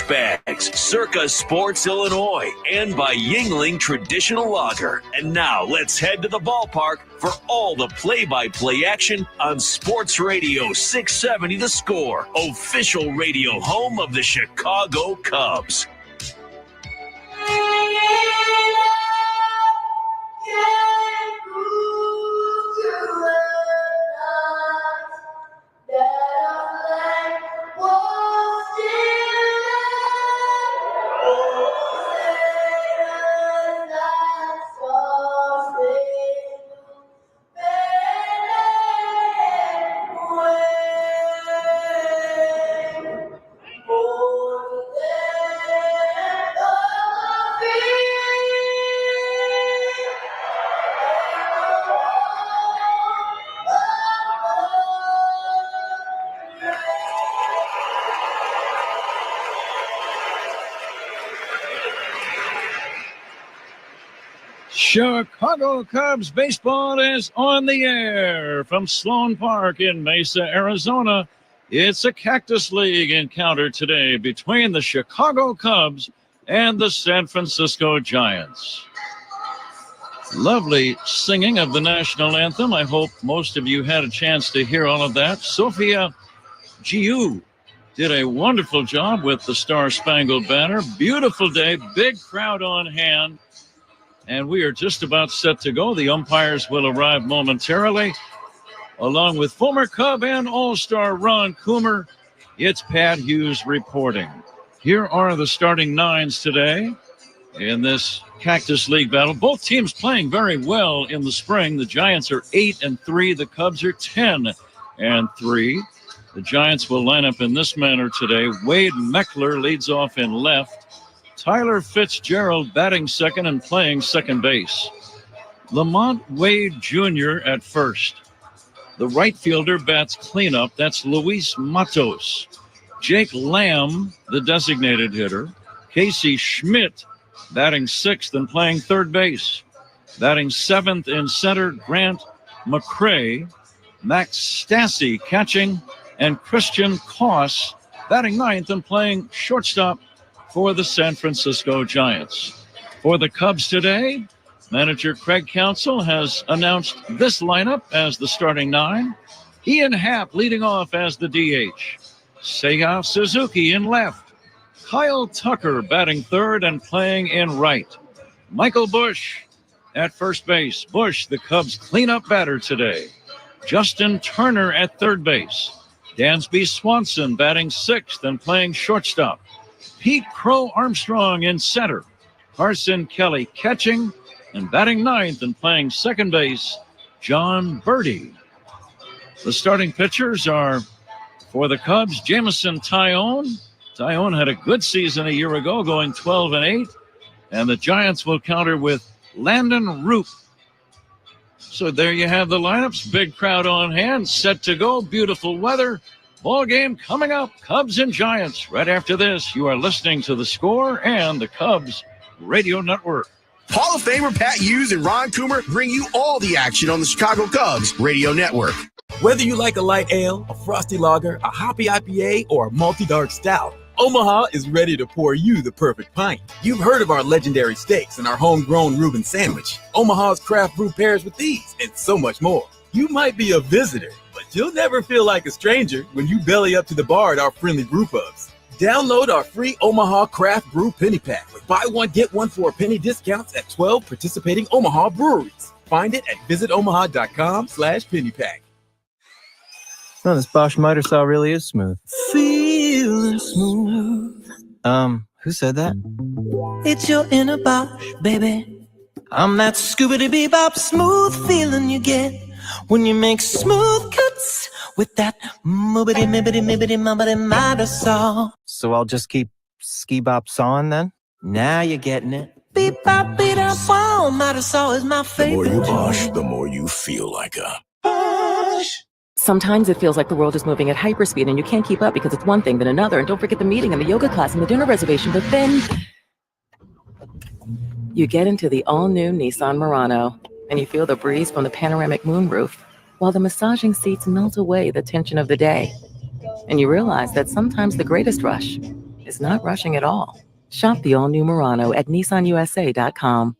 Douchebags, Circa Sports Illinois, and by Yingling Traditional Lager. And now let's head to the ballpark for all the play-by-play action on Sports Radio 670 The Score, official radio home of the Chicago Cubs. Chicago Cubs baseball is on the air from Sloan Park in Mesa, Arizona. It's a Cactus League encounter today between the Chicago Cubs and the San Francisco Giants. Lovely singing of the national anthem. I hope most of you had a chance to hear all of that. Sophia Giu did a wonderful job with the Star Spangled Banner. Beautiful day, big crowd on hand. And we are just about set to go. The umpires will arrive momentarily. Along with former Cub and All-Star Ron Coomer, it's Pat Hughes reporting. Here are the starting nines today in this Cactus League battle. Both teams playing very well in the spring. The Giants are 8-3. The Cubs are 10-3. The Giants will line up in this manner today. Wade Meckler leads off in left. Tyler Fitzgerald batting second and playing second base. Lamont Wade Jr. at first. The right fielder bats cleanup. That's Luis Matos. Jake Lamb, the designated hitter. Casey Schmidt batting sixth and playing third base. Batting seventh in center, Grant McCray. Max Stassi catching. And Christian Koss batting ninth and playing shortstop for the San Francisco Giants. For the Cubs today, manager Craig Counsell has announced this lineup as the starting nine. Ian Happ leading off as the DH. Seiya Suzuki in left. Kyle Tucker batting third and playing in right. Michael Busch at first base. Busch, the Cubs' cleanup batter today. Justin Turner at third base. Dansby Swanson batting sixth and playing shortstop. Pete Crow Armstrong in center. Carson Kelly catching and batting ninth and playing second base, John Birdie. The starting pitchers are for the Cubs, Jameson Taillon. Taillon had a good season a year ago, going 12-8. And the Giants will counter with Landon Roop. So there you have the lineups. Big crowd on hand, set to go. Beautiful weather. Ball game coming up, Cubs and Giants. Right after this, you are listening to The Score and the Cubs Radio Network. Hall of Famer Pat Hughes and Ron Coomer bring you all the action on the Chicago Cubs Radio Network. Whether you like a light ale, a frosty lager, a hoppy IPA, or a malty dark stout, Omaha is ready to pour you the perfect pint. You've heard of our legendary steaks and our homegrown Reuben sandwich. Omaha's craft brew pairs with these and so much more. You might be a visitor, but you'll never feel like a stranger when you belly up to the bar at our friendly brew pubs. Download our free Omaha Craft Brew Penny Pack with buy one, get one for a penny discounts at 12 participating Omaha breweries. Find it at visitomaha.com/pennypack. Oh, this Bosch miter saw really is smooth. Feeling smooth. Who said that? It's your inner Bosch, baby. I'm that scoobity-bebop smooth feeling you get when you make smooth cuts with that moobity-mibbity-mibbity-mubbity miter saw. So I'll just keep ski-bop sawing then? Now you're getting it. Beep-bop-beep-bop, miter saw is my favorite. The more you Bosch, the more you feel like a Bosch. Sometimes it feels like the world is moving at hyperspeed and you can't keep up because it's one thing then another. And don't forget the meeting and the yoga class and the dinner reservation. But then you get into the all-new Nissan Murano and you feel the breeze from the panoramic moonroof while the massaging seats melt away the tension of the day. And you realize that sometimes the greatest rush is is not rushing at all. Shop the all-new Murano at nissanusa.com.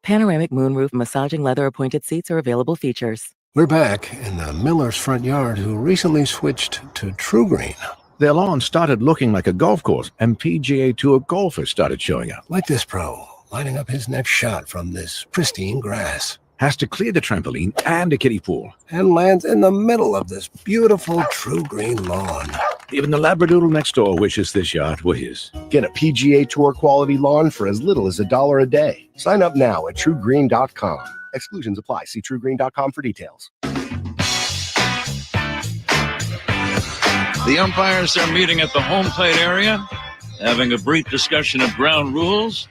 Panoramic moonroof massaging leather appointed seats are available features. We're back in the Miller's front yard who recently switched to True Green. Their lawn started looking like a golf course, and PGA Tour golfers started showing up. Like this pro, lining up his next shot from this pristine grass. Has to clear the trampoline and a kiddie pool. And lands in the middle of this beautiful True Green lawn. Even the Labradoodle next door wishes this yard were his. Get a PGA Tour quality lawn for as little as $1 a day. Sign up now at TrueGreen.com. Exclusions apply. See TrueGreen.com for details. The umpires are meeting at the home plate area, having a brief discussion of ground rules.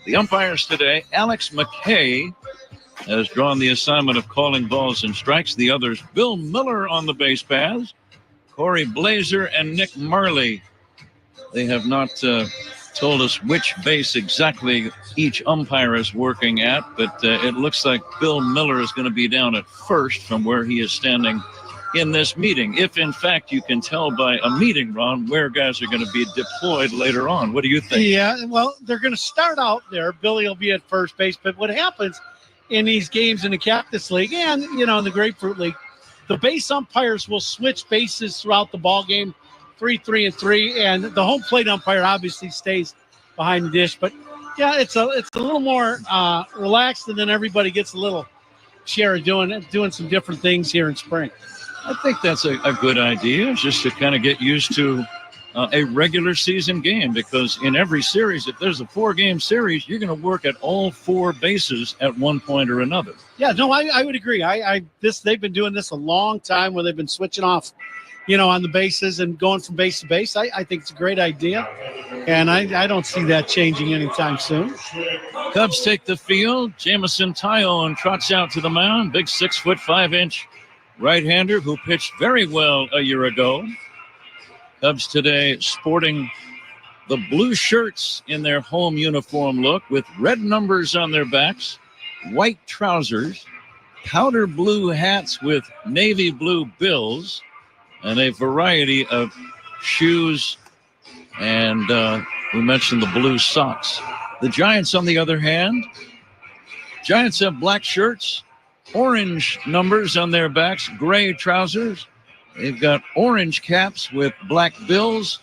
The umpires today, Alex McKay has drawn the assignment of calling balls and strikes. The others, Bill Miller on the base paths, Corey Blazer and Nick Marley. They have not told us which base exactly each umpire is working at, but it looks like Bill Miller is going to be down at first from where he is standing in this meeting. If, in fact, you can tell by a meeting, Ron, where guys are going to be deployed later on. What do you think? Yeah, well, they're going to start out there. Billy will be at first base, but what happens in these games in the Cactus League and, in the Grapefruit League, the base umpires will switch bases throughout the ball game, 3, 3, and 3, and the home plate umpire obviously stays behind the dish. But yeah, it's a little more relaxed, and then everybody gets a little share of doing some different things here in spring. I think that's a good idea, just to kind of get used to a regular season game, because in every series, if there's a 4-game series, you're going to work at all 4 bases at one point or another. Yeah, no, I would agree. They've been doing this a long time where they've been switching off, on the bases and going from base to base. I think it's a great idea, and I don't see that changing anytime soon. Cubs take the field. Jamison Tyone trots out to the mound, big 6'5" right-hander who pitched very well a year ago. Cubs today sporting the blue shirts in their home uniform look with red numbers on their backs, white trousers, powder blue hats with navy blue bills, and a variety of shoes, and we mentioned the blue socks. The Giants, on the other hand, Giants have black shirts, orange numbers on their backs, gray trousers. They've got orange caps with black bills,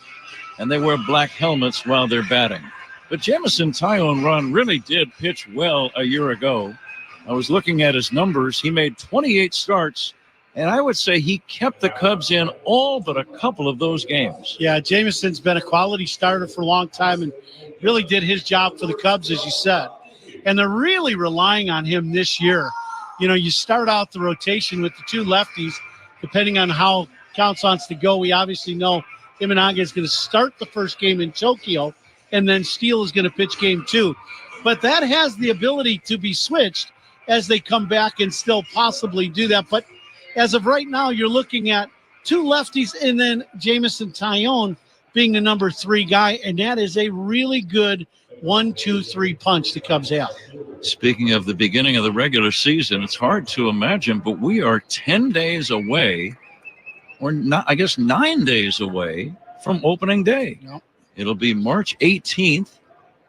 and they wear black helmets while they're batting. But Jamison Tyone, Ron, really did pitch well a year ago. I was looking at his numbers. He made 28 starts, and I would say he kept the Cubs in all but a couple of those games. Yeah, Jamison's been a quality starter for a long time and really did his job for the Cubs, as you said. And they're really relying on him this year. You start out the rotation with the 2 lefties, depending on how Counts wants to go. We obviously know Imanaga is going to start the first game in Tokyo, and then Steele is going to pitch game 2. But that has the ability to be switched as they come back and still possibly do that. But as of right now, you're looking at 2 lefties and then Jamison Tyone being the number 3 guy, and that is a really good 1, 2, 3 punch the Cubs have. Speaking of the beginning of the regular season, it's hard to imagine, but we are 10 days away, or not, I guess 9 days away from opening day. Yep. It'll be March 18th,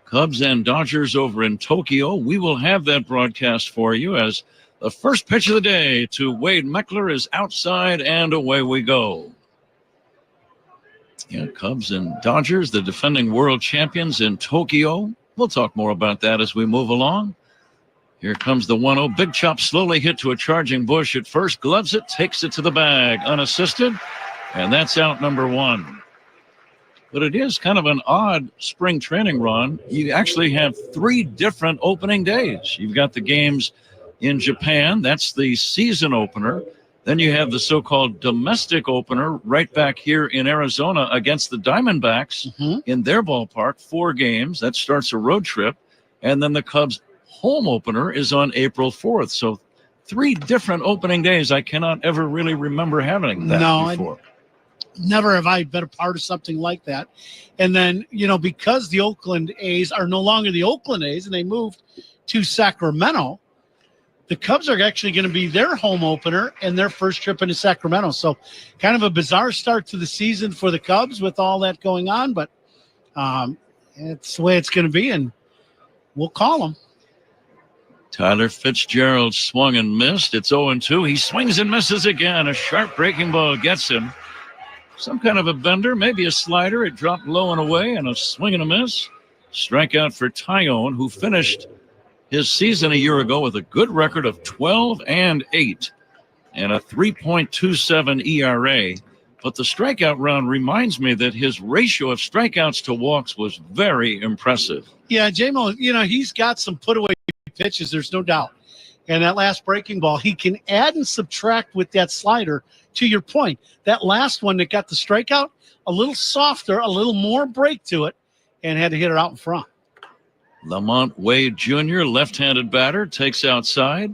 Cubs and Dodgers over in Tokyo. We will have that broadcast for you as the first pitch of the day to Wade Meckler is outside, and away we go. Yeah, Cubs and Dodgers, the defending world champions in Tokyo. We'll talk more about that as we move along. Here comes the 1-0. Big chop slowly hit to a charging Bush at first. Gloves it, takes it to the bag, unassisted. And that's out number 1. But it is kind of an odd spring training run. You actually have 3 different opening days. You've got the games in Japan. That's the season opener. Then you have the so-called domestic opener right back here in Arizona against the Diamondbacks in their ballpark, 4 games. That starts a road trip. And then the Cubs home opener is on April 4th. So 3 different opening days. I cannot ever really remember having that before. Never have I been a part of something like that. And then, because the Oakland A's are no longer the Oakland A's and they moved to Sacramento, the Cubs are actually going to be their home opener and their first trip into Sacramento. So kind of a bizarre start to the season for the Cubs with all that going on, but it's the way it's going to be, and we'll call them. Tyler Fitzgerald swung and missed. It's 0-2. He swings and misses again. A sharp breaking ball gets him. Some kind of a bender, maybe a slider. It dropped low and away, and a swing and a miss. Strikeout for Tyone, who finished his season a year ago with a good record of 12-8 and a 3.27 ERA. But the strikeout round reminds me that his ratio of strikeouts to walks was very impressive. Yeah, J-Mo, he's got some put-away pitches, there's no doubt. And that last breaking ball, he can add and subtract with that slider. To your point, that last one that got the strikeout, a little softer, a little more break to it, and had to hit it out in front. Lamont Wade Jr., left-handed batter, takes outside.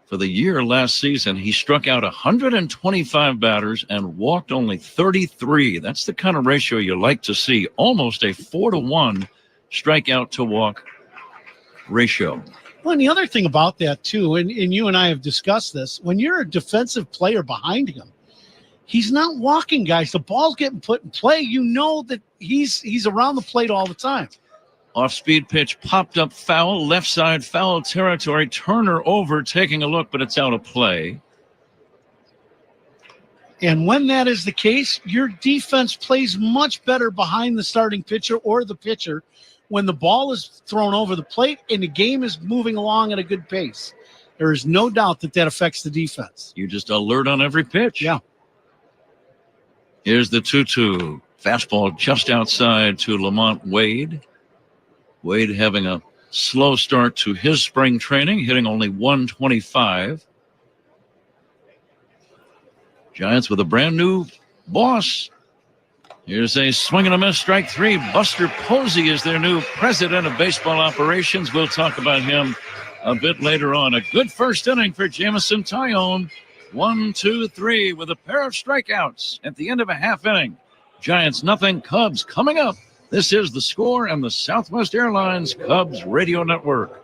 For the year last season, he struck out 125 batters and walked only 33. That's the kind of ratio you like to see, almost a 4-to-1 strikeout to walk ratio. Well, and the other thing about that, too, and you and I have discussed this, when you're a defensive player behind him, he's not walking guys. The ball's getting put in play. You know that he's around the plate all the time. Off-speed pitch popped up foul, left side foul territory. Turner over, taking a look, but it's out of play. And when that is the case, your defense plays much better behind the starting pitcher or the pitcher when the ball is thrown over the plate and the game is moving along at a good pace. There is no doubt that affects the defense. You just alert on every pitch. Yeah. Here's the 2-2. Fastball just outside to Lamont Wade. Wade having a slow start to his spring training, hitting only 125. Giants with a brand new boss. Here's a swing and a miss, strike three. Buster Posey is their new president of baseball operations. We'll talk about him a bit later on. A good first inning for Jamison Tyone. 1-2-3 with a pair of strikeouts at the end of a half inning. Giants nothing, Cubs coming up. This is The Score and the Southwest Airlines Cubs Radio Network.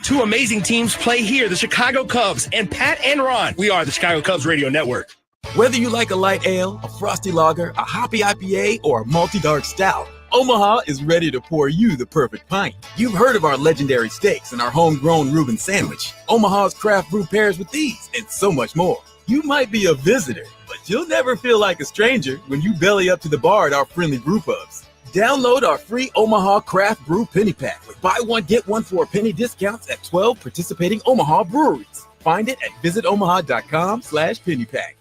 Two amazing teams play here, the Chicago Cubs and Pat and Ron. We are the Chicago Cubs Radio Network. Whether you like a light ale, a frosty lager, a hoppy IPA, or a malty dark stout, Omaha is ready to pour you the perfect pint. You've heard of our legendary steaks and our homegrown Reuben sandwich. Omaha's craft brew pairs with these and so much more. You might be a visitor, but you'll never feel like a stranger when you belly up to the bar at our friendly brew pubs. Download our free Omaha Craft Brew Penny Pack with buy one, get one for a penny discounts at 12 participating Omaha breweries. Find it at visitomaha.com/pennypack.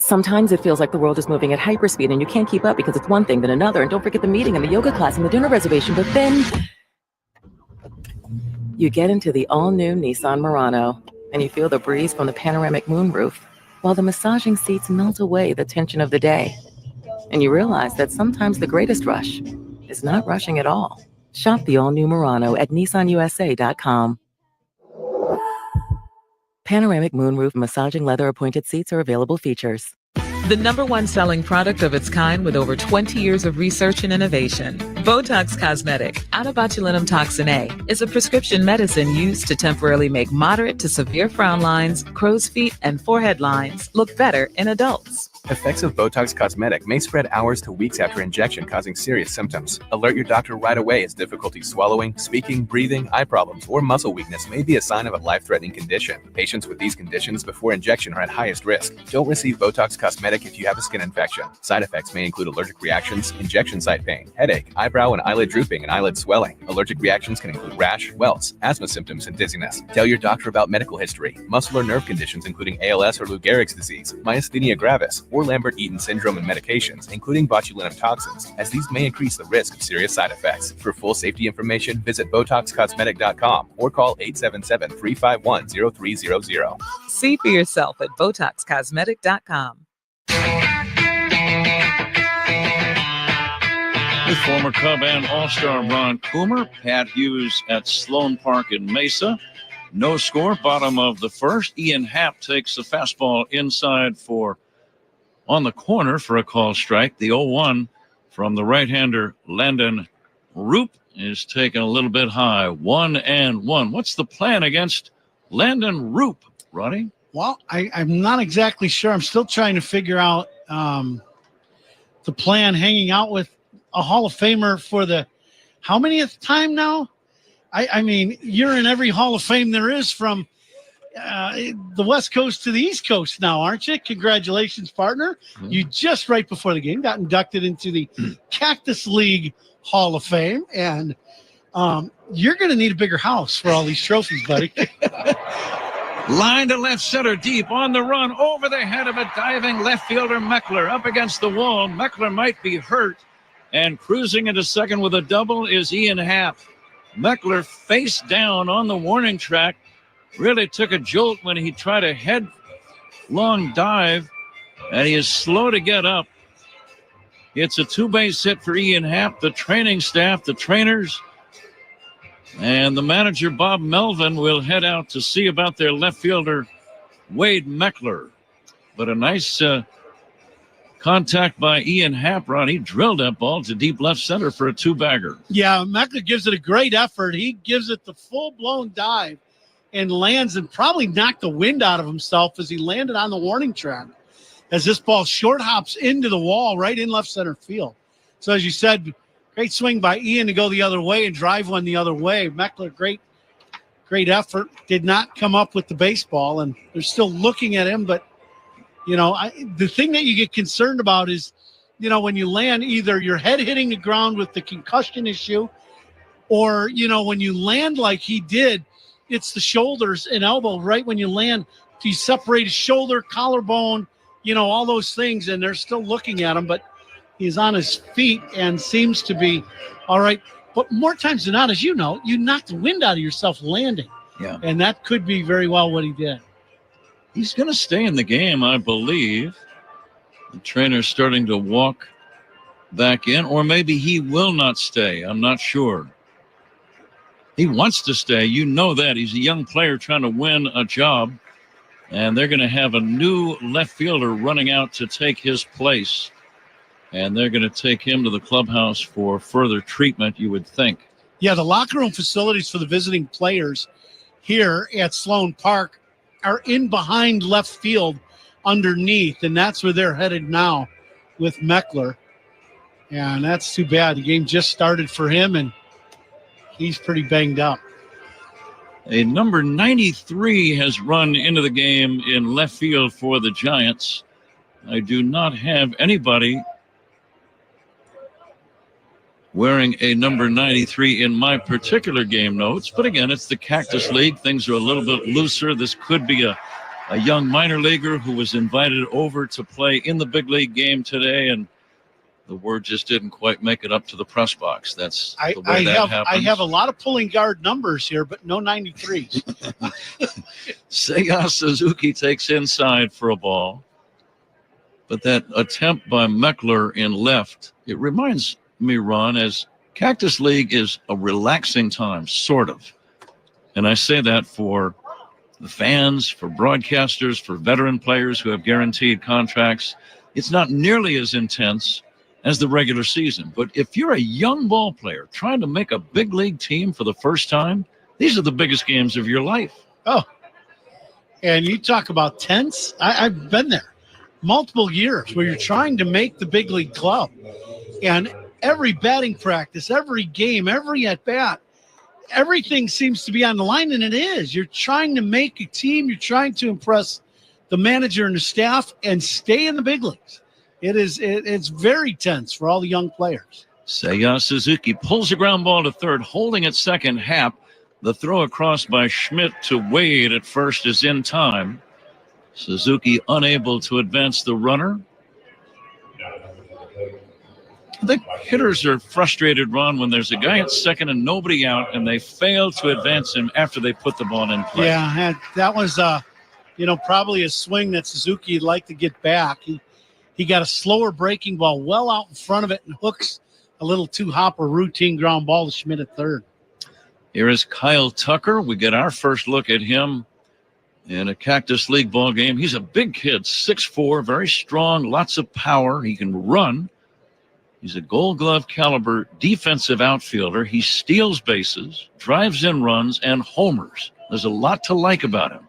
Sometimes it feels like the world is moving at hyperspeed and you can't keep up because it's one thing then another. And don't forget the meeting and the yoga class and the dinner reservation. But then you get into the all-new Nissan Murano and you feel the breeze from the panoramic moonroof while the massaging seats melt away the tension of the day. And you realize that sometimes the greatest rush is not rushing at all. Shop the all-new Murano at nissanusa.com. Panoramic moonroof massaging leather appointed seats are available features. The #1 selling product of its kind with over 20 years of research and innovation. Botox Cosmetic, out of botulinum toxin A, is a prescription medicine used to temporarily make moderate to severe frown lines, crow's feet, and forehead lines look better in adults. Effects of Botox Cosmetic may spread hours to weeks after injection, causing serious symptoms. Alert your doctor right away as difficulty swallowing, speaking, breathing, eye problems, or muscle weakness may be a sign of a life-threatening condition. Patients with these conditions before injection are at highest risk. Don't receive Botox Cosmetic if you have a skin infection. Side effects may include allergic reactions, injection site pain, headache, eyebrow and eyelid drooping, and eyelid swelling. Allergic reactions can include rash, welts, asthma symptoms, and dizziness. Tell your doctor about medical history, muscle or nerve conditions including ALS or Lou Gehrig's disease, myasthenia gravis, or Lambert-Eaton syndrome and medications, including botulinum toxins, as these may increase the risk of serious side effects. For full safety information, visit BotoxCosmetic.com or call 877-351-0300. See for yourself at BotoxCosmetic.com. With former Cub and All-Star Ron Coomer, Pat Hughes at Sloan Park in Mesa. No score, bottom of the first. Ian Happ takes a fastball inside on the corner for a call strike. The 0-1 from the right-hander Landon Roop is taken a little bit high. 1-1. What's the plan against Landon Roop, Ronnie. Well, I'm not exactly sure. I'm still trying to figure out the plan, hanging out with a Hall of Famer for the how manyth time now? I mean, you're in every Hall of Fame there is from the West Coast to the East Coast now, aren't you? Congratulations, partner. Mm-hmm. You just right before the game got inducted into the Cactus League Hall of Fame, and you're going to need a bigger house for all these trophies, buddy. Line to left center, deep on the run, over the head of a diving left fielder, Meckler, up against the wall. Meckler might be hurt, and cruising into second with a double is Ian Happ. Meckler face down on the warning track, really took a jolt when he tried a headlong dive, and he is slow to get up. It's a two-base hit for Ian Happ. The training staff, the trainers, and the manager, Bob Melvin, will head out to see about their left fielder, Wade Meckler. But a nice contact by Ian Happ, Ron. He drilled that ball to deep left center for a two-bagger. Yeah, Meckler gives it a great effort. He gives it the full-blown dive and lands and probably knocked the wind out of himself as he landed on the warning track as this ball short hops into the wall right in left center field. So as you said, great swing by Ian to go the other way and drive one the other way. Meckler, great effort. Did not come up with the baseball, and they're still looking at him. But, you know, the thing that you get concerned about is, you know, when you land, either your head hitting the ground with the concussion issue, or, you know, when you land like he did, it's the shoulders and elbow right when you land. You separate his shoulder, collarbone, you know, all those things, and they're still looking at him. But he's on his feet and seems to be all right. But more times than not, as you know, you knock the wind out of yourself landing. Yeah. And that could be very well what he did. He's going to stay in the game, I believe. The trainer's starting to walk back in, or maybe he will not stay. I'm not sure. He wants to stay. You know that. He's a young player trying to win a job, and they're going to have a new left fielder running out to take his place. And they're going to take him to the clubhouse for further treatment, you would think. Yeah, the locker room facilities for the visiting players here at Sloan Park are in behind left field underneath, and that's where they're headed now with Meckler. And that's too bad. The game just started for him, and he's pretty banged up. A number 93 has run into the game in left field for the Giants. I do not have anybody wearing a number 93 in my particular game notes. But again, it's the Cactus League. Things are a little bit looser. This could be a young minor leaguer who was invited over to play in the big league game today, and the word just didn't quite make it up to the press box. That's the way that happens. I have a lot of pulling guard numbers here, but no 93s. Seiya Suzuki takes inside for a ball. But that attempt by Meckler in left, it reminds me, Ron, as Cactus League is a relaxing time, sort of. And I say that for the fans, for broadcasters, for veteran players who have guaranteed contracts. It's not nearly as intense as the regular season. But if you're a young ball player trying to make a big league team for the first time, these are the biggest games of your life. Oh, and you talk about tense. I've been there multiple years where you're trying to make the big league club. And every batting practice, every game, every at-bat, everything seems to be on the line, and it is. You're trying to make a team. You're trying to impress the manager and the staff and stay in the big leagues. It's very tense for all the young players. Seiya Suzuki pulls a ground ball to third, holding at second. Happ. The throw across by Schmidt to Wade at first is in time. Suzuki unable to advance the runner. The hitters are frustrated, Ron, when there's a guy at second and nobody out, and they fail to advance him after they put the ball in play. Yeah, that was, probably a swing that Suzuki would like to get back. He got a slower breaking ball well out in front of it and hooks a little two-hopper routine ground ball to Schmidt at third. Here is Kyle Tucker. We get our first look at him in a Cactus League ball game. He's a big kid, 6'4", very strong, lots of power. He can run. He's a Gold Glove caliber defensive outfielder. He steals bases, drives in runs, and homers. There's a lot to like about him.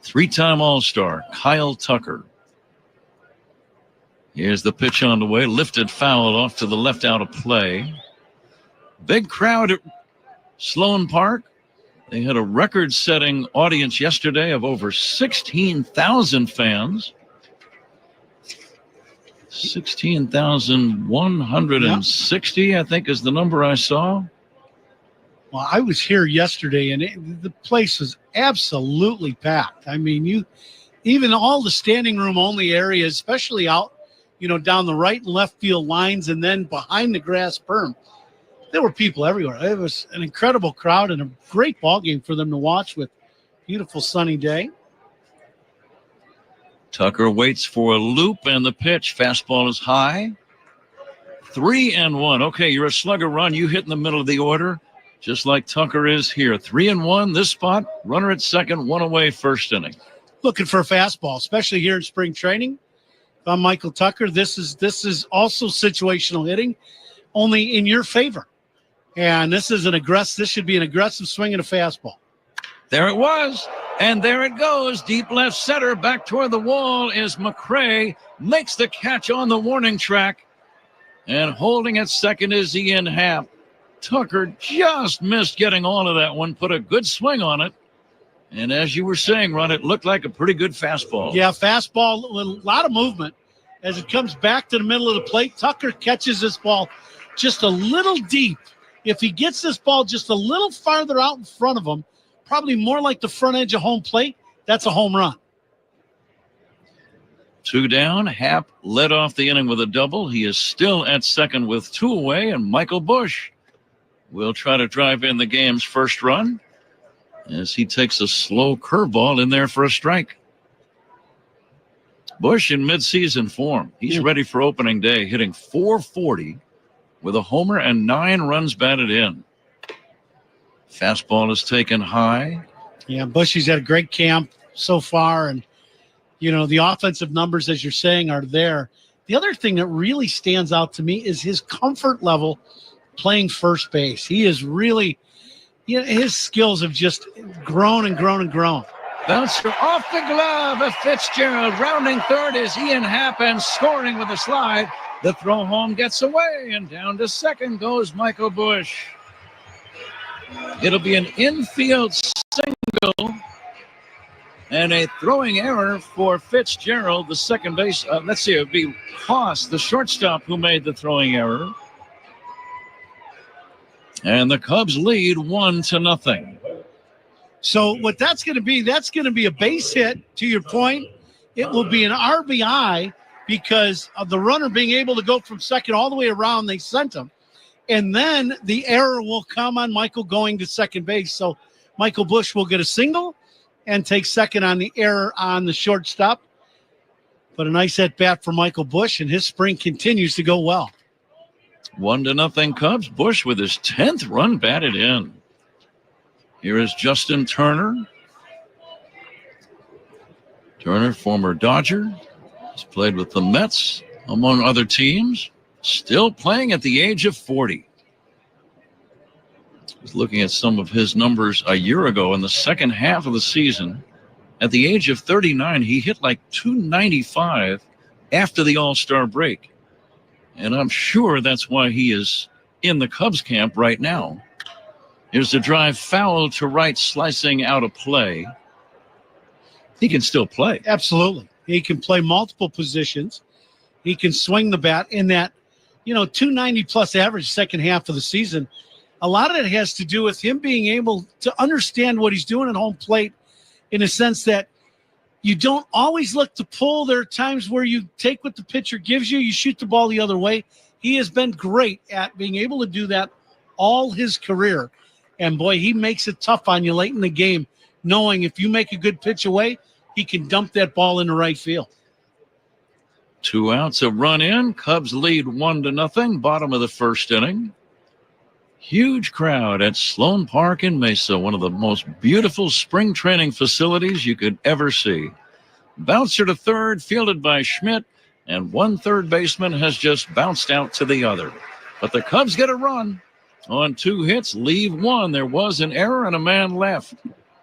3-time All-Star, Kyle Tucker. Here's the pitch on the way. Lifted foul off to the left out of play. Big crowd at Sloan Park. They had a record-setting audience yesterday of over 16,000 fans. 16,160, I think, is the number I saw. Well, I was here yesterday, and the place was absolutely packed. I mean, even all the standing room only areas, especially out, down the right and left field lines, and then behind the grass berm, there were people everywhere. It was an incredible crowd and a great ball game for them to watch with beautiful sunny day. Tucker waits for a loop, and the pitch. Fastball is high. 3-1. Okay, you're a slugger run. You hit in the middle of the order, just like Tucker is here. 3-1, this spot. Runner at second, one away, first inning. Looking for a fastball, especially here in spring training. Michael Tucker, this is also situational hitting, only in your favor. And this should be an aggressive swing and a fastball. There it was. And there it goes. Deep left center. Back toward the wall is McRae. Makes the catch on the warning track. And holding at second is Ian Happ. Tucker just missed getting all of that one. Put a good swing on it. And as you were saying, Ron, it looked like a pretty good fastball. Yeah, fastball with a lot of movement. As it comes back to the middle of the plate, Tucker catches this ball just a little deep. If he gets this ball just a little farther out in front of him, probably more like the front edge of home plate, that's a home run. 2 down. Happ led off the inning with a double. He is still at second with 2 away, and Michael Busch will try to drive in the game's first run as he takes a slow curveball in there for a strike. Busch in midseason form. He's ready for opening day, hitting .440 with a homer and 9 runs batted in. Fastball is taken high. Yeah, Bushy's had a great camp so far, and the offensive numbers, as you're saying, are there. The other thing that really stands out to me is his comfort level playing first base. He is really, his skills have just grown and grown and grown. Bouncer off the glove of Fitzgerald. Rounding third is Ian Happ, and scoring with a slide. The throw home gets away, and down to second goes Michael Busch. It'll be an infield single and a throwing error for Fitzgerald, the second base. It would be Haas, the shortstop, who made the throwing error. And the Cubs lead 1-0. So what that's going to be a base hit, to your point. It will be an RBI because of the runner being able to go from second all the way around. They sent him. And then the error will come on Michael going to second base. So Michael Busch will get a single and take second on the error on the shortstop. But a nice at-bat for Michael Busch, and his spring continues to go well. 1-0 Cubs. Busch with his 10th run batted in. Here is Justin Turner. Turner, former Dodger. He's played with the Mets, among other teams. Still playing at the age of 40. I was looking at some of his numbers a year ago in the second half of the season. At the age of 39, he hit like .295 after the All-Star break. And I'm sure that's why he is in the Cubs camp right now. Here's the drive foul to right, slicing out of play. He can still play. Absolutely. He can play multiple positions. He can swing the bat in that, 290 plus average second half of the season. A lot of it has to do with him being able to understand what he's doing at home plate, in a sense that you don't always look to pull. There are times where you take what the pitcher gives you, you shoot the ball the other way. He has been great at being able to do that all his career. And boy, he makes it tough on you late in the game, knowing if you make a good pitch away, he can dump that ball into right field. 2 outs, a run in. Cubs lead 1-0, bottom of the first inning. Huge crowd at Sloan Park in Mesa, one of the most beautiful spring training facilities you could ever see. Bouncer to third, fielded by Schmidt, and one third baseman has just bounced out to the other. But the Cubs get a run. on 2 hits, leave 1. There was an error and a man left.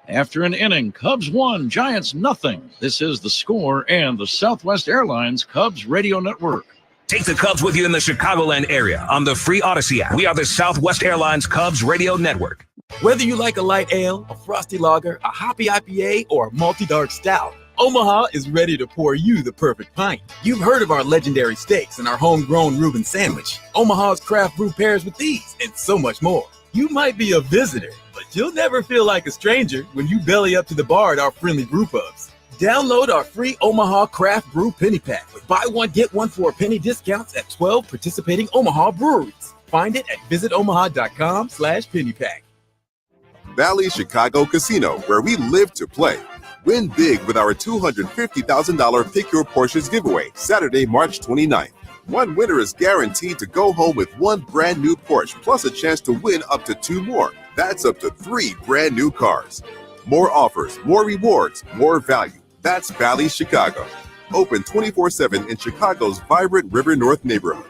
After an inning, Cubs 1, Giants nothing. This is The Score and the Southwest Airlines Cubs Radio Network. Take the Cubs with you in the Chicagoland area on the free Odyssey app. We are the Southwest Airlines Cubs Radio Network. Whether you like a light ale, a frosty lager, a hoppy IPA, or a malty dark stout, Omaha is ready to pour you the perfect pint. You've heard of our legendary steaks and our homegrown Reuben sandwich. Omaha's craft brew pairs with these and so much more. You might be a visitor, but you'll never feel like a stranger when you belly up to the bar at our friendly brew pubs. Download our free Omaha Craft Brew Penny Pack with buy one, get one for a penny discounts at 12 participating Omaha breweries. Find it at visitomaha.com/pennypack. Valley Chicago Casino, where we live to play. Win big with our $250,000 Pick Your Porsches giveaway, Saturday, March 29th. One winner is guaranteed to go home with 1 brand new Porsche, plus a chance to win up to 2 more. That's up to 3 brand new cars. More offers, more rewards, more value. That's Valley Chicago. Open 24/7 in Chicago's vibrant River North neighborhood.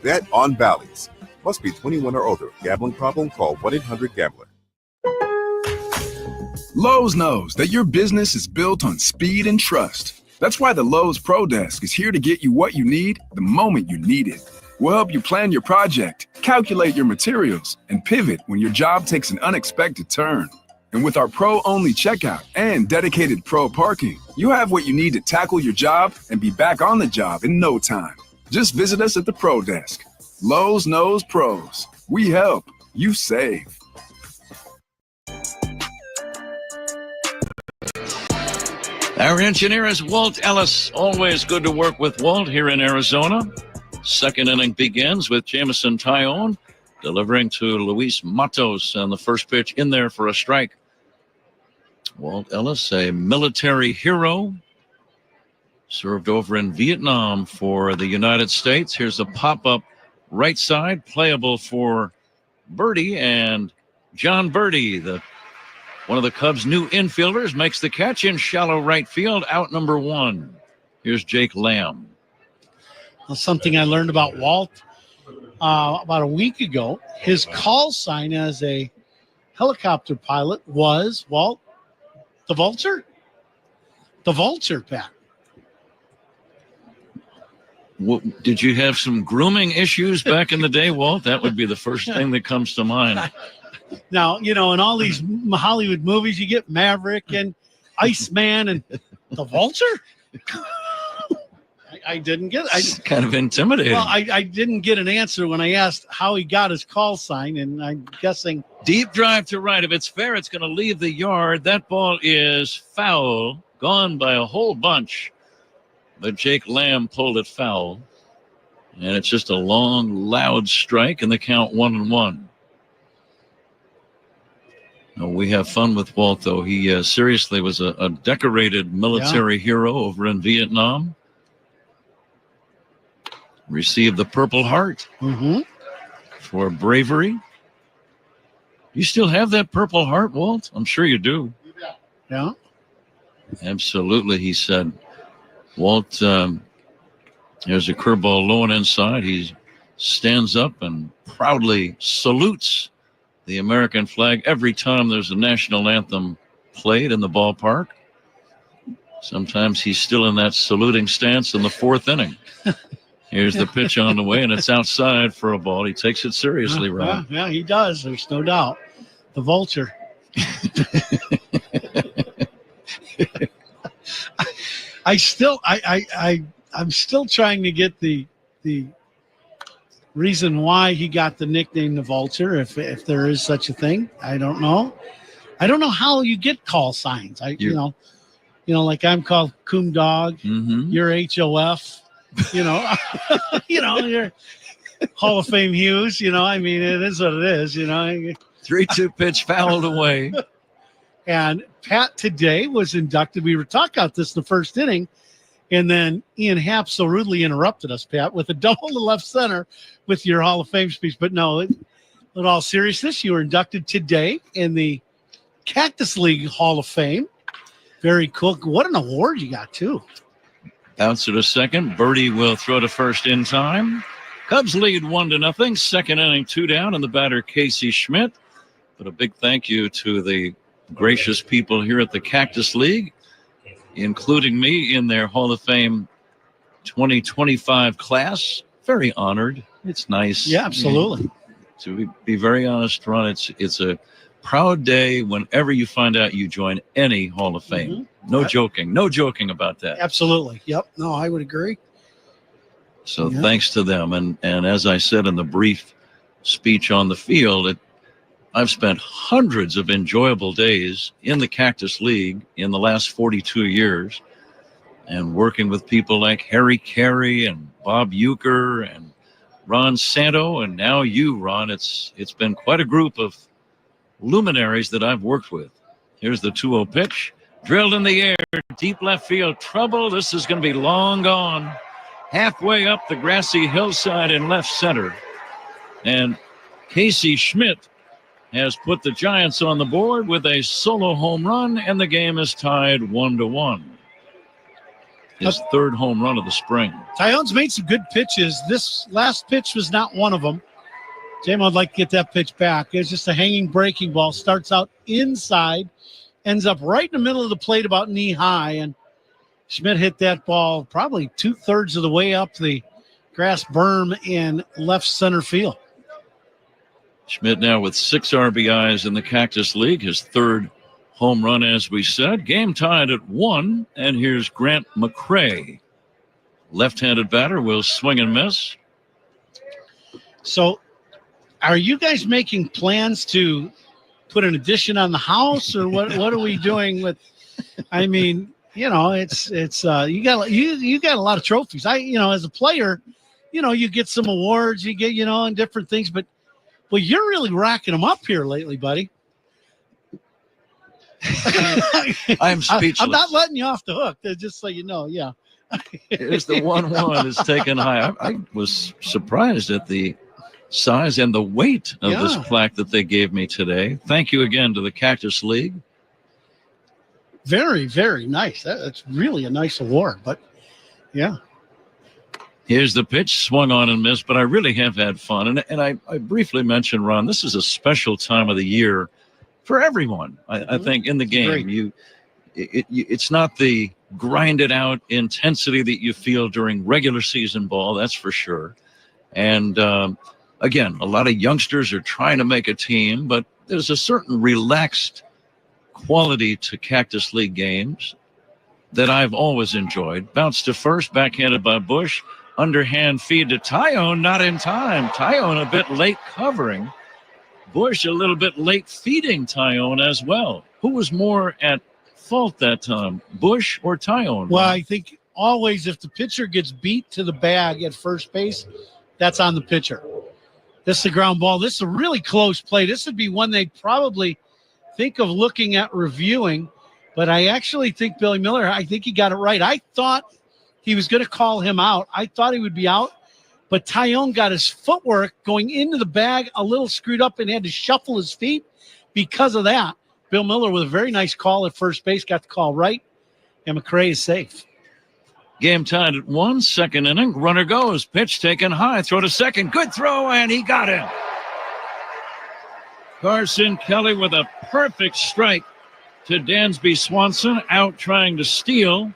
Bet on Bally's. Must be 21 or older. Gambling problem? Call 1-800-GAMBLER. Lowe's knows that your business is built on speed and trust. That's why the Lowe's Pro Desk is here to get you what you need the moment you need it. We'll help you plan your project, calculate your materials, and pivot when your job takes an unexpected turn. And with our pro-only checkout and dedicated pro parking, you have what you need to tackle your job and be back on the job in no time. Just visit us at the Pro Desk. Lowe's knows pros. We help. You save. Our engineer is Walt Ellis. Always good to work with Walt here in Arizona. Second inning begins with Jameson Tyone delivering to Luis Matos, and the first pitch in there for a strike. Walt Ellis, a military hero, served over in Vietnam for the United States. Here's a pop-up right side, playable for Birdie, and John Birdie, one of the Cubs' new infielders, makes the catch in shallow right field, out number 1. Here's Jake Lamb. Well, something I learned about Walt about a week ago. His call sign as a helicopter pilot was, Walt, the Vulture? The Vulture, Pat. Did you have some grooming issues back in the day, Walt? That would be the first thing that comes to mind. Now, in all these Hollywood movies, you get Maverick and Iceman and the Vulture. I didn't get it. It's kind of intimidating. Well, I didn't get an answer when I asked how he got his call sign, and I'm guessing. Deep drive to right. If it's fair, it's going to leave the yard. That ball is foul, gone by a whole bunch. But Jake Lamb pulled it foul. And it's just a long, loud strike, and the count 1-1. No, we have fun with Walt, though. He seriously was a decorated military hero over in Vietnam. Received the Purple Heart for bravery. You still have that Purple Heart, Walt? I'm sure you do. Yeah. Absolutely, he said. Walt, there's a curveball low and inside. He stands up and proudly salutes the American flag every time there's a national anthem played in the ballpark. Sometimes he's still in that saluting stance in the 4th inning. Here's the pitch on the way, and it's outside for a ball. He takes it seriously, Ron. Yeah, he does. There's no doubt. The Vulture. I'm still trying to get the reason why he got the nickname the Vulture, if there is such a thing. I don't know. I don't know how you get call signs. Like I'm called Coom Dog. You're HOF. You're Hall of Fame Hughes. It is what it is. 3-2 pitch fouled away. And Pat today was inducted. We were talking about this in the first inning, and then Ian Happ so rudely interrupted us, Pat, with a double to left center with your Hall of Fame speech. But no, in all seriousness, you were inducted today in the Cactus League Hall of Fame. Very cool. What an award you got, too. Bouncer to second. Birdie will throw to first in time. Cubs lead 1-0. Second inning, 2 down, and the batter Casey Schmidt. But a big thank you to the gracious people here at the Cactus League, including me in their Hall of Fame 2025 class. Very honored. It's nice. Yeah, absolutely. To be very honest, Ron, it's a proud day whenever you find out you join any Hall of Fame. No joking about that. Absolutely. Yep. No, I would agree. So thanks to them. And as I said in the brief speech on the field, I've spent hundreds of enjoyable days in the Cactus League in the last 42 years and working with people like Harry Carey and Bob Euchre and Ron Santo, and now you, Ron. It's been quite a group of luminaries that I've worked with. Here's the 2-0 pitch. Drilled in the air, deep left field. Trouble. This is going to be long gone. Halfway up the grassy hillside in left center. And Casey Schmidt has put the Giants on the board with a solo home run, and the game is tied 1-1. His third home run of the spring. Tyone's made some good pitches. This last pitch was not one of them. J-Mo would like to get that pitch back. It's just a hanging breaking ball. Starts out inside, ends up right in the middle of the plate about knee high, and Schmidt hit that ball probably 2/3 of the way up the grass berm in left center field. Schmidt now with 6 RBIs in the Cactus League, his third home run, as we said. Game tied at 1, and here's Grant McCray. Left-handed batter will swing and miss. So are you guys making plans to put an addition on the house, or what are we doing with, I mean, you know, it's you got a lot of trophies. As a player, you get some awards, you get, and different things, but you're really racking them up here lately, buddy. I'm speechless. I'm not letting you off the hook, just so you know. Yeah. Here's the 1-1 is taken high. I was surprised at the size and the weight of this plaque that they gave me today. Thank you again to the Cactus League. Very, very nice. That's really a nice award, but yeah. Here's the pitch, swung on and missed, but I really have had fun. And I briefly mentioned, Ron, this is a special time of the year for everyone. I think in the game, it's not the grinded out intensity that you feel during regular season ball, that's for sure. And again, a lot of youngsters are trying to make a team, but there's a certain relaxed quality to Cactus League games that I've always enjoyed. Bounce to first, backhanded by Bush. Underhand feed to Tyone, not in time. Tyone a bit late covering. Bush a little bit late feeding Tyone as well. Who was more at fault that time, Bush or Tyone? Well, I think always if the pitcher gets beat to the bag at first base, that's on the pitcher. This is a ground ball. This is a really close play. This would be one they'd probably think of looking at reviewing, but I actually think Billy Miller, I think he got it right. I thought he was going to call him out. I thought he would be out, but Tyone got his footwork going into the bag a little screwed up and had to shuffle his feet. Because of that, Bill Miller with a very nice call at first base, got the call right, and McCray is safe. Game tied at 1, second inning. Runner goes, pitch taken high, throw to second, good throw, and he got him. Carson Kelly with a perfect strike to Dansby Swanson. Out trying to steal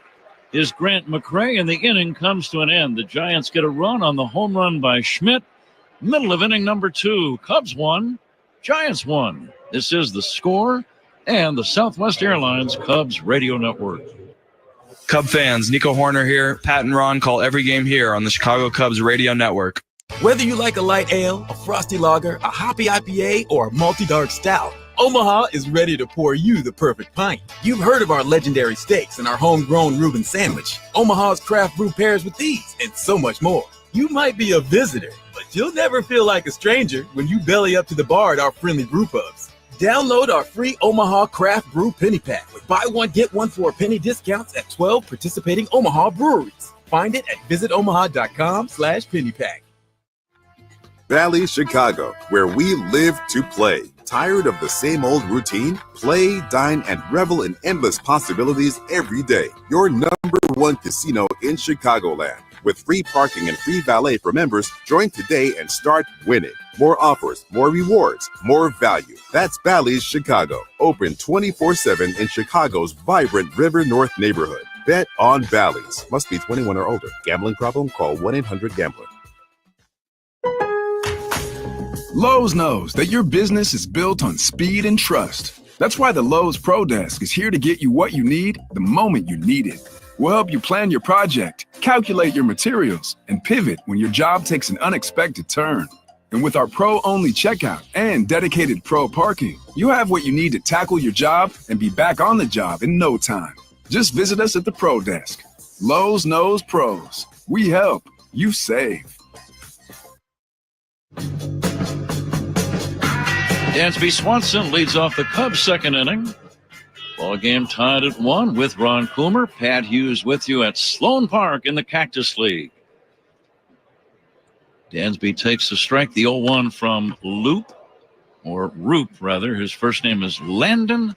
is Grant McCray, and the inning comes to an end. The Giants get a run on the home run by Schmidt. Middle of inning number 2. Cubs 1, Giants 1. This is The Score and the Southwest Airlines Cubs Radio Network. Cub fans, Nico Horner here. Pat and Ron call every game here on the Chicago Cubs Radio Network. Whether you like a light ale, a frosty lager, a hoppy IPA, or a malty dark stout, Omaha is ready to pour you the perfect pint. You've heard of our legendary steaks and our homegrown Reuben sandwich. Omaha's craft brew pairs with these and so much more. You might be a visitor, but you'll never feel like a stranger when you belly up to the bar at our friendly brew pubs. Download our free Omaha Craft Brew Penny Pack with buy one, get one for a penny discounts at 12 participating Omaha breweries. Find it at visitomaha.com/pennypack. Valley Chicago, where we live to play. Tired of the same old routine? Play, dine, and revel in endless possibilities every day. Your number one casino in Chicagoland. With free parking and free valet for members, join today and start winning. More offers, more rewards, more value. That's Bally's Chicago. Open 24/7 in Chicago's vibrant River North neighborhood. Bet on Bally's. Must be 21 or older. Gambling problem? Call 1-800-GAMBLER. Lowe's knows that your business is built on speed and trust. That's why the Lowe's Pro Desk is here to get you what you need the moment you need it. We'll help you plan your project, calculate your materials, and pivot when your job takes an unexpected turn. And with our pro-only checkout and dedicated pro parking, you have what you need to tackle your job and be back on the job in no time. Just visit us at the Pro Desk. Lowe's knows pros. We help. You save. Dansby Swanson leads off the Cubs' second inning. Ball game tied at 1 with Ron Coomer. Pat Hughes with you at Sloan Park in the Cactus League. Dansby takes the strike, the 0-1 from Roop. His first name is Landon,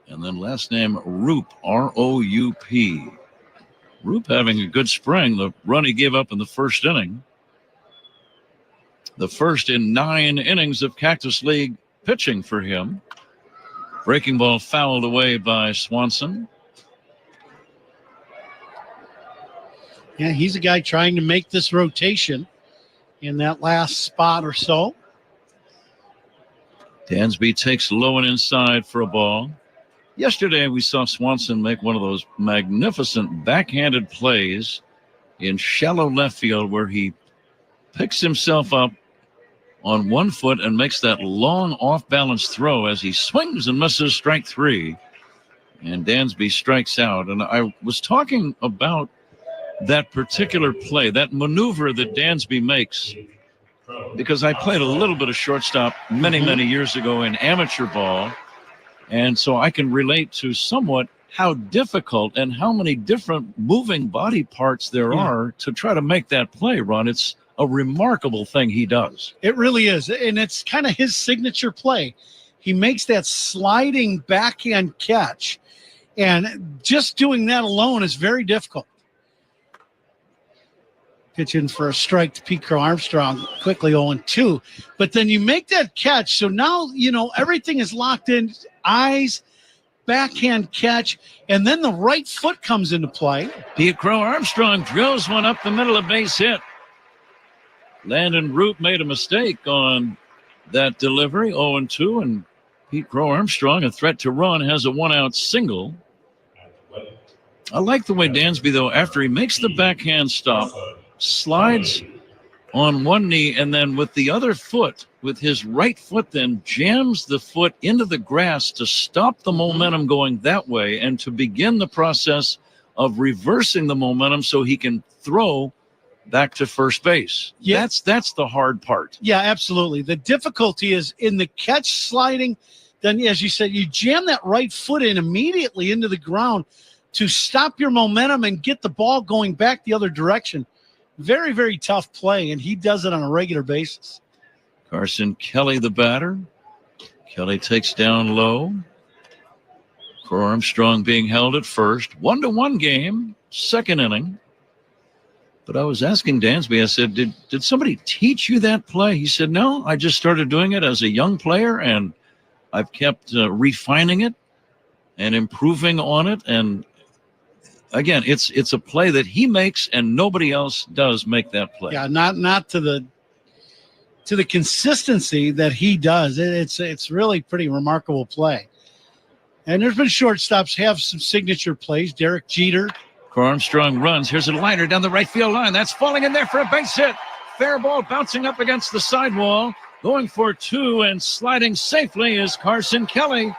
and then last name Roop, R-O-U-P. Roop having a good spring. The run he gave up in the first inning. The first in 9 innings of Cactus League pitching for him. Breaking ball fouled away by Swanson. Yeah, he's a guy trying to make this rotation in that last spot or so. Dansby takes low and inside for a ball. Yesterday, we saw Swanson make one of those magnificent backhanded plays in shallow left field where he picks himself up on one foot and makes that long off-balance throw as he swings and misses strike 3. And Dansby strikes out. And I was talking about that particular play, that maneuver that Dansby makes, because I played a little bit of shortstop many years ago in amateur ball. And so I can relate to somewhat how difficult and how many different moving body parts there are to try to make that play, Ron. It's a remarkable thing he does. It really is. And it's kind of his signature play. He makes that sliding backhand catch. And just doing that alone is very difficult. Pitch in for a strike to Pete Crow Armstrong, quickly 0-2. But then you make that catch. So now, everything is locked in. Eyes, backhand catch, and then the right foot comes into play. Pete Crow Armstrong drills one up the middle of base hit. Landon Roop made a mistake on that delivery, 0-2, and Pete Crow Armstrong, a threat to run, has a 1-out single. I like the way Dansby, though, after he makes the backhand stop, slides on one knee, and then with the other foot, with his right foot, then jams the foot into the grass to stop the momentum going that way and to begin the process of reversing the momentum so he can throw back to first base. Yeah. That's the hard part. Yeah, absolutely. The difficulty is in the catch sliding. Then, as you said, you jam that right foot in immediately into the ground to stop your momentum and get the ball going back the other direction. Very, very tough play, and he does it on a regular basis. Carson Kelly, the batter. Kelly takes down low. Crow Armstrong being held at first. 1-1 game, second inning. But I was asking Dansby, I said, did somebody teach you that play? He said, no, I just started doing it as a young player, and I've kept refining it and improving on it. And again, it's a play that he makes, and nobody else does make that play. Yeah, not to the consistency that he does. It's really pretty remarkable play. And there's been shortstops have some signature plays. Derek Jeter. Crow Armstrong runs. Here's a liner down the right field line. That's falling in there for a base hit. Fair ball bouncing up against the sidewall. Going for 2 and sliding safely is Carson Kelly.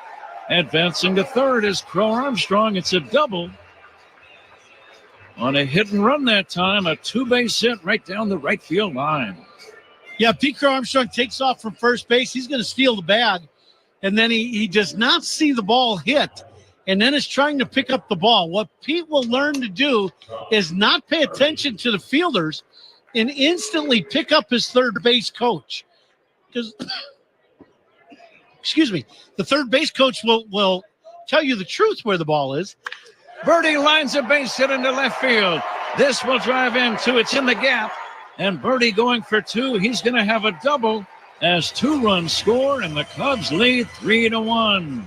Advancing to third is Crow Armstrong. It's a double. On a hit and run that time, a 2-base hit right down the right field line. Yeah, Pete Crow Armstrong takes off from first base. He's going to steal the bag. And then he does not see the ball hit. And then is trying to pick up the ball. What Pete will learn to do is not pay attention to the fielders and instantly pick up his third base coach. the third base coach will tell you the truth where the ball is. Birdie lines a base hit into left field. This will drive into it's in the gap. And Birdie going for two. He's going to have a double as 2 runs score, and the Cubs lead 3-1.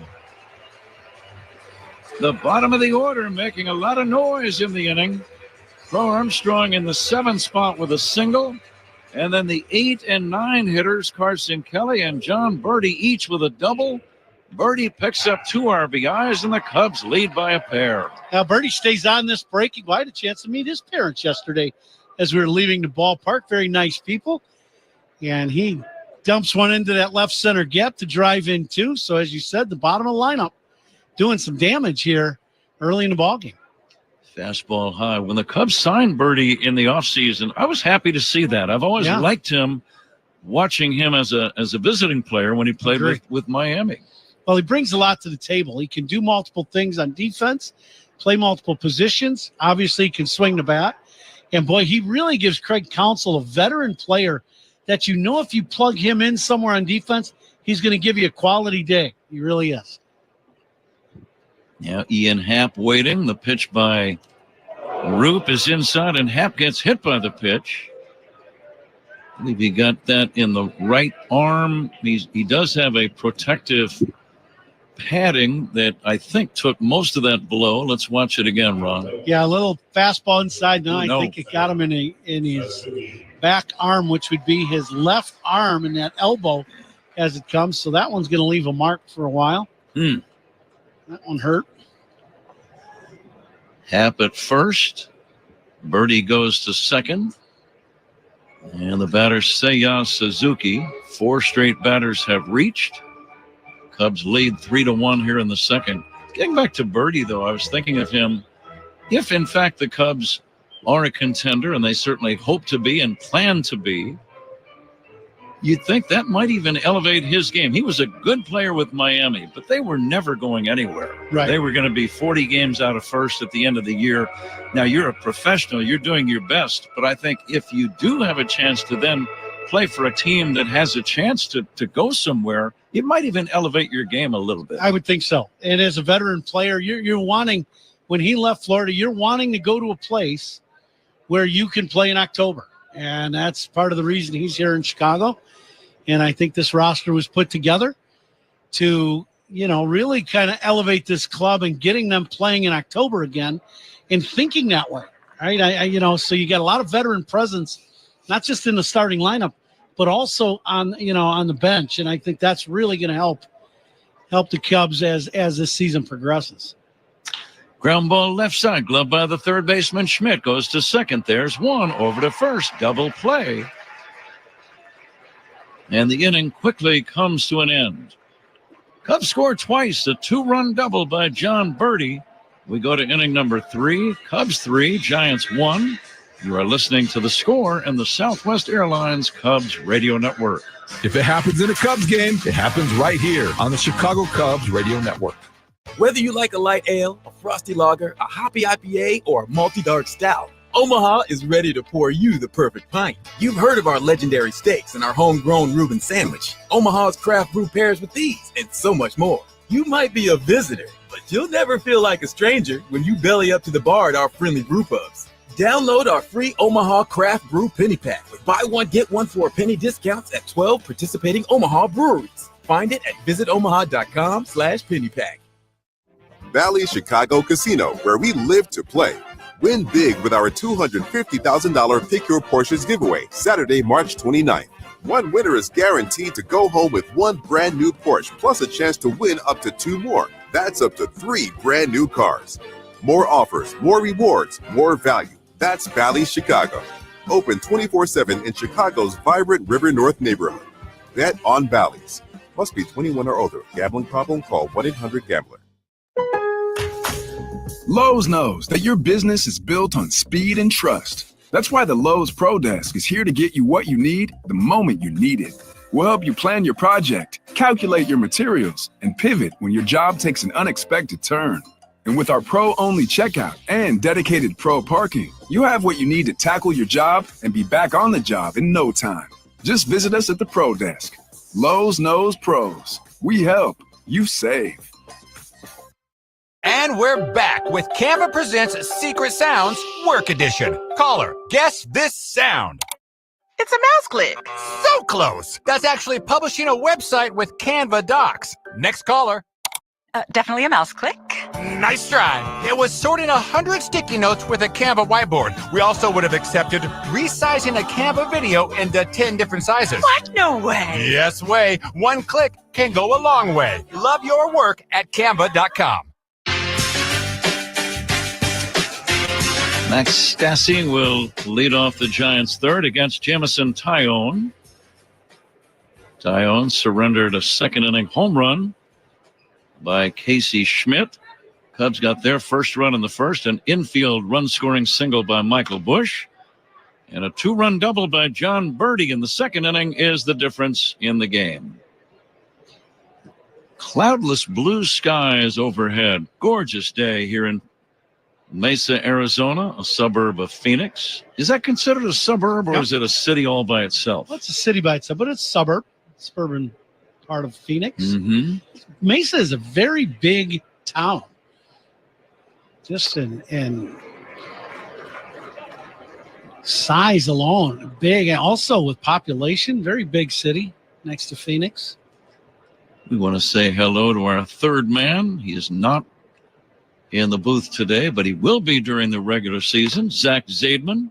The bottom of the order making a lot of noise in the inning. Crow Armstrong in the 7th spot with a single. And then the 8 and 9 hitters, Carson Kelly and John Birdie, each with a double. Birdie picks up 2 RBIs, and the Cubs lead by a pair. Now, Birdie stays on this break. I had a chance to meet his parents yesterday as we were leaving the ballpark. Very nice people. And he dumps one into that left center gap to drive in 2. So, as you said, the bottom of the lineup doing some damage here early in the ballgame. Fastball high. When the Cubs signed Birdie in the offseason, I was happy to see that. I've always liked him, watching him as a visiting player when he played with Miami. Well, he brings a lot to the table. He can do multiple things on defense, play multiple positions. Obviously, he can swing the bat. And, boy, he really gives Craig Counsell, a veteran player, that if you plug him in somewhere on defense, he's going to give you a quality day. He really is. Yeah, Ian Happ waiting. The pitch by Roop is inside, and Happ gets hit by the pitch. I believe he got that in the right arm. He does have a protective padding that I think took most of that blow. Let's watch it again, Ron. Yeah, a little fastball inside. Now I think it got him in his back arm, which would be his left arm, and that elbow as it comes. So that one's going to leave a mark for a while. That one hurt. Happ at first. Birdie goes to second. And the batter, Seiya Suzuki. 4 straight batters have reached. Cubs lead 3-1 here in the second. Getting back to Birdie, though, I was thinking of him. If, in fact, the Cubs are a contender, and they certainly hope to be and plan to be, you'd think that might even elevate his game. He was a good player with Miami, but they were never going anywhere. Right. They were going to be 40 games out of first at the end of the year. Now, you're a professional. You're doing your best. But I think if you do have a chance to then play for a team that has a chance to go somewhere, it might even elevate your game a little bit. I would think so. And as a veteran player, you're wanting, when he left Florida, you're wanting to go to a place where you can play in October. And that's part of the reason he's here in Chicago. And I think this roster was put together to, really kind of elevate this club and getting them playing in October again and thinking that way, right? So you got a lot of veteran presence, not just in the starting lineup, but also on the bench. And I think that's really going to help the Cubs as this season progresses. Ground ball left side, glove by the third baseman. Schmidt goes to second. There's one over to first. Double play. And the inning quickly comes to an end. Cubs score twice, a 2-run double by John Birdie. We go to inning number 3. Cubs 3, Giants 1. You are listening to The Score and the Southwest Airlines Cubs Radio Network. If it happens in a Cubs game, it happens right here on the Chicago Cubs Radio Network. Whether you like a light ale, a frosty lager, a hoppy IPA, or a multi-dark stout, Omaha is ready to pour you the perfect pint. You've heard of our legendary steaks and our homegrown Reuben sandwich. Omaha's craft brew pairs with these and so much more. You might be a visitor, but you'll never feel like a stranger when you belly up to the bar at our friendly brew pubs. Download our free Omaha Craft Brew Penny Pack with buy one, get one for a penny discounts at 12 participating Omaha breweries. Find it at visitomaha.com/pennypack. Bally's Chicago Casino, where we live to play. Win big with our $250,000 Pick Your Porsches giveaway, Saturday, March 29th. One winner is guaranteed to go home with 1 brand new Porsche, plus a chance to win up to 2 more. That's up to 3 brand new cars. More offers, more rewards, more value. That's Bally's Chicago. Open 24/7 in Chicago's vibrant River North neighborhood. Bet on Bally's. Must be 21 or older. Gambling problem? Call 1-800-GAMBLER. Lowe's knows that your business is built on speed and trust. That's why the Lowe's Pro Desk is here to get you what you need the moment you need it. We'll help you plan your project, calculate your materials, and pivot when your job takes an unexpected turn. And with our pro-only checkout and dedicated pro parking, you have what you need to tackle your job and be back on the job in no time. Just visit us at the Pro Desk. Lowe's knows pros. We help. You save. And we're back with Canva Presents Secret Sounds Work Edition. Caller, guess this sound. It's a mouse click. So close. That's actually publishing a website with Canva Docs. Next caller. Definitely a mouse click. Nice try. It was sorting 100 sticky notes with a Canva whiteboard. We also would have accepted resizing a Canva video into 10 different sizes. What? No way. Yes way. One click can go a long way. Love your work at canva.com. Max Stassi will lead off the Giants' third against Jamison Tyone. Tyone surrendered a second-inning home run by Casey Schmidt. Cubs got their first run in the first, an infield run-scoring single by Michael Busch, and a two-run double by John Birdie in the second inning is the difference in the game. Cloudless blue skies overhead. Gorgeous day here in Mesa, Arizona, a suburb of Phoenix. Is that considered a suburb, or is it a city all by itself? Well, it's a city by itself, but it's a suburb, suburban part of Phoenix. Mm-hmm. Mesa is a very big town. Just in size alone, big, and also with population, very big city next to Phoenix. We want to say hello to our third man. He is not in the booth today, but he will be during the regular season. Zach Zaidman.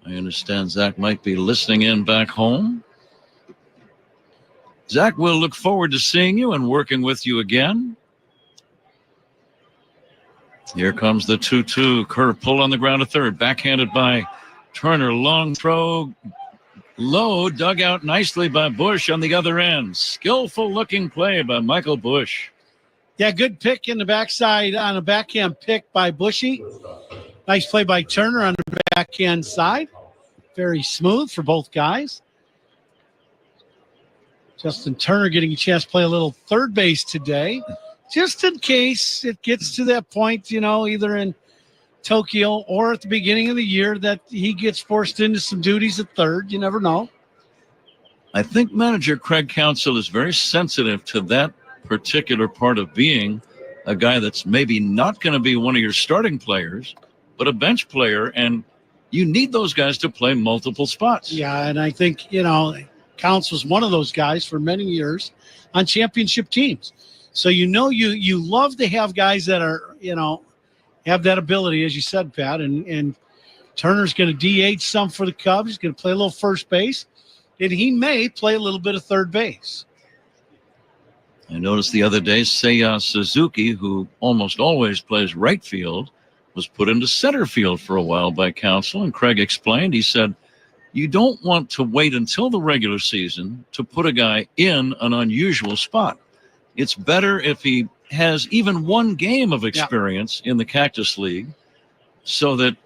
I understand Zach might be listening in back home. Zach, we'll look forward to seeing you and working with you again. Here comes the 2-2. Curve pull on the ground to third. Backhanded by Turner. Long throw. Low. Dug out nicely by Busch on the other end. Skillful looking play by Michael Busch. Yeah, good pick in the backside on a backhand pick by Bushy. Nice play by Turner on the backhand side. Very smooth for both guys. Justin Turner getting a chance to play a little third base today, just in case it gets to that point, either in Tokyo or at the beginning of the year that he gets forced into some duties at third. You never know. I think manager Craig Counsell is very sensitive to that particular part of being a guy that's maybe not going to be one of your starting players, but a bench player, and you need those guys to play multiple spots. Yeah, and I think, Counts was one of those guys for many years on championship teams. So you love to have guys that are, have that ability, as you said, Pat, and Turner's going to DH some for the Cubs. He's going to play a little first base, and he may play a little bit of third base. I noticed the other day, Seiya Suzuki, who almost always plays right field, was put into center field for a while by Counsell, and Craig explained, he said, you don't want to wait until the regular season to put a guy in an unusual spot. It's better if he has even one game of experience in the Cactus League so that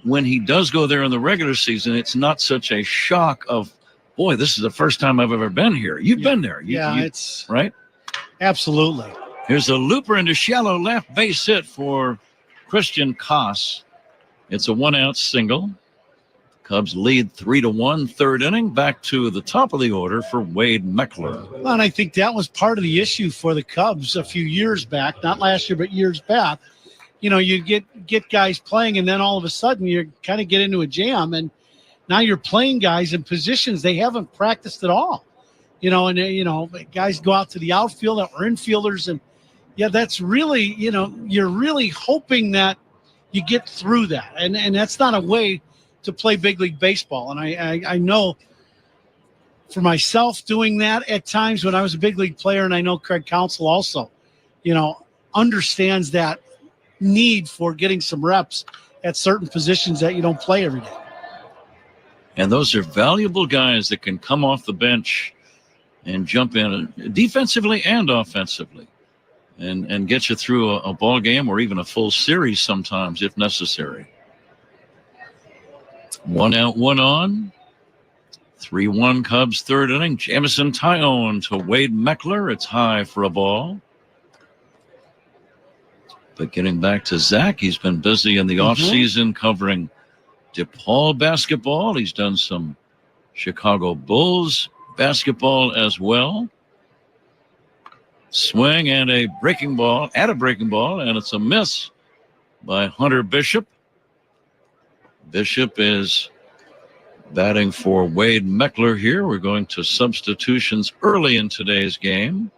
when he does go there in the regular season, it's not such a shock of, boy, this is the first time I've ever been here. You've been there. It's right. Absolutely. Here's a looper into shallow left, base hit for Christian Koss. It's a 1-out single. Cubs lead 3-1, third inning. Back to the top of the order for Wade Meckler. Well, and I think that was part of the issue for the Cubs a few years back, not last year, but years back. You get guys playing, and then all of a sudden you kind of get into a jam, and now you're playing guys in positions they haven't practiced at all. Guys go out to the outfield that were infielders, and that's really, you're really hoping that you get through that, and that's not a way to play big league baseball. And I know for myself doing that at times when I was a big league player, and I know Craig Counsell also, understands that need for getting some reps at certain positions that you don't play every day. And those are valuable guys that can come off the bench and jump in defensively and offensively and get you through a ball game or even a full series sometimes if necessary. 1 out, 1 on. 3-1 Cubs third inning. Jamison Tyone to Wade Meckler. It's high for a ball. But getting back to Zach, he's been busy in the offseason covering DePaul basketball. He's done some Chicago Bulls basketball as well. Swing and a breaking ball, and it's a miss by Hunter Bishop. Bishop is batting for Wade Meckler here. We're going to substitutions early in today's game.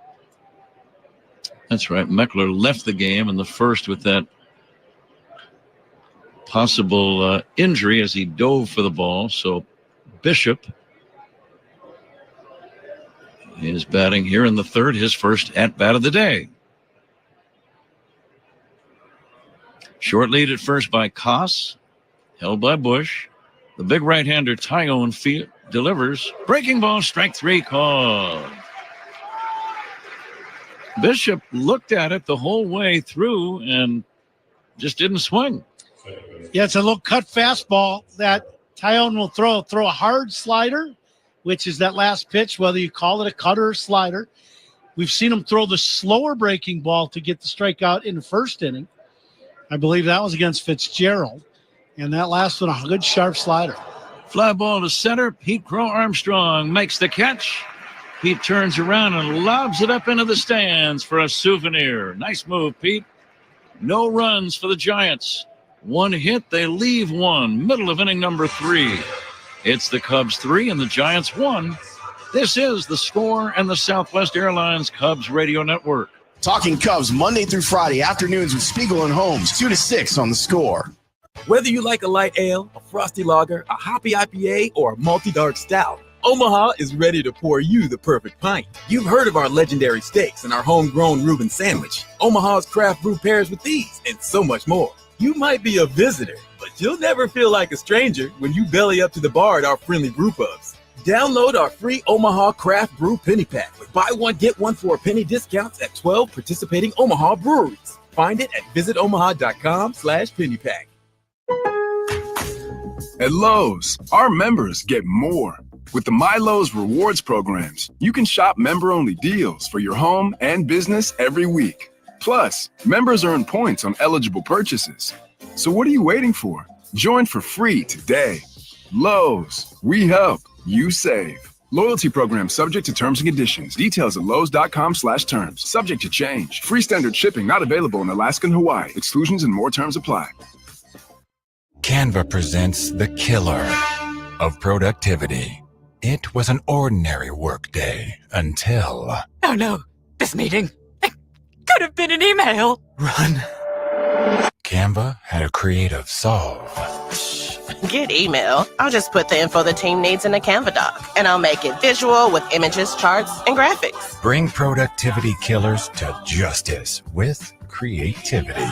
That's right. Meckler left the game in the first with that possible injury as he dove for the ball. So Bishop is batting here in the third, his first at-bat of the day. Short lead at first by Koss, held by Bush. The big right-hander Tyone delivers. Breaking ball, strike three called. Bishop looked at it the whole way through and just didn't swing. Yeah, it's a little cut fastball that Tyone will throw a hard slider, which is that last pitch, whether you call it a cutter or slider. We've seen him throw the slower breaking ball to get the strikeout in the first inning. I believe that was against Fitzgerald. And that last one, a good sharp slider. Fly ball to center. Pete Crow Armstrong makes the catch. Pete turns around and lobs it up into the stands for a souvenir. Nice move, Pete. No runs for the Giants. One hit, they leave one. Middle of inning number 3. It's the Cubs 3 and the Giants 1. This is The Score and the Southwest Airlines Cubs Radio Network. Talking Cubs Monday through Friday afternoons with Spiegel and Holmes, 2 to 6 on The Score. Whether you like a light ale, a frosty lager, a hoppy IPA, or a malty dark stout, Omaha is ready to pour you the perfect pint. You've heard of our legendary steaks and our homegrown Reuben sandwich. Omaha's craft brew pairs with these and so much more. You might be a visitor, but you'll never feel like a stranger when you belly up to the bar at our friendly brew pubs. Download our free Omaha Craft Brew Penny Pack with buy one, get one for a penny discounts at 12 participating Omaha breweries. Find it at visitomaha.com/pennypack. At Lowe's, our members get more. With the MyLowe's Rewards programs, you can shop member-only deals for your home and business every week. Plus, members earn points on eligible purchases. So what are you waiting for? Join for free today. Lowe's, we help, you save. Loyalty program subject to terms and conditions. Details at lowes.com/terms. Subject to change. Free standard shipping not available in Alaska and Hawaii. Exclusions and more terms apply. Canva presents the killer of productivity. It was an ordinary workday until... Oh no, this meeting. It could have been an email. Run. Canva had a creative solve. Get email. I'll just put the info the team needs in a Canva doc, and I'll make it visual with images, charts, and graphics. Bring productivity killers to justice with creativity.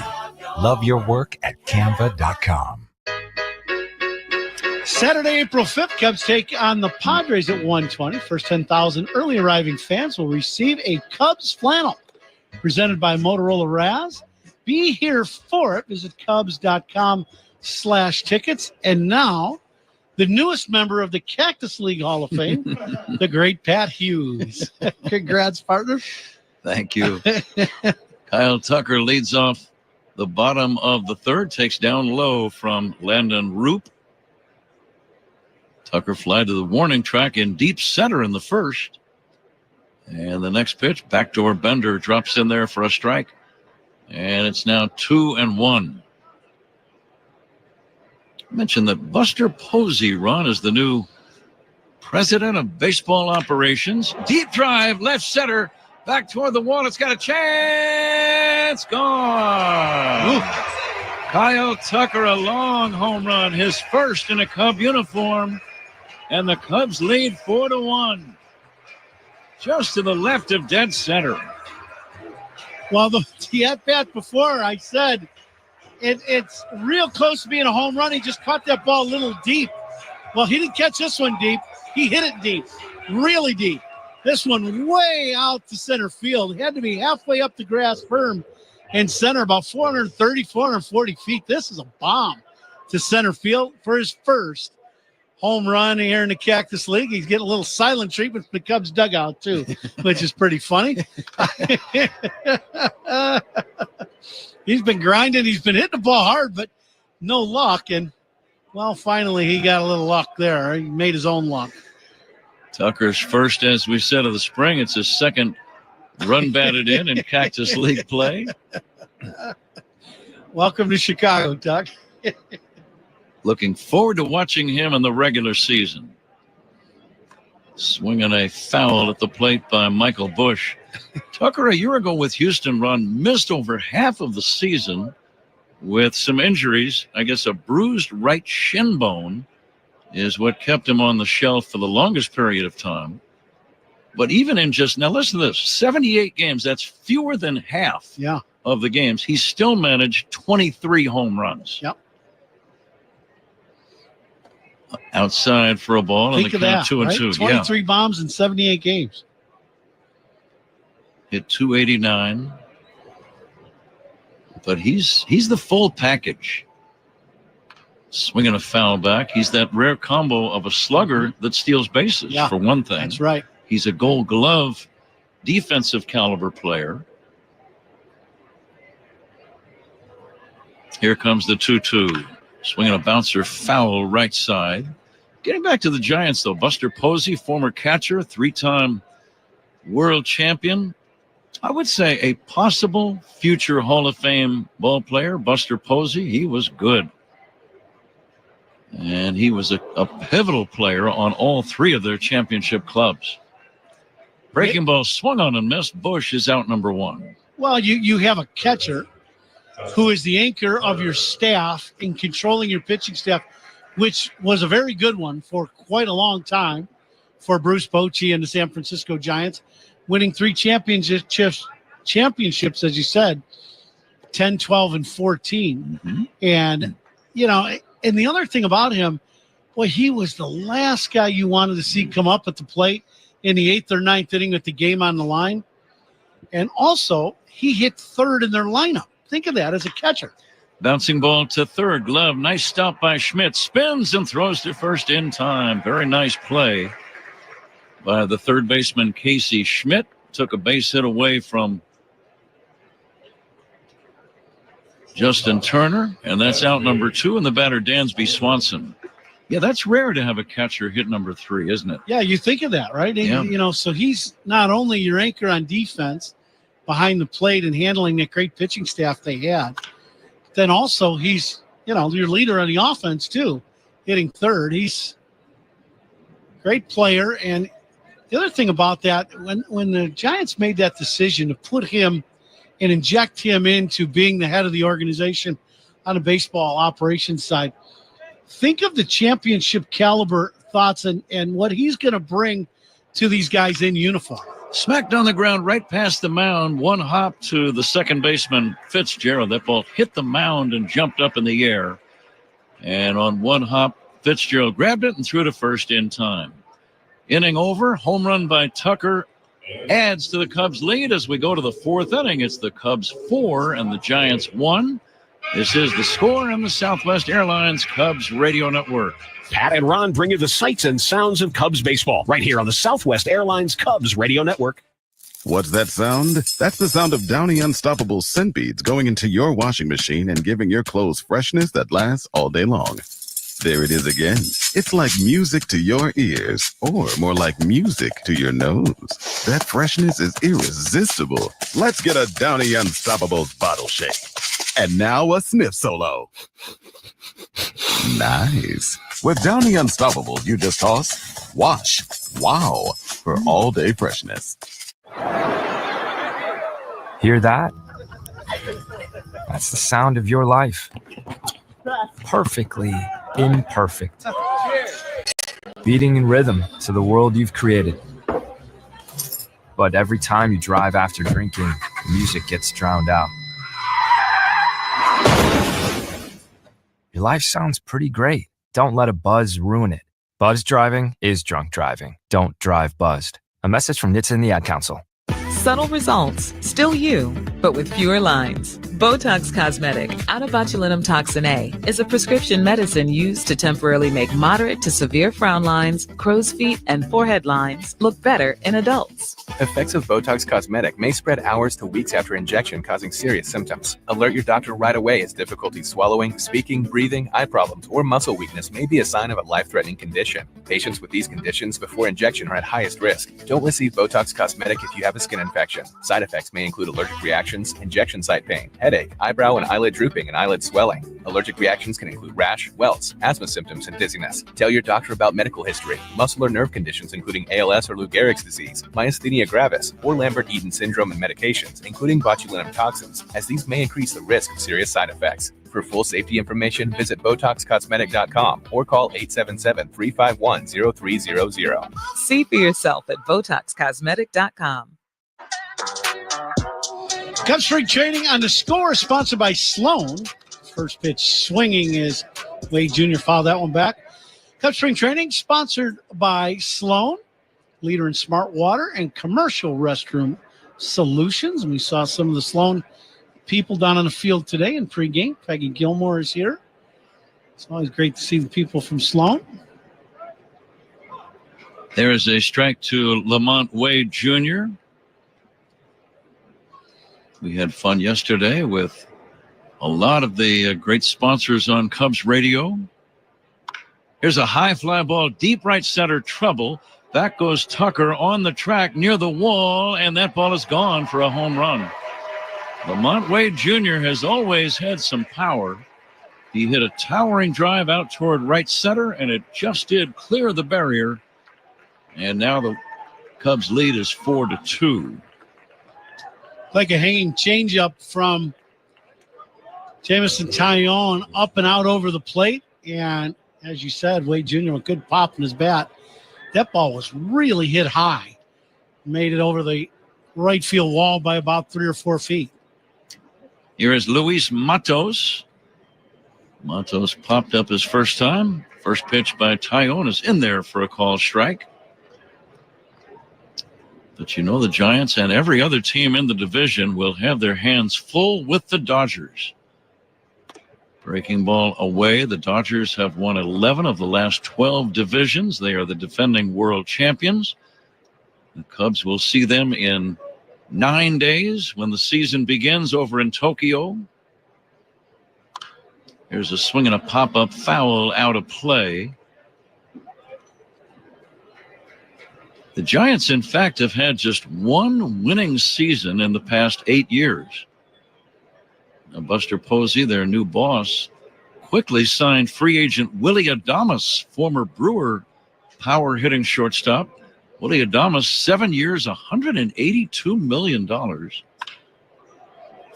Love your work at canva.com. Saturday, April 5th, Cubs take on the Padres at 1:20. First 10,000 early arriving fans will receive a Cubs flannel presented by Motorola Razz. Be here for it. Visit cubs.com/tickets. And now, the newest member of the Cactus League Hall of Fame, the great Pat Hughes. Congrats, partner. Thank you. Kyle Tucker leads off the bottom of the third, takes down low from Landon Roop. Tucker fly to the warning track in deep center in the first. And the next pitch, backdoor bender, drops in there for a strike. And it's now 2-1. I mentioned that Buster Posey, Ron, is the new president of baseball operations. Deep drive, left center, back toward the wall. It's got a chance. Gone. Ooh. Kyle Tucker, a long home run, his first in a Cub uniform. And the Cubs lead 4-1. Just to the left of dead center. Well, the at-bat before, I said it's real close to being a home run. He just caught that ball a little deep. Well, he didn't catch this one deep. He hit it deep, really deep. This one way out to center field. He had to be halfway up the grass berm in center, about 430, 440 feet. This is a bomb to center field for his first home run here in the Cactus League. He's getting a little silent treatment from the Cubs dugout, too, which is pretty funny. He's been grinding. He's been hitting the ball hard, but no luck. And, well, finally he got a little luck there. He made his own luck. Tucker's first, as we said, of the spring. It's his second run batted in Cactus League play. Welcome to Chicago, Doug. Looking forward to watching him in the regular season. Swinging a foul at the plate by Michael Bush. Tucker, a year ago with Houston, Ron, missed over half of the season with some injuries. I guess a bruised right shin bone is what kept him on the shelf for the longest period of time. But even in just, now listen to this, 78 games, that's fewer than half of the games. He still managed 23 home runs. Yep. Outside for a ball. Think and the count 2-2. 23 bombs in 78 games. Hit 289. But he's the full package. Swinging a foul back. He's that rare combo of a slugger that steals bases, for one thing. That's right. He's a Gold Glove defensive caliber player. Here comes the 2-2. Swinging a bouncer foul right side. Getting back to the Giants, though, Buster Posey, former catcher, 3-time world champion. I would say a possible future Hall of Fame ball player, Buster Posey. He was good. And he was a pivotal player on all three of their championship clubs. Breaking ball swung on and missed. Bush is out number one. Well, you have a catcher who is the anchor of your staff in controlling your pitching staff, which was a very good one for quite a long time for Bruce Bochy and the San Francisco Giants, winning 3 championships, as you said, 10, 12, and 14. Mm-hmm. And, and the other thing about him, boy, he was the last guy you wanted to see come up at the plate in the 8th or 9th inning with the game on the line. And also, he hit third in their lineup. Think of that as a catcher. Bouncing ball to third. Glove. Nice stop by Schmidt. Spins and throws to first in time. Very nice play by the third baseman, Casey Schmidt. Took a base hit away from Justin Turner, and that's out number 2, and the batter, Dansby Swanson. Yeah, that's rare to have a catcher hit number 3, isn't it? Yeah, you think of that, right? Yeah. So he's not only your anchor on defense behind the plate and handling that great pitching staff they had, then also he's, your leader on the offense too, hitting third. He's a great player. And the other thing about that, when the Giants made that decision to put him and inject him into being the head of the organization on the baseball operations side, think of the championship caliber thoughts and what he's going to bring to these guys in uniform. Smacked on the ground right past the mound. One hop to the second baseman, Fitzgerald. That ball hit the mound and jumped up in the air. And on one hop, Fitzgerald grabbed it and threw to first in time. Inning over. Home run by Tucker adds to the Cubs' lead as we go to the 4th inning. It's the Cubs 4 and the Giants 1. This is The Score on the Southwest Airlines Cubs Radio Network. Pat and Ron bring you the sights and sounds of Cubs baseball right here on the Southwest Airlines Cubs Radio Network. What's that sound? That's the sound of Downy Unstoppable scent beads going into your washing machine and giving your clothes freshness that lasts all day long. There it is again. It's like music to your ears, or more like music to your nose. That freshness is irresistible. Let's get a Downy Unstoppables bottle shake. And now a sniff solo. Nice. With Downy Unstoppables, you just toss, wash, wow, for all-day freshness. Hear that? That's the sound of your life. Perfectly imperfect. Beating in rhythm to the world you've created. But every time you drive after drinking, the music gets drowned out. Your life sounds pretty great. Don't let a buzz ruin it. Buzz driving is drunk driving. Don't drive buzzed. A message from NHTSA and the Ad Council. Subtle results, still you, but with fewer lines. Botox Cosmetic, out of botulinum toxin A, is a prescription medicine used to temporarily make moderate to severe frown lines, crow's feet, and forehead lines look better in adults. Effects of Botox Cosmetic may spread hours to weeks after injection, causing serious symptoms. Alert your doctor right away as difficulty swallowing, speaking, breathing, eye problems, or muscle weakness may be a sign of a life-threatening condition. Patients with these conditions before injection are at highest risk. Don't receive Botox Cosmetic if you have a skin infection. Side effects may include allergic reactions, injection site pain, headache, eyebrow and eyelid drooping, and eyelid swelling. Allergic reactions can include rash, welts, asthma symptoms, and dizziness. Tell your doctor about medical history, muscle or nerve conditions including ALS or Lou Gehrig's disease, myasthenia gravis, or Lambert-Eaton syndrome, and medications, including botulinum toxins, as these may increase the risk of serious side effects. For full safety information, visit BotoxCosmetic.com or call 877-351-0300. See for yourself at BotoxCosmetic.com. Cubs Spring Training on the Score, sponsored by Sloan. First pitch swinging is Wade Jr. fouled that one back. Cubs Spring Training sponsored by Sloan, leader in smart water and commercial restroom solutions. And we saw some of the Sloan people down on the field today in pregame. Peggy Gilmore is here. It's always great to see the people from Sloan. There is a strike to Lamont Wade Jr. We had fun yesterday with a lot of the great sponsors on Cubs radio. Here's a high fly ball, deep right center, trouble. Back goes Tucker on the track near the wall, and that ball is gone for a home run. Lamont Wade Jr. has always had some power. He hit a towering drive out toward right center, and it just did clear the barrier. And now the Cubs lead is 4-2. Like a hanging changeup from Jamison Tyone up and out over the plate. And as you said, Wade Jr. a good pop in his bat. That ball was really hit high. Made it over the right field wall by about 3 or 4 feet. Here is Luis Matos. Matos popped up his first time. First pitch by Tyone is in there for a called strike. But you know, the Giants and every other team in the division will have their hands full with the Dodgers. Breaking ball away. The Dodgers have won 11 of the last 12 divisions. They are the defending world champions. The Cubs will see them in 9 days when the season begins over in Tokyo. Here's a swing and a pop-up foul out of play. The Giants, in fact, have had just one winning season in the past 8 years. Now, Buster Posey, their new boss, quickly signed free agent Willie Adames, former Brewer power-hitting shortstop. Willie Adames, 7 years, $182 million.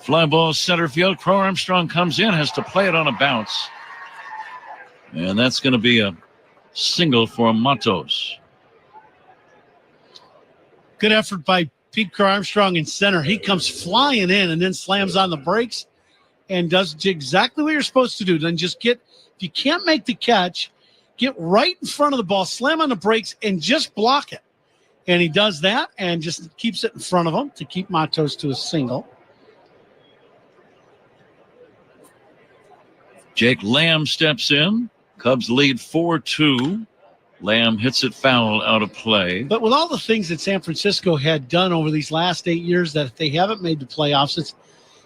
Fly ball center field. Crow Armstrong comes in, has to play it on a bounce. And that's going to be a single for Matos. Good effort by Pete Crow Armstrong in center. He comes flying in and then slams on the brakes and does exactly what you're supposed to do. Then just if you can't make the catch, get right in front of the ball, slam on the brakes, and just block it. And he does that and just keeps it in front of him to keep Matos to a single. Jake Lamb steps in. Cubs lead 4-2. Lamb hits it foul out of play. But with all the things that San Francisco had done over these last 8 years, that if they haven't made the playoffs,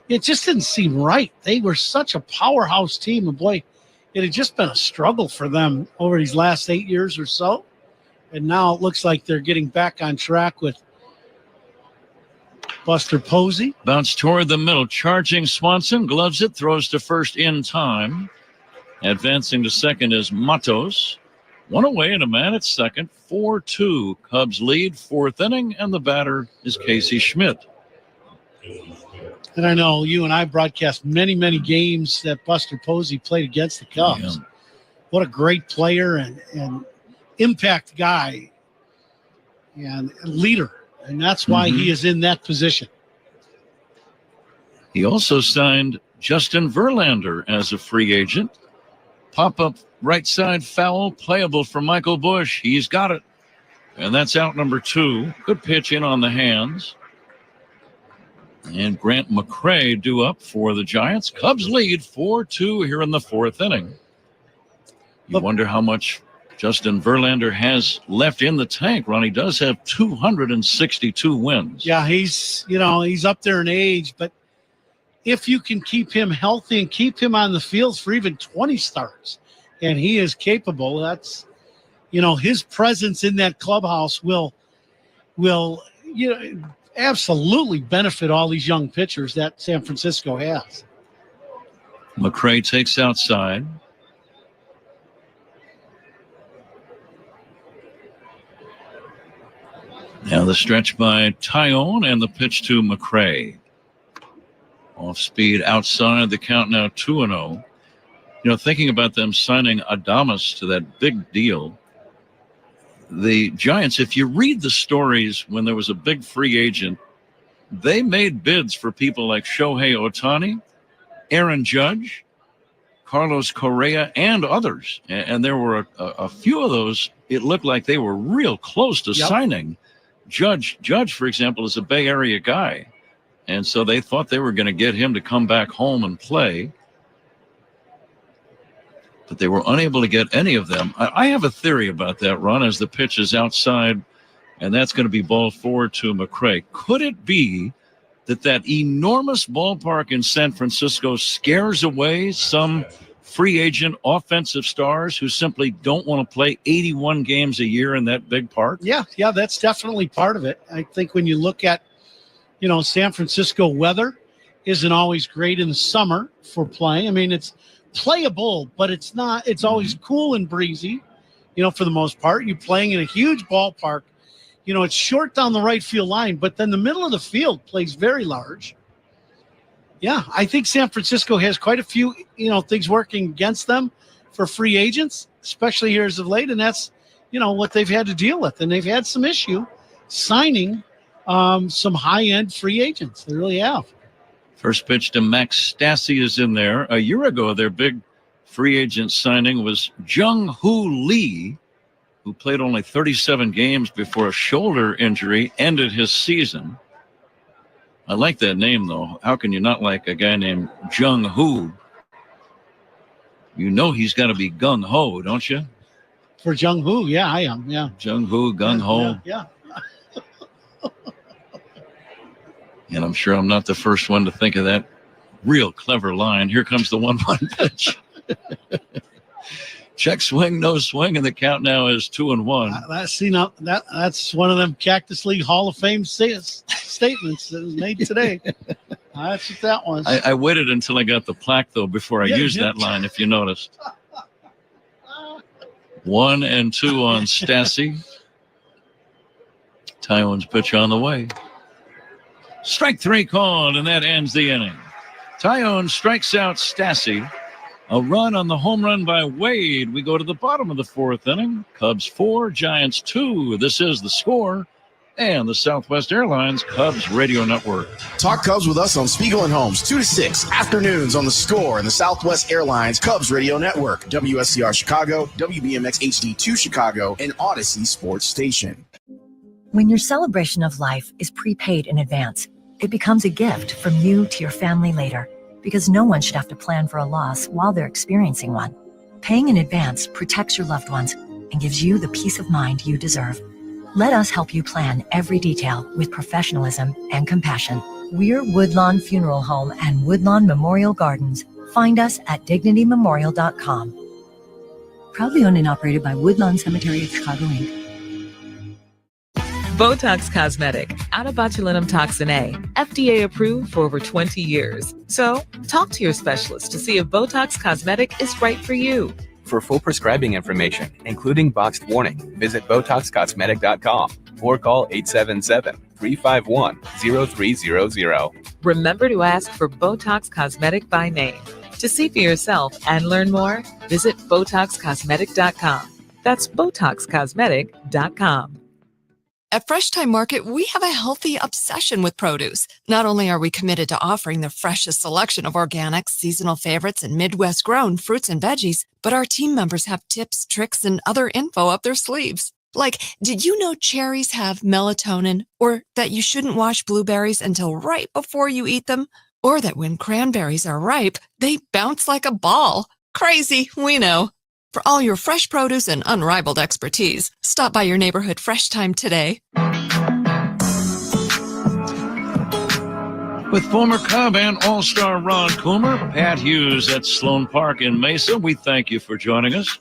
it just didn't seem right. They were such a powerhouse team. And boy, it had just been a struggle for them over these last 8 years or so. And now it looks like they're getting back on track with Buster Posey. Bounce toward the middle. Charging Swanson. Gloves it. Throws to first in time. Advancing to second is Matos. One away and a man at second. 4-2. Cubs lead, fourth inning, and the batter is Casey Schmidt. And I know you and I broadcast many, many games that Buster Posey played against the Cubs. Yeah. What a great player and impact guy and leader. And that's why he is in that position. He also signed Justin Verlander as a free agent. Pop-up right side foul, playable for Michael Busch. He's got it. And that's out number 2. Good pitch in on the hands. And Grant McCray due up for the Giants. Cubs lead 4-2 here in the fourth inning. You wonder how much Justin Verlander has left in the tank, Ron. He does have 262 wins. Yeah, he's up there in age, but if you can keep him healthy and keep him on the field for even 20 starts, and he is capable, that's, his presence in that clubhouse will absolutely benefit all these young pitchers that San Francisco has. McCray takes outside. Now the stretch by Tyone and the pitch to McCray. Off speed outside, the count now 2-0. Thinking about them signing Adames to that big deal, the Giants, if you read the stories when there was a big free agent, they made bids for people like Shohei Ohtani, Aaron Judge, Carlos Correa, and others. And there were a few of those, it looked like they were real close to signing. Judge, for example, is a Bay Area guy. And so they thought they were going to get him to come back home and play. But they were unable to get any of them. I have a theory about that, Ron, as the pitch is outside, and that's going to be ball forward to McCray. Could it be that enormous ballpark in San Francisco scares away some free agent offensive stars who simply don't want to play 81 games a year in that big park? Yeah, that's definitely part of it. I think when you look at, San Francisco weather isn't always great in the summer for playing. I mean, it's playable, but it's always cool and breezy, for the most part. You're playing in a huge ballpark. It's short down the right field line, but then the middle of the field plays very large. Yeah, I think San Francisco has quite a few, things working against them for free agents, especially here as of late, and that's, what they've had to deal with. And they've had some issue signing some high-end free agents. They really have. First pitch to Max Stassi is in there. A year ago, their big free agent signing was Jung-Hoo Lee, who played only 37 games before a shoulder injury ended his season. I like that name, though. How can you not like a guy named Jung-Hoo? He's got to be gung-ho, don't you? For Jung-Hoo, yeah, I am, yeah. Jung-Hoo, gung-ho. Yeah. And I'm sure I'm not the first one to think of that real clever line. Here comes the 1-1 pitch. Check swing, no swing, and the count now is 2-1. That's one of them Cactus League Hall of Fame statements that was made today. That's what that was. I waited until I got the plaque, though, before I used that line, if you noticed. 1-2 on Stassi. Tyone's pitch on the way. Strike 3 called, and that ends the inning. Tyone strikes out Stassi. A run on the home run by Wade. We go to the bottom of the fourth inning. Cubs 4, Giants 2. This is The Score and the Southwest Airlines Cubs Radio Network. Talk Cubs with us on Spiegel and Holmes, 2 to 6 afternoons on The Score and the Southwest Airlines Cubs Radio Network, WSCR Chicago, WBMX HD2 Chicago, and Odyssey Sports Station. When your celebration of life is prepaid in advance, it becomes a gift from you to your family later, because no one should have to plan for a loss while they're experiencing one. Paying in advance protects your loved ones and gives you the peace of mind you deserve. Let us help you plan every detail with professionalism and compassion. We're Woodlawn Funeral Home and Woodlawn Memorial Gardens. Find us at dignitymemorial.com. Proudly owned and operated by Woodlawn Cemetery of Chicago, Inc. Botox Cosmetic, out of botulinum toxin A, FDA approved for over 20 years. So, talk to your specialist to see if Botox Cosmetic is right for you. For full prescribing information, including boxed warning, visit BotoxCosmetic.com or call 877-351-0300. Remember to ask for Botox Cosmetic by name. To see for yourself and learn more, visit BotoxCosmetic.com. That's BotoxCosmetic.com. At Fresh Time Market, we have a healthy obsession with produce. Not only are we committed to offering the freshest selection of organic, seasonal favorites, and Midwest-grown fruits and veggies, but our team members have tips, tricks, and other info up their sleeves. Like, did you know cherries have melatonin? Or that you shouldn't wash blueberries until right before you eat them? Or that when cranberries are ripe, they bounce like a ball? Crazy, we know. For all your fresh produce and unrivaled expertise, stop by your neighborhood Fresh Time today. With former Cub and All-Star Ron Coomer, Pat Hughes at Sloan Park in Mesa, we thank you for joining us.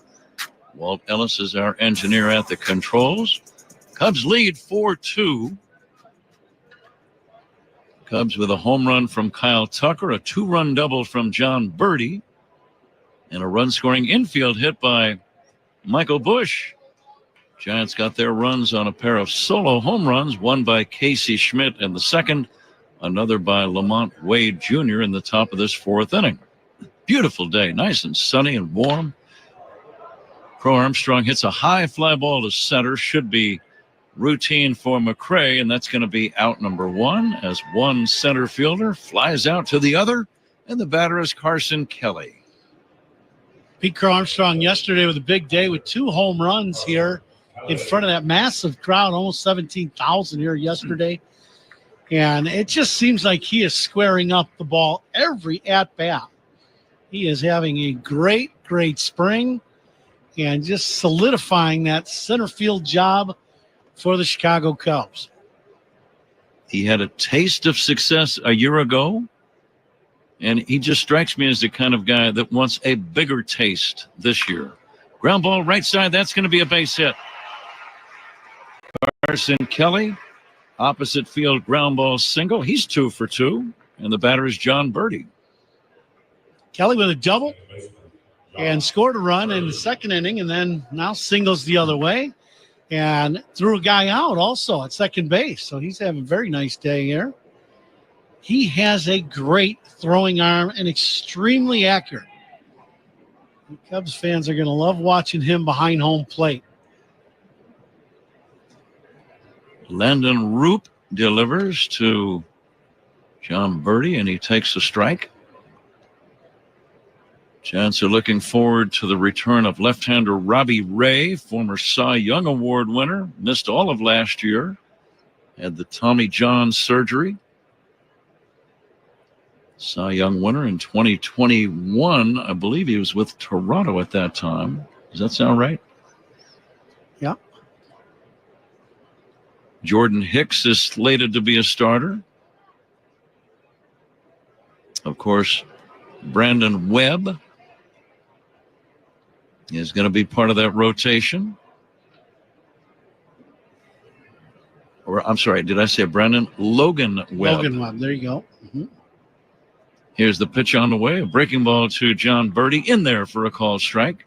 Walt Ellis is our engineer at the controls. Cubs lead 4-2. Cubs with a home run from Kyle Tucker, a 2-run double from John Birdie, and a run-scoring infield hit by Michael Busch. Giants got their runs on a pair of solo home runs, one by Casey Schmidt in the second, another by Lamont Wade Jr. in the top of this fourth inning. Beautiful day, nice and sunny and warm. Crow Armstrong hits a high fly ball to center, should be routine for McRae, and that's going to be out number one as one center fielder flies out to the other, and the batter is Carson Kelly. Pete Crow Armstrong yesterday with a big day with 2 home runs here in front of that massive crowd, almost 17,000 here yesterday. And it just seems like he is squaring up the ball every at-bat. He is having a great, great spring and just solidifying that center field job for the Chicago Cubs. He had a taste of success a year ago, and he just strikes me as the kind of guy that wants a bigger taste this year. Ground ball right side, that's going to be a base hit. Carson Kelly, opposite field ground ball single. He's 2 for 2, and the batter is John Birdie. Kelly with a double and scored a run in the second inning, and then now singles the other way and threw a guy out also at second base. So he's having a very nice day here. He has a great throwing arm and extremely accurate. The Cubs fans are going to love watching him behind home plate. Landon Roop delivers to John Birdie, and he takes a strike. Giants are looking forward to the return of left-hander Robbie Ray, former Cy Young Award winner, missed all of last year, had the Tommy John surgery. Cy Young winner in 2021. I believe he was with Toronto at that time. Does that sound right? Yeah. Jordan Hicks is slated to be a starter. Of course, Brandon Webb is going to be part of that rotation. Or, I'm sorry, did I say Brandon? Logan Webb. Logan Webb, there you go. Mm-hmm. Here's the pitch on the way. A breaking ball to John Birdie in there for a called strike.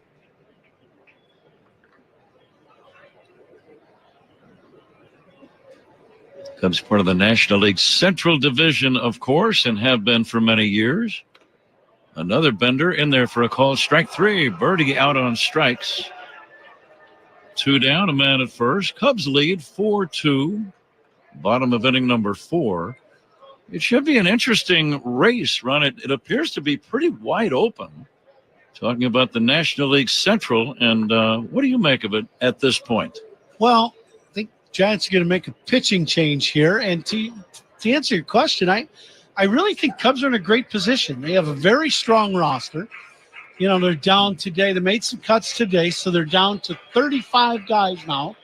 Cubs part of the National League Central Division, of course, and have been for many years. Another bender in there for a call. Strike 3. Birdie out on strikes. 2 down, a man at first. Cubs lead 4-2. Bottom of inning number 4. It should be an interesting race, Ron. It appears to be pretty wide open. Talking about the National League Central, and what do you make of it at this point? Well, I think Giants are going to make a pitching change here. And to answer your question, I really think Cubs are in a great position. They have a very strong roster. You know, they're down today. They made some cuts today, so they're down to 35 guys now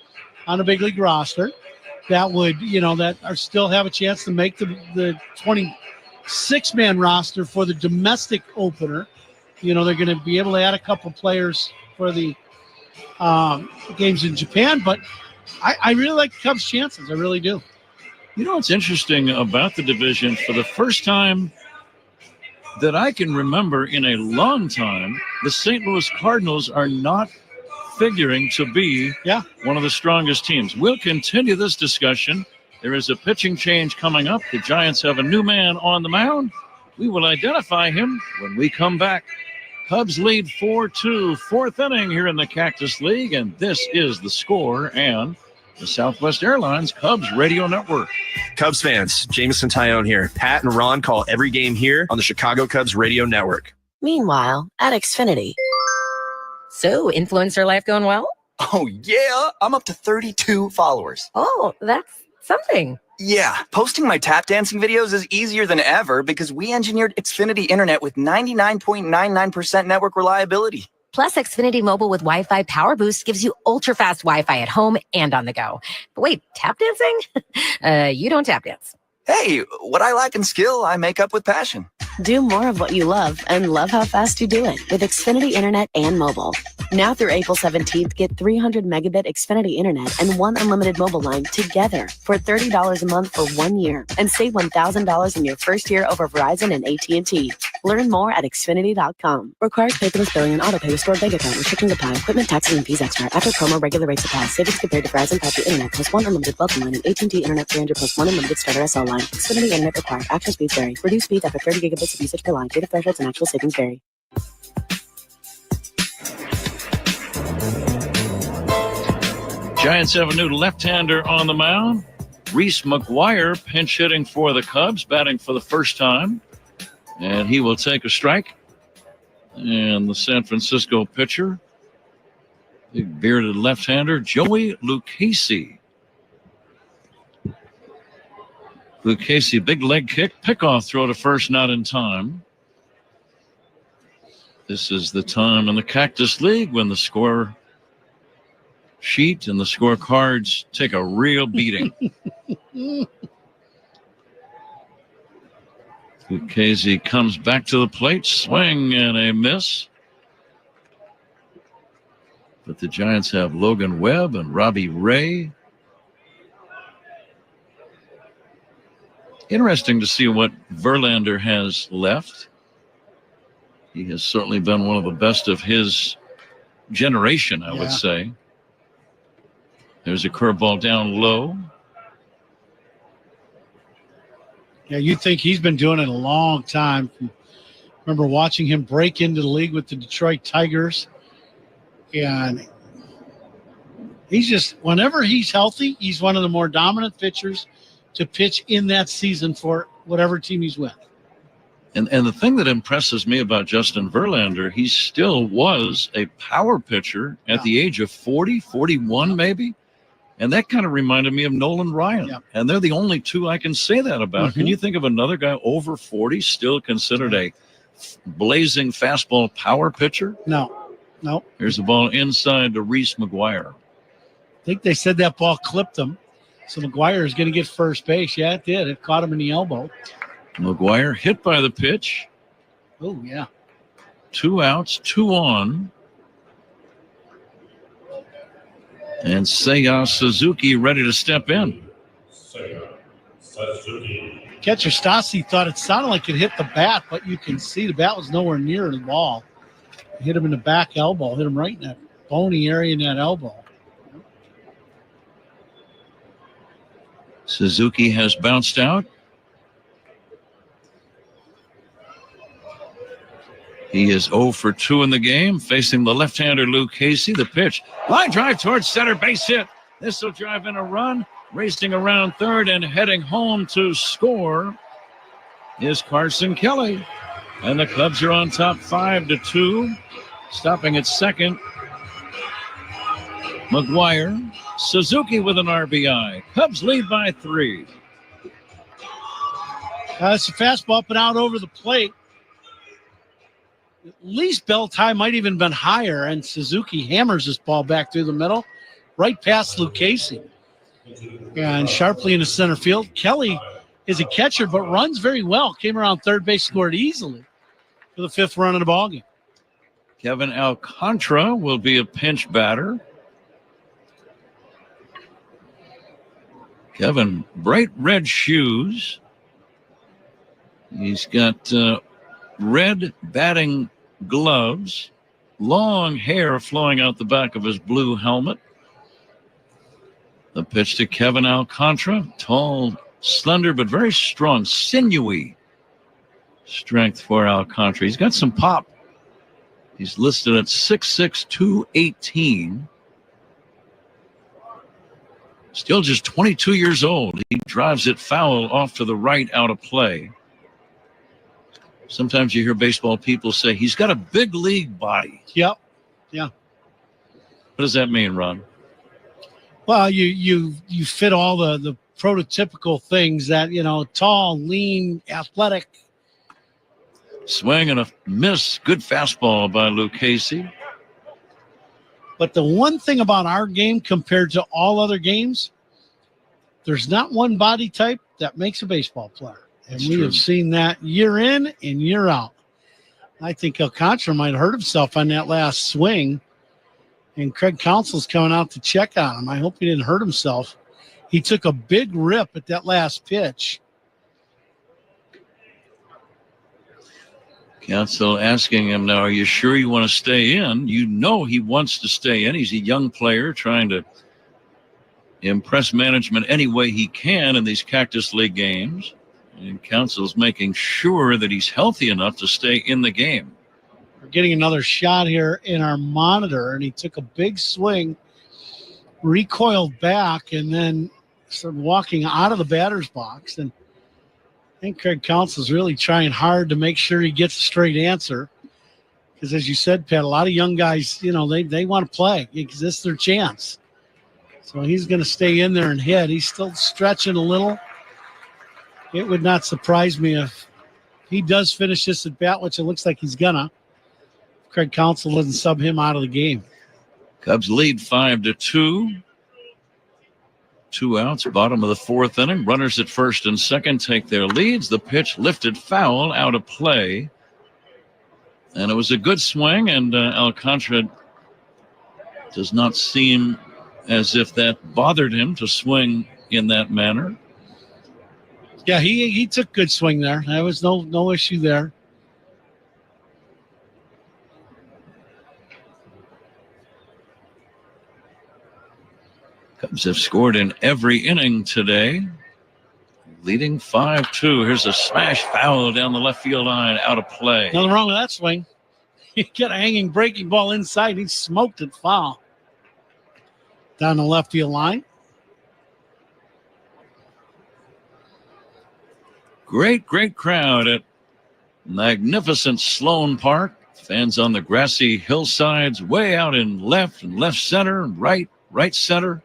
on a big league roster that would, that are still have a chance to make the 26-man roster for the domestic opener. They're going to be able to add a couple players for the games in Japan, but I really like the Cubs' chances. I really do. You know what's interesting about the division? For the first time that I can remember in a long time, the St. Louis Cardinals are not figuring to be one of the strongest teams. We'll continue this discussion. There is a pitching change coming up. The Giants have a new man on the mound. We will identify him when we come back. Cubs lead 4-2, fourth inning here in the Cactus League, and this is The Score and the Southwest Airlines Cubs Radio Network. Cubs fans, Jameson Tyone here. Pat and Ron call every game here on the Chicago Cubs Radio Network. Meanwhile, at Xfinity. So, influencer life going well? Oh, yeah. I'm up to 32 followers. Oh, that's something. Yeah, posting my tap dancing videos is easier than ever because we engineered Xfinity Internet with 99.99% network reliability. Plus, Xfinity Mobile with Wi-Fi Power Boost gives you ultra-fast Wi-Fi at home and on the go. But wait, tap dancing? You don't tap dance. Hey, what I lack in skill, I make up with passion. Do more of what you love and love how fast you do it with Xfinity Internet and mobile. Now through April 17th, get 300 megabit Xfinity Internet and one unlimited mobile line together for $30 a month for 1 year and save $1,000 in your first year over Verizon and AT&T. Learn more at Xfinity.com. Requires paperless billing and autopay with stored bank account. Restrictions apply. Equipment, taxes, and fees extra. After promo, regular rates apply. Savings compared to Verizon 5G Internet plus one unlimited welcome line and AT&T Internet 300 plus one unlimited starter SL line. Xfinity Internet required. Actual speeds vary. Reduced speeds after 30 gigabits of usage per line. Data thresholds and actual savings vary. Giants have a new left-hander on the mound. Reese McGuire pinch hitting for the Cubs, batting for the first time. And he will take a strike. And the San Francisco pitcher, big bearded left-hander, Joey Lucchesi. Lucchesi, big leg kick, pickoff throw to first, not in time. This is the time in the Cactus League when the score sheet and the scorecards take a real beating. Lucchesi comes back to the plate, swing and a miss. But the Giants have Logan Webb and Robbie Ray. Interesting to see what Verlander has left. He has certainly been one of the best of his generation, I would say. There's a curveball down low. Yeah, you think he's been doing it a long time. Remember watching him break into the league with the Detroit Tigers. And he's just, whenever he's healthy, he's one of the more dominant pitchers to pitch in that season for whatever team he's with. And the thing that impresses me about Justin Verlander, he still was a power pitcher at the age of 40, 41 maybe. And that kind of reminded me of Nolan Ryan. Yeah. And they're the only two I can say that about. Mm-hmm. Can you think of another guy over 40 still considered a blazing fastball power pitcher? No. Here's the ball inside to Reese McGuire. I think they said that ball clipped him. So McGuire is going to get first base. Yeah, it did. It caught him in the elbow. McGuire hit by the pitch. Oh, yeah. 2 outs, 2 on. And Seiya Suzuki ready to step in. Catcher Stassi thought it sounded like it hit the bat, but you can see the bat was nowhere near the ball. It hit him in the back elbow, hit him right in that bony area in that elbow. Suzuki has bounced out. He is 0 for 2 in the game, facing the left-hander Lucchesi. The pitch, line drive towards center, base hit. This will drive in a run. Racing around third and heading home to score is Carson Kelly. And the Cubs are on top 5-2. Stopping at second, McGuire. Suzuki with an RBI. Cubs lead by 3. It's a fastball up and out over the plate. At least belt high, might even been higher, and Suzuki hammers this ball back through the middle, right past Lucchesi. And sharply into center field. Kelly is a catcher, but runs very well. Came around third base, scored easily for the 5th run of the ballgame. Kevin Alcantara will be a pinch batter. Kevin, bright red shoes. He's got red batting gloves, long hair flowing out the back of his blue helmet. The pitch to Kevin Alcantara, tall, slender, but very strong, sinewy strength for Alcantara. He's got some pop. He's listed at 6'6", 218. Still just 22 years old. He drives it foul off to the right, out of play. Sometimes you hear baseball people say he's got a big league body. Yep. Yeah. What does that mean, Ron? Well, you fit all the prototypical things that, tall, lean, athletic. Swing and a miss. Good fastball by Luke Casey. But the one thing about our game compared to all other games, there's not one body type that makes a baseball player. And we have seen that year in and year out. I think Alcantara might hurt himself on that last swing. And Craig Counsell's coming out to check on him. I hope he didn't hurt himself. He took a big rip at that last pitch. Counsell asking him now, are you sure you want to stay in? You know he wants to stay in. He's a young player trying to impress management any way he can in these Cactus League games. And Counsell's making sure that he's healthy enough to stay in the game. We're getting another shot here in our monitor, and he took a big swing, recoiled back, and then started walking out of the batter's box. And I think Craig Counsell's really trying hard to make sure he gets a straight answer. Because as you said, Pat, a lot of young guys, they want to play because this is their chance. So he's going to stay in there and hit. He's still stretching a little. It would not surprise me if he does finish this at bat, which it looks like he's gonna. Craig Counsell doesn't sub him out of the game. Cubs lead 5-2. 2 outs, bottom of the 4th inning. Runners at first and second take their leads. The pitch lifted foul, out of play. And it was a good swing, and Alcantara does not seem as if that bothered him to swing in that manner. Yeah, he took good swing there. There was no issue there. Cubs have scored in every inning today, leading 5-2. Here's a smash foul down the left field line, out of play. Nothing wrong with that swing. He got a hanging breaking ball inside. He smoked it foul down the left field line. Great crowd at magnificent Sloan Park. Fans on the grassy hillsides, way out in left and left center, right center.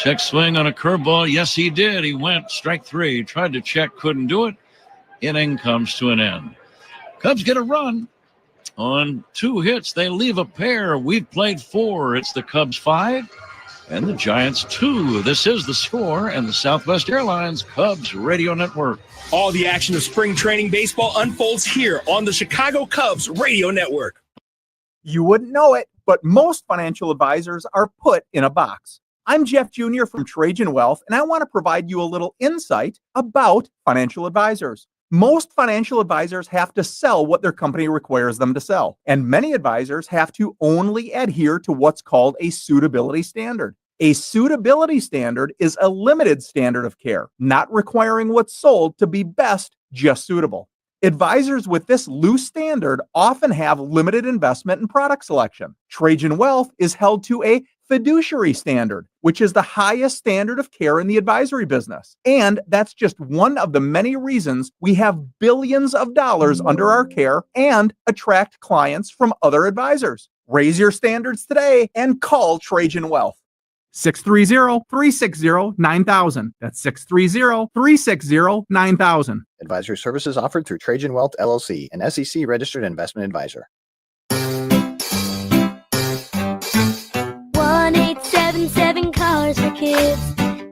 Check swing on a curveball. Yes, he did. He went strike 3. Tried to check, couldn't do it. Inning comes to an end. Cubs get a run on 2 hits. They leave a pair. We've played 4. It's the Cubs 5 and the Giants 2. This is The Score and the Southwest Airlines Cubs Radio Network. All the action of spring training baseball unfolds here on the Chicago Cubs Radio Network. You wouldn't know it, but most financial advisors are put in a box. I'm Jeff Jr. from Trajan Wealth, and I want to provide you a little insight about financial advisors. Most financial advisors have to sell what their company requires them to sell, and many advisors have to only adhere to what's called a suitability standard. A suitability standard is a limited standard of care, not requiring what's sold to be best, just suitable. Advisors with this loose standard often have limited investment and product selection. Trajan Wealth is held to a fiduciary standard, which is the highest standard of care in the advisory business. And that's just one of the many reasons we have billions of dollars under our care and attract clients from other advisors. Raise your standards today and call Trajan Wealth. 630-360-9000. That's 630-360-9000. Advisory services offered through Trajan Wealth, LLC, an SEC registered investment advisor. 1877 Cars for Kids.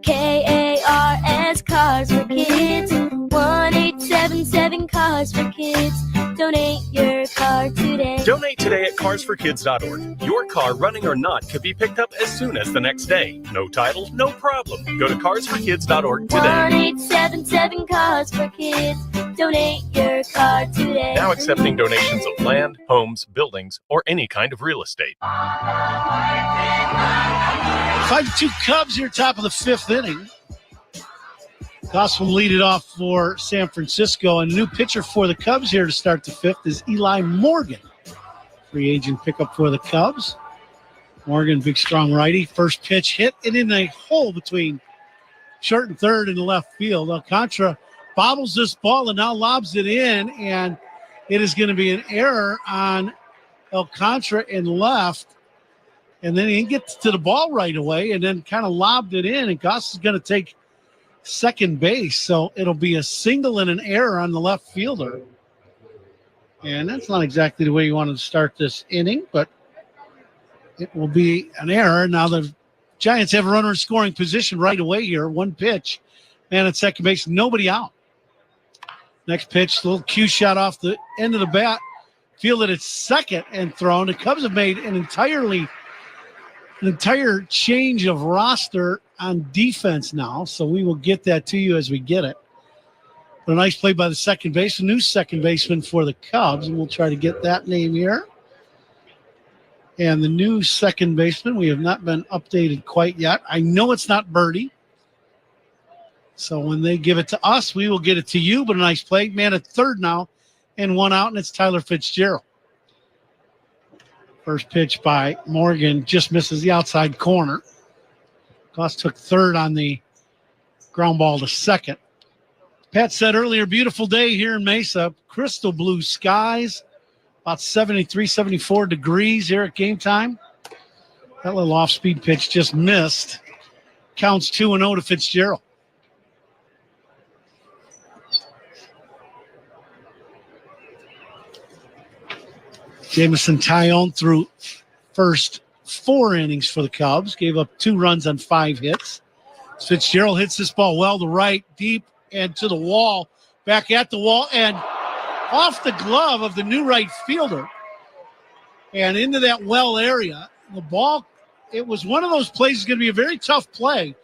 KARS Cars for Kids. 1877 Cars for Kids. Donate your car today. Donate today at carsforkids.org. Your car, running or not, could be picked up as soon as the next day. No title, no problem. Go to carsforkids.org today. 1877 Cars for Kids. Donate your car today. Now accepting donations of land, homes, buildings, or any kind of real estate. 5-2 Cubs here, top of the 5th inning. Gossman lead it off for San Francisco. And a new pitcher for the Cubs here to start the 5th is Eli Morgan. Free agent pickup for the Cubs. Morgan, big, strong righty. First pitch hit it in a hole between short and third in the left field. Alcantara bobbles this ball and now lobs it in. And it is going to be an error on Alcantara in left. And then he gets to the ball right away and then kind of lobbed it in. And Goss is going to take second base. So it'll be a single and an error on the left fielder. And that's not exactly the way you wanted to start this inning, but it will be an error. Now the Giants have a runner in scoring position right away here. One pitch. Man at second base, nobody out. Next pitch, little cue shot off the end of the bat. Fielded at second and thrown. The Cubs have made an entire change of roster on defense now, so we will get that to you as we get it. But a nice play by the second baseman, new second baseman for the Cubs, and we'll try to get that name here. And the new second baseman, we have not been updated quite yet. I know it's not Birdie. So when they give it to us, we will get it to you, but a nice play. Man at third now, and one out, and it's Tyler Fitzgerald. First pitch by Morgan just misses the outside corner. Goss took third on the ground ball to second. Pat said earlier, beautiful day here in Mesa. Crystal blue skies, about 73, 74 degrees here at game time. That little off-speed pitch just missed. Counts 2-0 to Fitzgerald. Jamison Tyone threw first 4 innings for the Cubs, gave up 2 runs on 5 hits. Fitzgerald hits this ball well to right, deep, and to the wall, back at the wall, and off the glove of the new right fielder and into that well area. The ball, it was one of those plays that's going to be a very tough play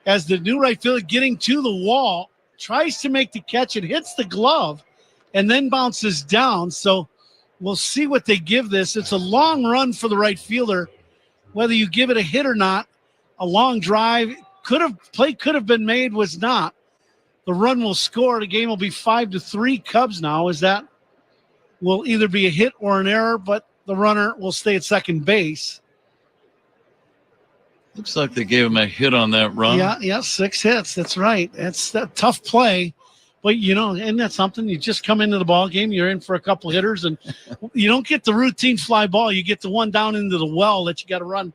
as the new right fielder getting to the wall, tries to make the catch, it hits the glove, and then bounces down. So we'll see what they give this. It's a long run for the right fielder. Whether you give it a hit or not, a long drive, could have been made, was not. The run will score. The game will be 5-3 Cubs now, as that will either be a hit or an error, but the runner will stay at second base. Looks like they gave him a hit on that run. Yeah, 6 hits. That's right. It's a tough play. But, isn't that something? You just come into the ball game, you're in for a couple hitters, and you don't get the routine fly ball. You get the one down into the well that you got to run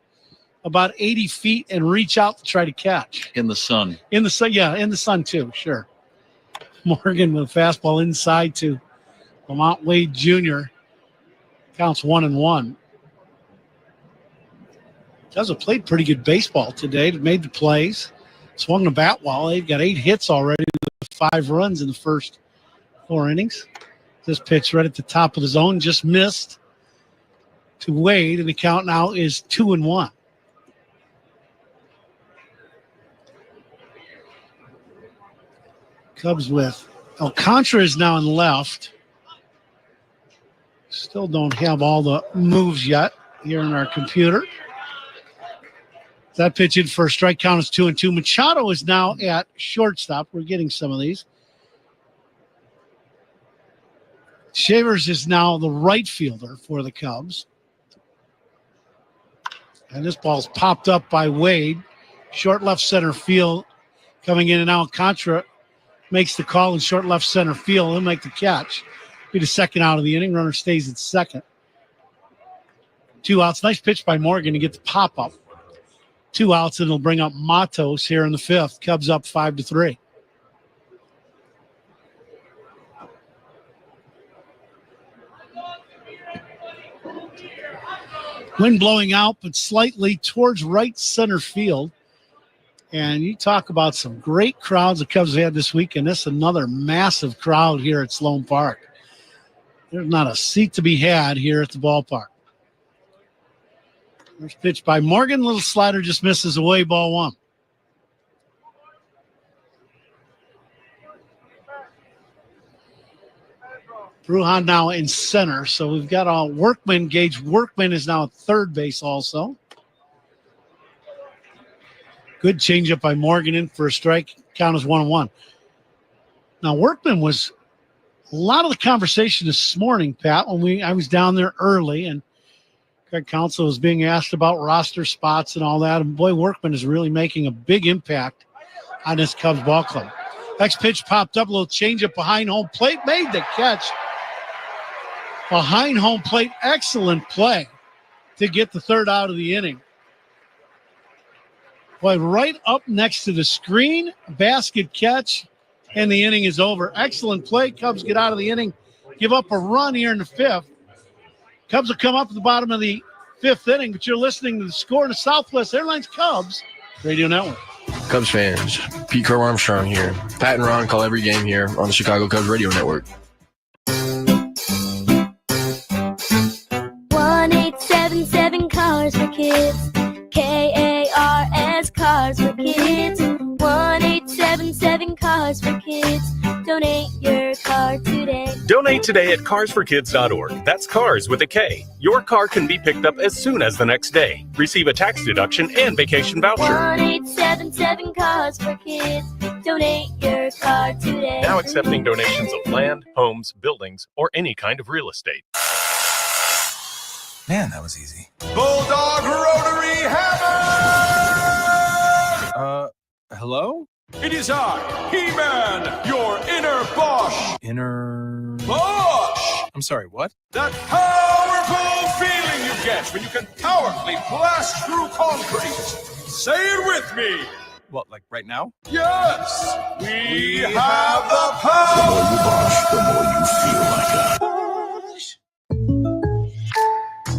about 80 feet and reach out to try to catch. In the sun. In the sun, yeah, in the sun too, sure. Morgan with a fastball inside to Lamont Wade Jr. Counts 1-1. Cubs have played pretty good baseball today. They've made the plays. Swung the bat well. They've got 8 hits already with 5 runs in the first 4 innings. This pitch right at the top of the zone just missed to Wade, and the count now is 2-1. Cubs with Alcantara is now in left. Still don't have all the moves yet here in our computer. That pitch in for a strike, count is 2-2. Machado is now at shortstop. We're getting some of these. Shavers is now the right fielder for the Cubs. And this ball's popped up by Wade. Short left center field coming in, and now Alcantara makes the call in short left center field. He'll make the catch. Be the second out of the inning. Runner stays at second. 2 outs. Nice pitch by Morgan to get the pop up. 2 outs, and it'll bring up Matos here in the 5th. Cubs up 5-3. Wind blowing out, but slightly towards right center field. And you talk about some great crowds the Cubs had this week, and this another massive crowd here at Sloan Park. There's not a seat to be had here at the ballpark. First pitch by Morgan. Little slider just misses away, ball 1. Brujan now in center, so we've got all Workman. Gage Workman is now at third base also. Good changeup by Morgan in for a strike. Count is 1-1. Now, Workman was a lot of the conversation this morning, Pat, when I was down there early, and Craig Counsell was being asked about roster spots and all that. And boy, Workman is really making a big impact on this Cubs ball club. Next pitch popped up, a little changeup behind home plate, made the catch. Behind home plate, excellent play. to get the third out of the inning. Boy, right up next to the screen, basket catch, and the inning is over. Excellent play. Cubs get out of the inning, give up a run here in the fifth. Cubs will come up at the bottom of the fifth inning, but you're listening to the Score in the Southwest Airlines Cubs Radio Network. Cubs fans, Pete Crow Armstrong here. Pat and Ron call every game here on the Chicago Cubs Radio Network. 1-877 Cars for Kids. KARS Cars for Kids. 1-877 Cars for Kids. Donate your car today. Donate today at carsforkids.org. That's cars with a K. Your car can be picked up as soon as the next day. Receive a tax deduction and vacation voucher. 1-877 Cars for Kids. Donate your car today. Now accepting donations of land, homes, buildings, or any kind of real estate. Man, that was easy. Bulldog Rotary Hammer! Hello? It is I, He-Man, your inner Bosch. Inner... Bosch! I'm sorry, what? That powerful feeling you get when you can powerfully blast through concrete. Say it with me. What, like right now? Yes! We have the power! The more you Bosch, the more you feel like a...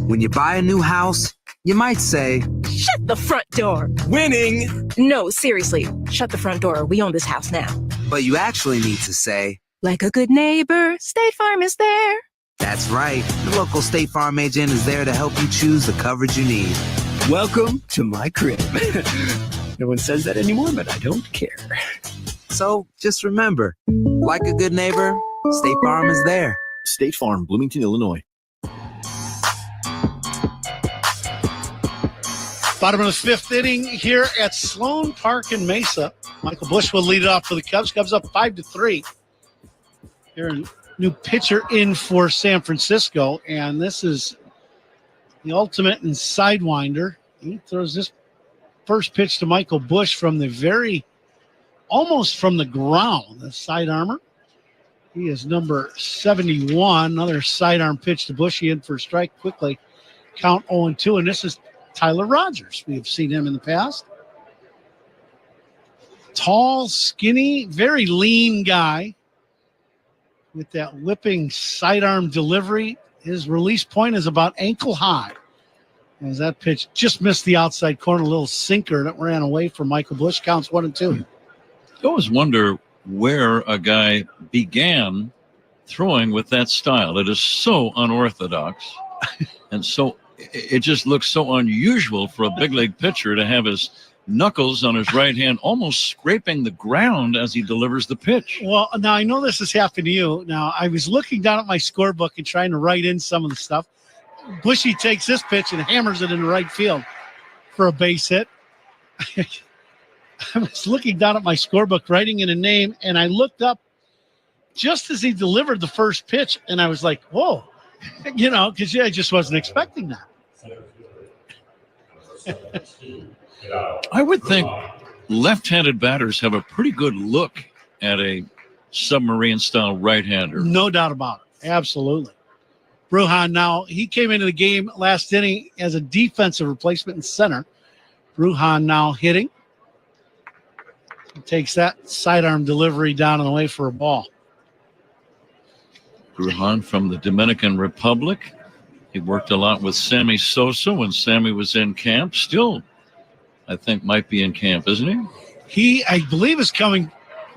When you buy a new house, you might say, shut the front door. Winning. No, seriously, shut the front door. We own this house now. But you actually need to say, like a good neighbor, State Farm is there. That's right. The local State Farm agent is there to help you choose the coverage you need. Welcome to my crib. No one says that anymore, but I don't care. So just remember, like a good neighbor, State Farm is there. State Farm, Bloomington, Illinois. Bottom of the fifth inning here at Sloan Park in Mesa. Michael Busch will lead it off for the Cubs. Cubs up 5-3. Here, a new pitcher in for San Francisco, and this is the ultimate in sidewinder. He throws this first pitch to Michael Busch from almost from the ground, the side armor. He is number 71. Another sidearm pitch to Busch. He in for a strike quickly. Count 0-2, and this is Tyler Rogers. We have seen him in the past. Tall, skinny, very lean guy with that whipping sidearm delivery. His release point is about ankle high. As that pitch just missed the outside corner, a little sinker that ran away from Michael Busch. Counts 1-2. I always wonder where a guy began throwing with that style. It is so unorthodox and so it just looks so unusual for a big league pitcher to have his knuckles on his right hand almost scraping the ground as he delivers the pitch. Well, now I know this has happened to you. Now, I was looking down at my scorebook and trying to write in some of the stuff. Bushy takes this pitch and hammers it in the right field for a base hit. I was looking down at my scorebook, writing in a name, and I looked up just as he delivered the first pitch, and I was like, whoa, because I just wasn't expecting that. I would think left-handed batters have a pretty good look at a submarine-style right-hander. No doubt about it. Absolutely. Brujan now, he came into the game last inning as a defensive replacement in center. Brujan now hitting. He takes that sidearm delivery down and away for a ball. Brujan from the Dominican Republic. He worked a lot with Sammy Sosa when Sammy was in camp. Still, I think, might be in camp, isn't he? He, I believe, is coming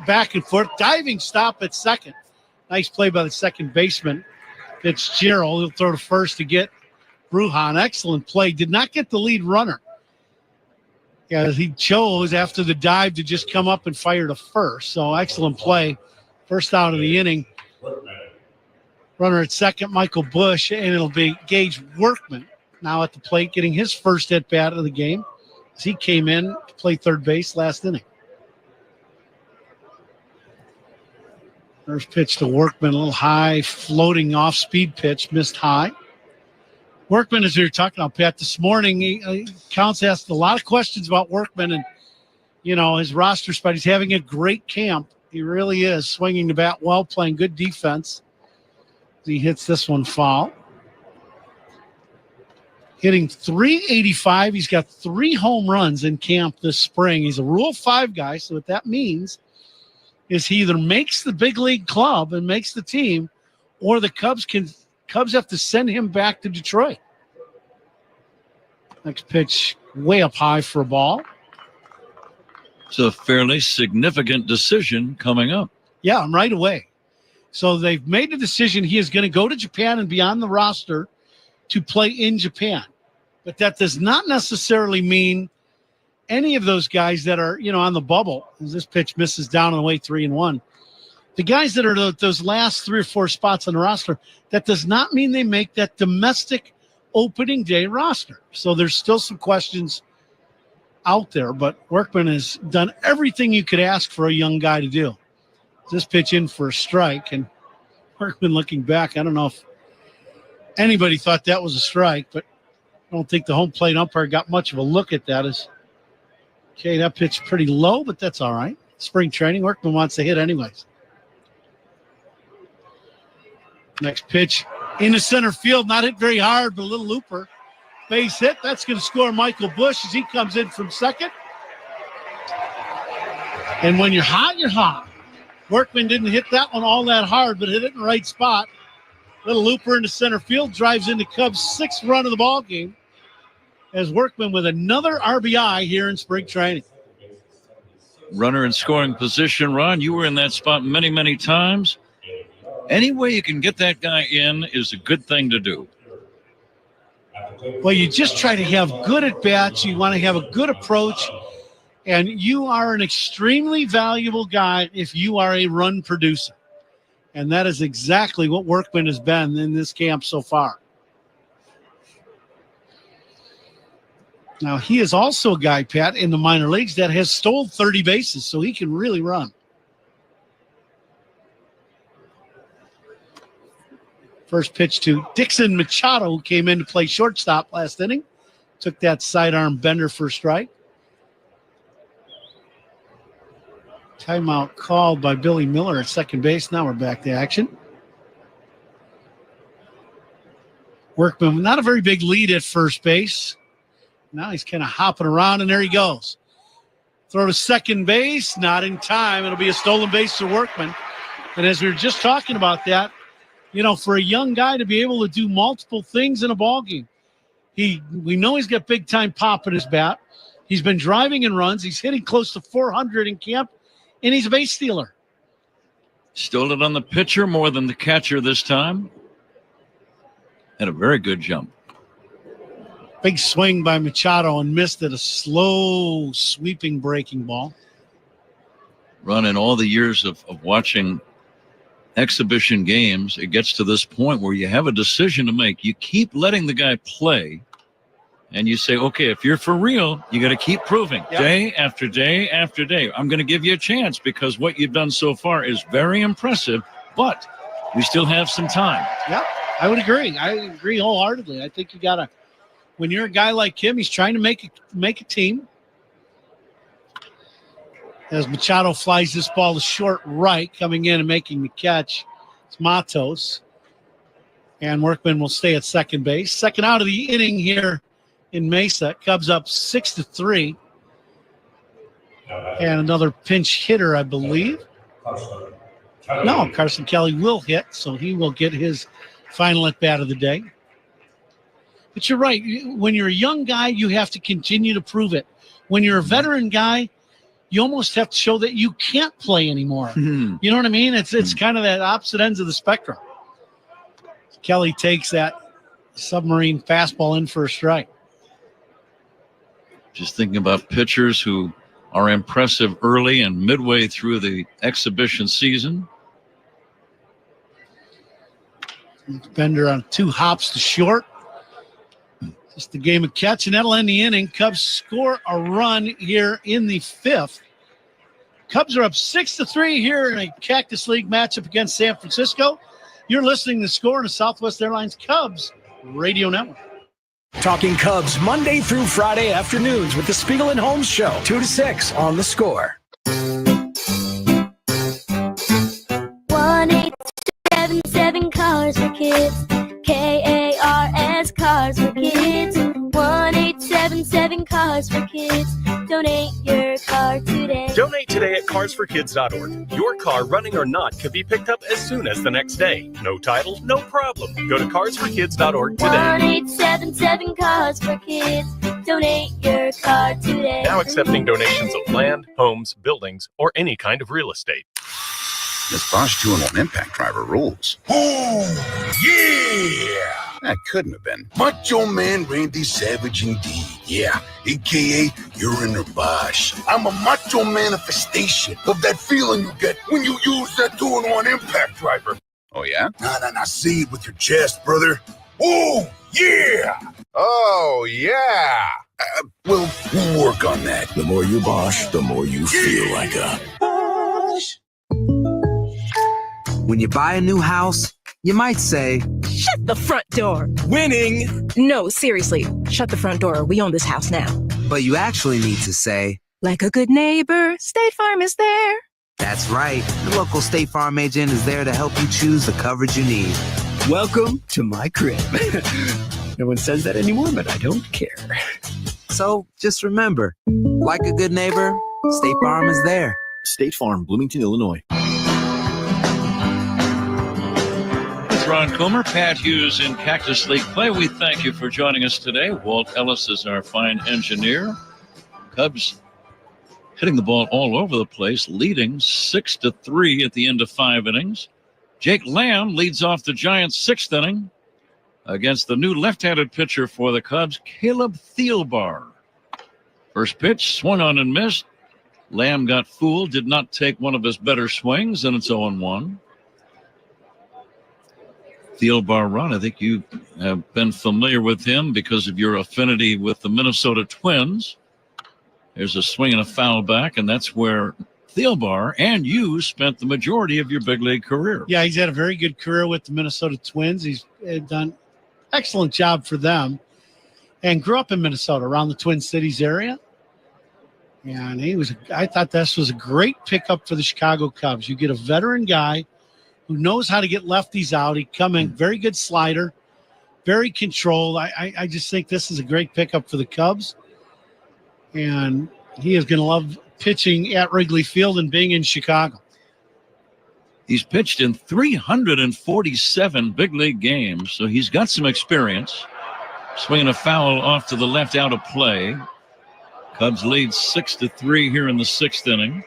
back and forth. Diving stop at second. Nice play by the second baseman, Fitzgerald. He'll throw to first to get Brujan. Excellent play. Did not get the lead runner. Yeah, he chose after the dive to just come up and fire to first. So excellent play. First out of the inning. Runner at second, Michael Busch, and it'll be Gage Workman now at the plate getting his first at-bat of the game as he came in to play third base last inning. First pitch to Workman, a little high, floating off-speed pitch, missed high. Workman, as we were talking about, Pat, this morning, Counts asked a lot of questions about Workman and, his roster spot. He's having a great camp. He really is, swinging the bat well, playing good defense. He hits this one foul. hitting .385. He's got 3 home runs in camp this spring. He's a Rule 5 guy, so what that means is he either makes the big league club and makes the team, or the Cubs have to send him back to Detroit. Next pitch, way up high for a ball. It's a fairly significant decision coming up. Yeah, right away. So they've made the decision he is going to go to Japan and be on the roster to play in Japan. But that does not necessarily mean any of those guys that are, on the bubble, as this pitch misses down on the way 3-1. The guys that are those last 3 or 4 spots on the roster, that does not mean they make that domestic opening day roster. So there's still some questions out there, but Workman has done everything you could ask for a young guy to do. This pitch in for a strike, and Workman looking back, I don't know if anybody thought that was a strike, but I don't think the home plate umpire got much of a look at that. Okay, that pitch pretty low, but that's all right. Spring training, Workman wants to hit anyways. Next pitch into center field, not hit very hard, but a little looper. Base hit, that's going to score Michael Bush as he comes in from second. And when you're hot, you're hot. Workman didn't hit that one all that hard, but hit it in the right spot. Little looper into center field, drives into Cubs' 6th run of the ball game. As Workman with another RBI here in spring training. Runner in scoring position, Ron. You were in that spot many, many times. Any way you can get that guy in is a good thing to do. Well, you just try to have good at-bats. You want to have a good approach. And you are an extremely valuable guy if you are a run producer. And that is exactly what Workman has been in this camp so far. Now, he is also a guy, Pat, in the minor leagues that has stole 30 bases, so he can really run. First pitch to Dixon Machado, who came in to play shortstop last inning. Took that sidearm bender for a strike. Timeout called by Billy Miller at second base. Now we're back to action. Workman, not a very big lead at first base. Now he's kind of hopping around, and there he goes. Throw to second base, not in time. It'll be a stolen base to Workman. And as we were just talking about that, for a young guy to be able to do multiple things in a ballgame, we know he's got big-time pop in his bat. He's been driving in runs. He's hitting close to 400 in camp, and he's a base stealer. Stole it on the pitcher more than the catcher this time. Had a very good jump. Big swing by Machado and missed it. A slow, sweeping breaking ball. Run in all the years of watching exhibition games, it gets to this point where you have a decision to make. You keep letting the guy play, and you say, okay, if you're for real, you got to keep proving day after day after day. I'm going to give you a chance because what you've done so far is very impressive, but we still have some time. Yeah, I would agree. I agree wholeheartedly. I think you got to, when you're a guy like him, he's trying to make a team. As Machado flies this ball to short right, coming in and making the catch, it's Matos. And Workman will stay at second base. Second out of the inning here in Mesa. Cubs up 6-3. And another pinch hitter, I believe. No, Carson Kelly will hit, so he will get his final at-bat of the day. But you're right. When you're a young guy, you have to continue to prove it. When you're a veteran guy, you almost have to show that you can't play anymore. You know what I mean? It's kind of that opposite ends of the spectrum. Kelly takes that submarine fastball in for a strike. Just thinking about pitchers who are impressive early and midway through the exhibition season. Bender on 2 hops to short. Just a game of catch, and that'll end the inning. Cubs score a run here in the 5th. Cubs are up 6-3 here in a Cactus League matchup against San Francisco. You're listening to Score on the Southwest Airlines Cubs Radio Network. Talking Cubs Monday through Friday afternoons with the Spiegel and Holmes Show, 2 to 6 on The Score. 1-877 Cars for Kids. KARS Cars for Kids. 1-877 Cars for Kids. Donate your car today. Donate today at carsforkids.org. Your car, running or not, can be picked up as soon as the next day. No title, no problem. Go to carsforkids.org today. 1-877 Cars for Kids. Donate your car today. Now accepting donations of land, homes, buildings, or any kind of real estate. This Bosch 2-in-1 impact driver rules. Oh, yeah! That couldn't have been. Macho Man Randy Savage indeed, yeah. AKA, you're in the Bosch. I'm a macho manifestation of that feeling you get when you use that 2-in-1 impact driver. Oh, yeah? Nah, say it with your chest, brother. Oh, yeah! Oh, yeah! Well, we'll work on that. The more you Bosch, the more you feel like a Bosch. When you buy a new house, you might say, Shut the front door. Winning. No, seriously. Shut the front door. We own this house now. but you actually need to say, like a good neighbor, State Farm is there. That's right. The local State Farm agent is there to help you choose the coverage you need. Welcome to my crib. No one says that anymore, but I don't care. So just remember, like a good neighbor, State Farm is there. State Farm, Bloomington, Illinois. With Ron Comer, Pat Hughes in Cactus League Play, we thank you for joining us today. Walt Ellis is our fine engineer. Cubs hitting the ball all over the place, leading 6-3 at the end of 5 innings. Jake Lamb leads off the Giants' 6th inning against the new left-handed pitcher for the Cubs, Caleb Thielbar. First pitch, swung on and missed. Lamb got fooled, did not take one of his better swings, and it's 0-1. Thielbar run, I think you have been familiar with him because of your affinity with the Minnesota Twins. There's a swing and a foul back, and that's where Thielbar and you spent the majority of your big league career. Yeah, he's had a very good career with the Minnesota Twins. He's done an excellent job for them and grew up in Minnesota around the Twin Cities area. And I thought this was a great pickup for the Chicago Cubs. You get a veteran guy who knows how to get lefties out. He come in, very good slider, very controlled. I just think this is a great pickup for the Cubs. And he is going to love pitching at Wrigley Field and being in Chicago. He's pitched in 347 big league games, so he's got some experience. Swinging a foul off to the left, out of play. Cubs lead 6-3 here in the 6th inning.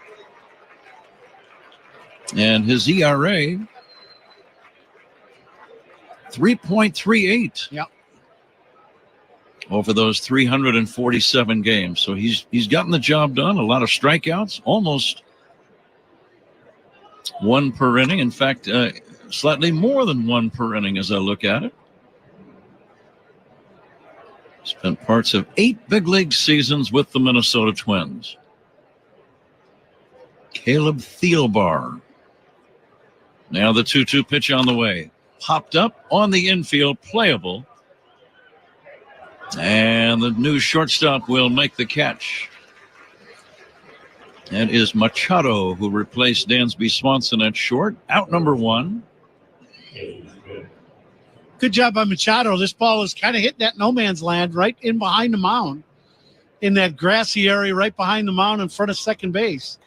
And his ERA, 3.38. Yep. Over those 347 games. So he's gotten the job done. A lot of strikeouts, almost 1 per inning. In fact, slightly more than 1 per inning as I look at it. Spent parts of 8 big league seasons with the Minnesota Twins. Caleb Thielbar. Now the 2-2 pitch on the way. Popped up on the infield, playable. And the new shortstop will make the catch. That is Machado, who replaced Dansby Swanson at short. Out number 1. Good job by Machado. This ball is kind of hitting that no man's land right in behind the mound, in that grassy area right behind the mound in front of second base.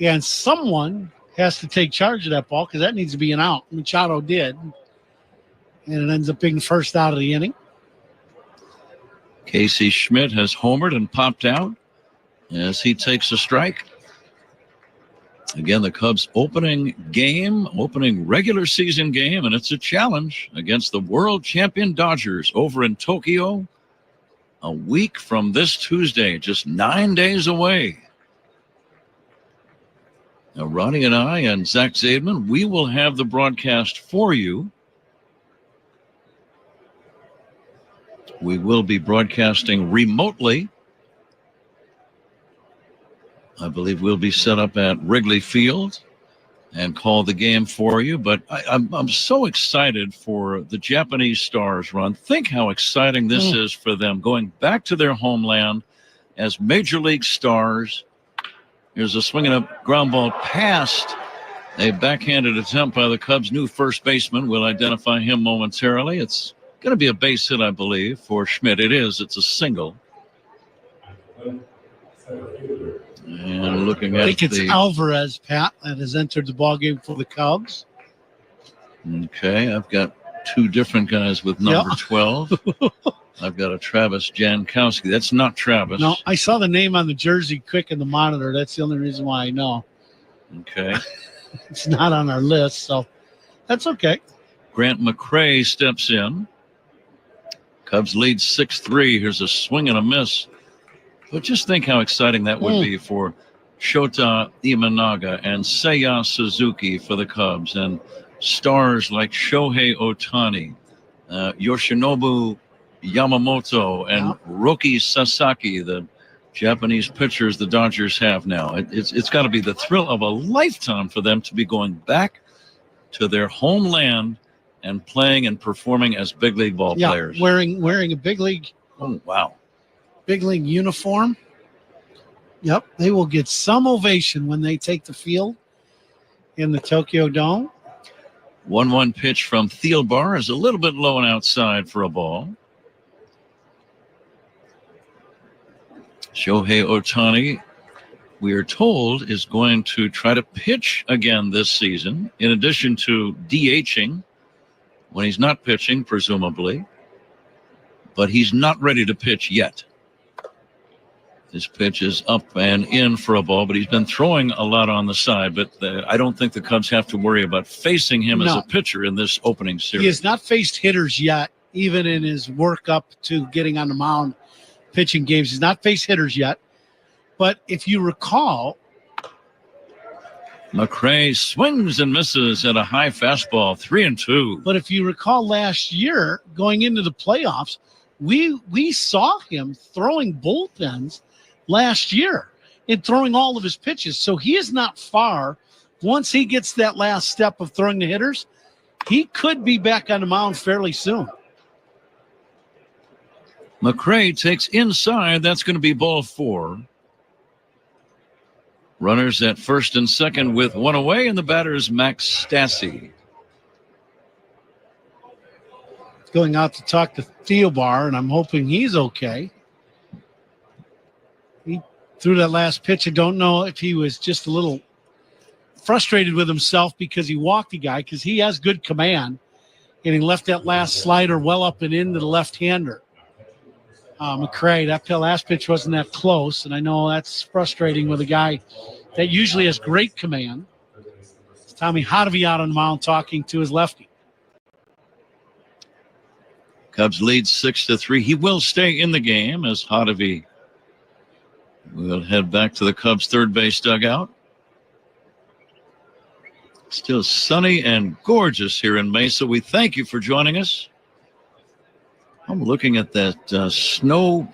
And someone has to take charge of that ball because that needs to be an out. Machado did. And it ends up being the first out of the inning. Casey Schmidt has homered and popped out as he takes a strike. Again, the Cubs opening regular season game, and it's a challenge against the world champion Dodgers over in Tokyo a week from this Tuesday, just 9 days away. Now, Ronnie and I and Zach Zaidman, we will have the broadcast for you. We will be broadcasting remotely. I believe we'll be set up at Wrigley Field and call the game for you. But I'm so excited for the Japanese Stars, Ron. Think how exciting this is for them, going back to their homeland as Major League Stars. Here's a swing and a ground ball past a backhanded attempt by the Cubs' new first baseman. We'll identify him momentarily. It's going to be a base hit, I believe, for Schmidt. It is. It's a single. And looking I at think it's Alvarez, Pat, that has entered the ballgame for the Cubs. Okay, I've got two different guys with number 12. I've got a Travis Jankowski. That's not Travis. No, I saw the name on the jersey quick in the monitor. That's the only reason why I know. Okay. It's not on our list, so that's okay. Grant McCray steps in. Cubs lead 6-3. Here's a swing and a miss. But just think how exciting that would be for Shota Imanaga and Seiya Suzuki for the Cubs, and stars like Shohei Ohtani, Yoshinobu Yamamoto, and Roki Sasaki, the Japanese pitchers the Dodgers have now. It's got to be the thrill of a lifetime for them to be going back to their homeland and playing and performing as big league ball players. Wearing a big league. Oh, wow. Big league uniform. Yep, they will get some ovation when they take the field in the Tokyo Dome. 1-1 pitch from Thielbar is a little bit low and outside for a ball. Shohei Ohtani, we are told, is going to try to pitch again this season, in addition to DHing when he's not pitching, presumably. But he's not ready to pitch yet. His pitch is up and in for a ball, but he's been throwing a lot on the side. But I don't think the Cubs have to worry about facing him as a pitcher in this opening series. He has not faced hitters yet, even in his work up to getting on the mound, pitching games. He's not faced hitters yet. But if you recall, McCray swings and misses at a high fastball, 3-2. But if you recall last year, going into the playoffs, we saw him throwing bullpens last year and throwing all of his pitches. So he is not far. Once he gets that last step of throwing the hitters, he could be back on the mound fairly soon. McCray takes inside. That's going to be ball 4. Runners at first and second with one away, and the batter is Max Stassi. Going out to talk to Thielbar, and I'm hoping he's okay. He threw that last pitch. I don't know if he was just a little frustrated with himself because he walked the guy, because he has good command, and he left that last slider well up and into the left-hander. McCray, that last pitch wasn't that close, and I know that's frustrating with a guy that usually has great command. It's Tommy Hotovy out on the mound talking to his lefty. Cubs lead 6-3. He will stay in the game as Hotovy will head back to the Cubs third base dugout. Still sunny and gorgeous here in Mesa. We thank you for joining us. I'm looking at that snow-capped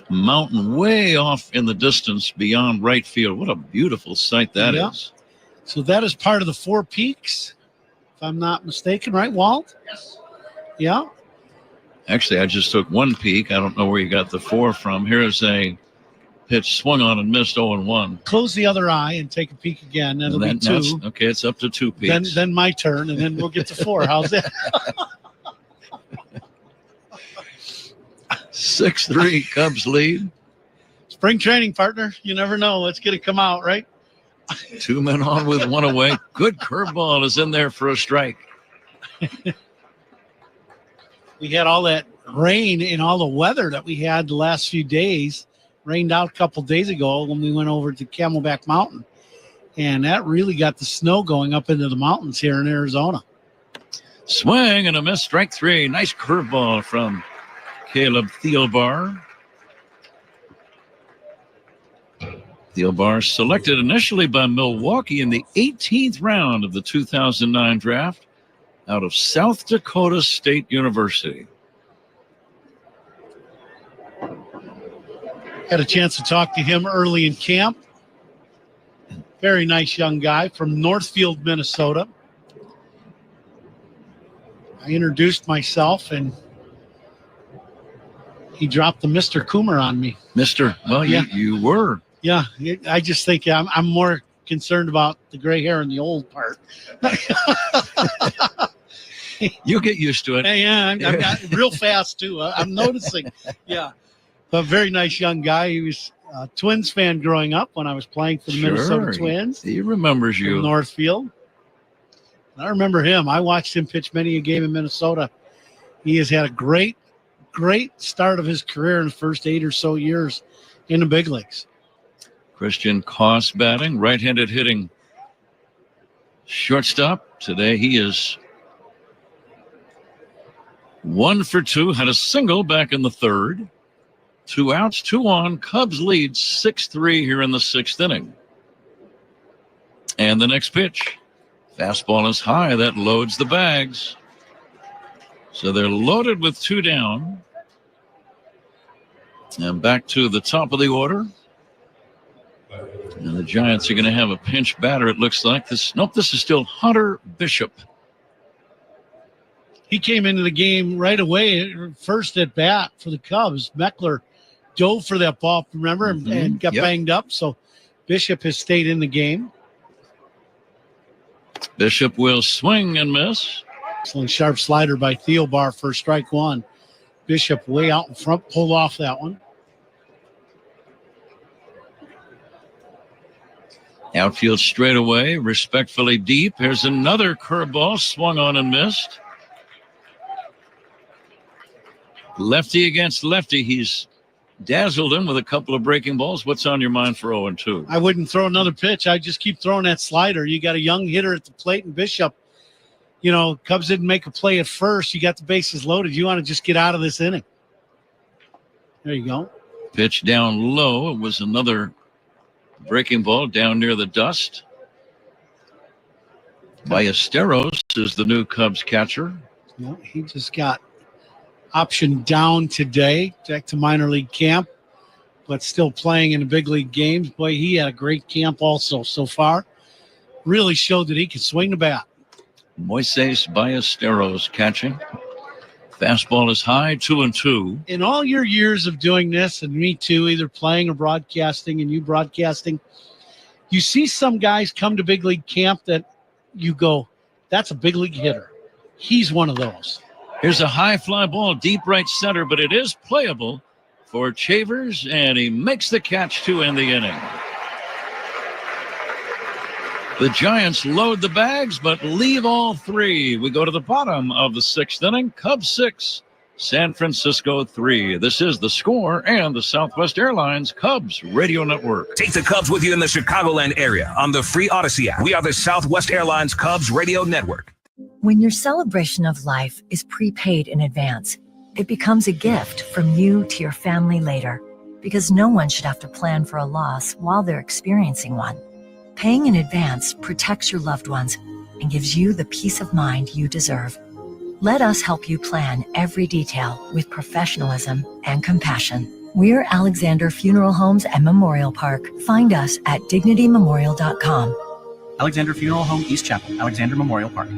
mountain way off in the distance beyond right field. What a beautiful sight that is. So that is part of the Four Peaks, if I'm not mistaken, right, Walt? Yes. Yeah. Actually, I just took one peek. I don't know where you got the 4 from. Here is a pitch swung on and missed 0-1. Close the other eye and take a peek again. That'll be 2. Okay, it's up to 2 peeks. Then my turn, and then we'll get to 4. How's that? 6-3, Cubs lead. Spring training, partner. You never know what's going to come out, right? 2 men on with one away. Good curveball is in there for a strike. We had all that rain and all the weather that we had the last few days. Rained out a couple days ago when we went over to Camelback Mountain. And that really got the snow going up into the mountains here in Arizona. Swing and a miss, strike 3. Nice curveball from Caleb Thielbar. Thielbar selected initially by Milwaukee in the 18th round of the 2009 draft out of South Dakota State University. Had a chance to talk to him early in camp. Very nice young guy from Northfield, Minnesota. I introduced myself, and he dropped the Mr. Coomer on me. Mr. Well, Yeah. you were. Yeah, I just think I'm more concerned about the gray hair in the old part. You'll get used to it. Yeah, I'm real fast, too. I'm noticing. Yeah. A very nice young guy. He was a Twins fan growing up when I was playing for the Minnesota Twins. He remembers you. From Northfield. I remember him. I watched him pitch many a game in Minnesota. He has had a great start of his career in the first 8 or so years in the big leagues. Christian Koss batting, right-handed hitting shortstop. Today he is 1 for 2, had a single back in the third. 2 outs, 2 on. Cubs lead 6-3 here in the 6th inning. And the next pitch. Fastball is high. That loads the bags. So they're loaded with 2 down. And back to the top of the order. And the Giants are going to have a pinch batter, it looks like. This is still Hunter Bishop. He came into the game right away, first at bat for the Cubs. Meckler dove for that ball, remember, and got banged up. So Bishop has stayed in the game. Bishop will swing and miss. Excellent sharp slider by Thielbar for strike 1. Bishop way out in front, pulled off that one. Outfield straightaway, respectfully deep. Here's another curveball, swung on and missed. Lefty against lefty. He's dazzled him with a couple of breaking balls. What's on your mind for 0-2? I wouldn't throw another pitch. I'd just keep throwing that slider. You got a young hitter at the plate, and Bishop, Cubs didn't make a play at first. You got the bases loaded. You want to just get out of this inning. There you go. Pitch down low. It was another breaking ball down near the dust. Ballesteros is the new Cubs catcher. Yeah, he just got option down today, back to minor league camp, but still playing in the big league games. Boy, he had a great camp also so far. Really showed that he could swing the bat. Moises Ballesteros catching. Fastball is high, 2-2. In all your years of doing this, and me too, either playing or broadcasting, and you broadcasting, you see some guys come to big league camp that you go, that's a big league hitter. He's one of those. Here's a high fly ball, deep right center, but it is playable for Chavers, and he makes the catch to end the inning. The Giants load the bags, but leave all 3. We go to the bottom of the 6th inning. Cubs 6, San Francisco 3. This is The Score and the Southwest Airlines Cubs Radio Network. Take the Cubs with you in the Chicagoland area on the free Odyssey app. We are the Southwest Airlines Cubs Radio Network. When your celebration of life is prepaid in advance, it becomes a gift from you to your family later, because no one should have to plan for a loss while they're experiencing one. Paying in advance protects your loved ones and gives you the peace of mind you deserve. Let us help you plan every detail with professionalism and compassion. We're Alexander Funeral Homes and Memorial Park. Find us at dignitymemorial.com. Alexander Funeral Home, East Chapel, Alexander Memorial Park.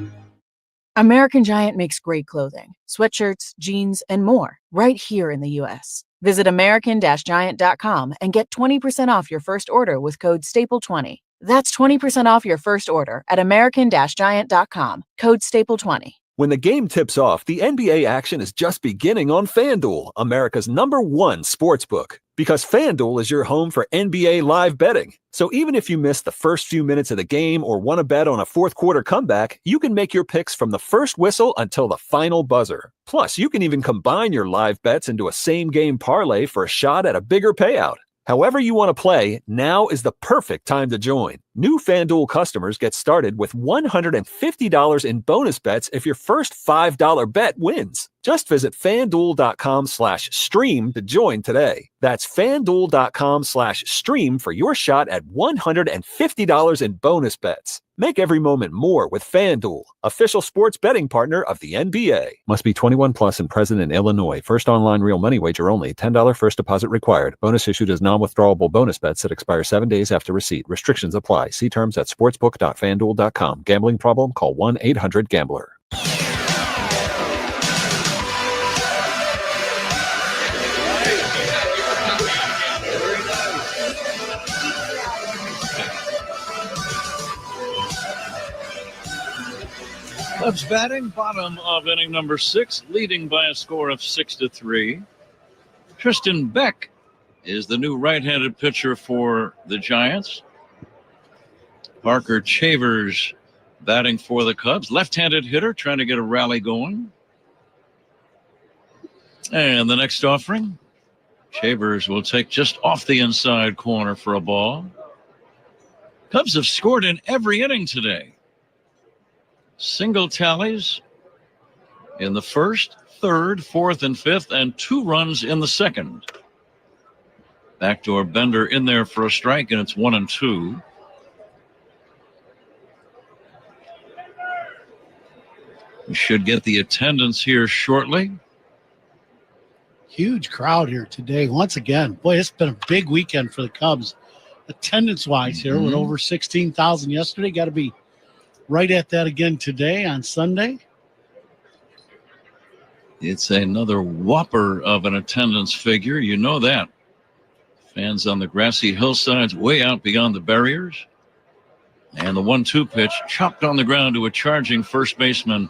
American Giant makes great clothing, sweatshirts, jeans, and more right here in the U.S. Visit American-Giant.com and get 20% off your first order with code STAPLE20. That's 20% off your first order at American-Giant.com, code STAPLE20. When the game tips off, the NBA action is just beginning on FanDuel, America's #1 sportsbook. Because FanDuel is your home for NBA live betting. So even if you miss the first few minutes of the game or want to bet on a fourth quarter comeback, you can make your picks from the first whistle until the final buzzer. Plus, you can even combine your live bets into a same-game parlay for a shot at a bigger payout. However you want to play, now is the perfect time to join. New FanDuel customers get started with $150 in bonus bets if your first $5 bet wins. Just visit FanDuel.com/stream to join today. That's FanDuel.com/stream for your shot at $150 in bonus bets. Make every moment more with FanDuel, official sports betting partner of the NBA. Must be 21 plus and present in Illinois. First online real money wager only. $10 first deposit required. Bonus issued as non-withdrawable bonus bets that expire 7 days after receipt. Restrictions apply. See terms at sportsbook.fanduel.com. Gambling problem? Call 1-800-GAMBLER. Cubs batting, bottom of inning number 6, leading by a score of 6-3. Tristan Beck is the new right-handed pitcher for the Giants. Parker Chavers batting for the Cubs. Left-handed hitter trying to get a rally going. And the next offering, Chavers will take just off the inside corner for a ball. Cubs have scored in every inning today. Single tallies in the first, third, fourth, and fifth, and 2 runs in the second. Backdoor Bender in there for a strike, and it's 1-2. We should get the attendance here shortly. Huge crowd here today. Once again, boy, it's been a big weekend for the Cubs. Attendance-wise here, with over 16,000 yesterday. Got to be right at that again today on Sunday. It's another whopper of an attendance figure. You know that. Fans on the grassy hillsides way out beyond the barriers. And the 1-2 pitch chopped on the ground to a charging first baseman,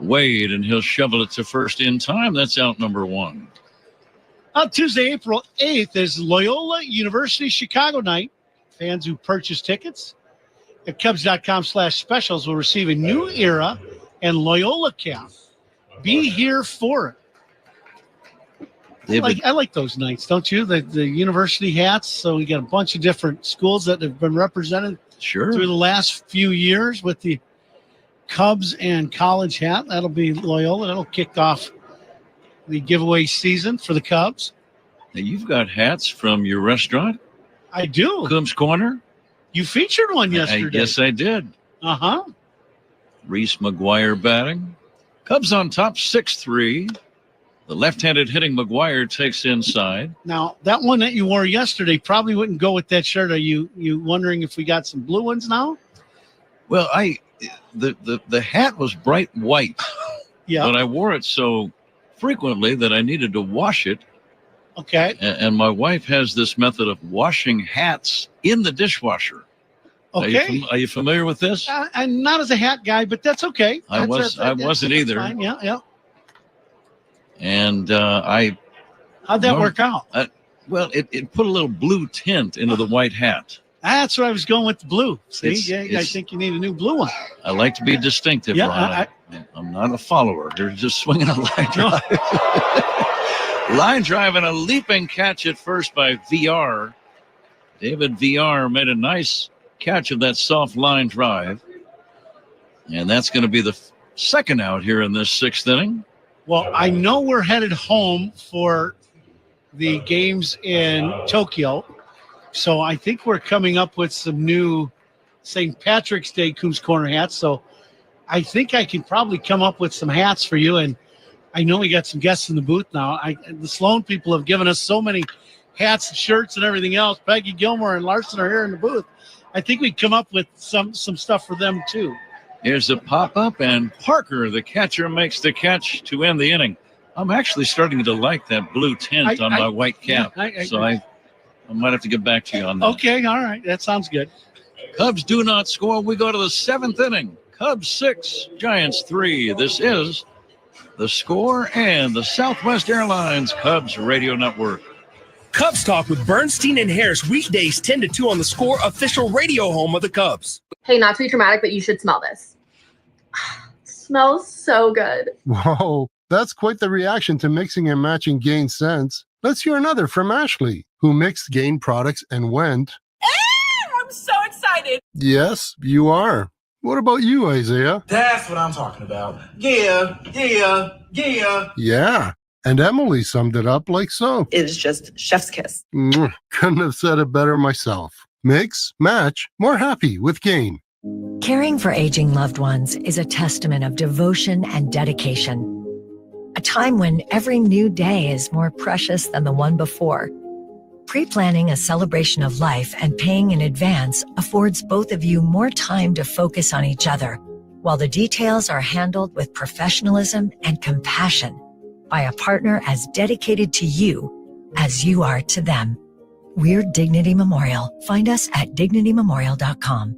Wade, and he'll shovel it to first in time. That's out number 1. Tuesday, April 8th is Loyola University Chicago night. Fans who purchase tickets at Cubs.com/specials will receive a new era and Loyola cap. Be here for it. I like those nights, don't you? The university hats. So we got a bunch of different schools that have been represented through the last few years with the Cubs and college hat. That'll be Loyola. That'll kick off the giveaway season for the Cubs. Now, you've got hats from your restaurant? I do. Combs Corner? You featured one yesterday. Yes, I did. Uh-huh. Reese McGuire batting. Cubs on top 6-3. The left-handed hitting McGuire takes inside. Now, that one that you wore yesterday probably wouldn't go with that shirt. Are you wondering if we got some blue ones now? Well, the hat was bright white. Yeah. But I wore it so frequently that I needed to wash it. Okay. And my wife has this method of washing hats in the dishwasher. Okay. Are you familiar with this? I'm not as a hat guy, but that's okay. I wasn't either. Fine. Yeah. And how'd that work out? Well, it put a little blue tint into the white hat. That's where I was going with the blue. See, I think you need a new blue one. I like to be distinctive, Ron. I'm not a follower. You're just swinging a line drive. Line drive and a leaping catch at first by VR. David VR made a nice catch of that soft line drive. And that's going to be the second out here in this 6th inning. Well, I know we're headed home for the games in Tokyo. So I think we're coming up with some new St. Patrick's Day Coos Corner hats. So I think I can probably come up with some hats for you. And I know we got some guests in the booth now. The Sloan people have given us so many hats and shirts and everything else. Peggy Gilmore and Larson are here in the booth. I think we come up with some stuff for them too. Here's a pop-up, and Parker, the catcher, makes the catch to end the inning. I'm actually starting to like that blue tint on my white cap. So I might have to get back to you on that. Okay, all right. That sounds good. Cubs do not score. We go to the 7th inning. Cubs 6, Giants 3. This is The Score and the Southwest Airlines Cubs Radio Network. Cubs Talk with Bernstein and Harris, weekdays 10 to 2 on The Score, official radio home of the Cubs. Hey, not to be dramatic, but you should smell this. Smells so good. Whoa, that's quite the reaction to mixing and matching Gain scents. Let's hear another from Ashley, who mixed Gain products and went, I'm so excited. yes, you are. What about you, Isaiah? That's what I'm talking about. Yeah. Yeah, and Emily summed it up like so. It's just chef's kiss. Couldn't have said it better myself. Mix, match, more happy with Gain. Caring for aging loved ones is a testament of devotion and dedication. A time when every new day is more precious than the one before. Pre-planning a celebration of life and paying in advance affords both of you more time to focus on each other, while the details are handled with professionalism and compassion by a partner as dedicated to you as you are to them. We're Dignity Memorial. Find us at dignitymemorial.com.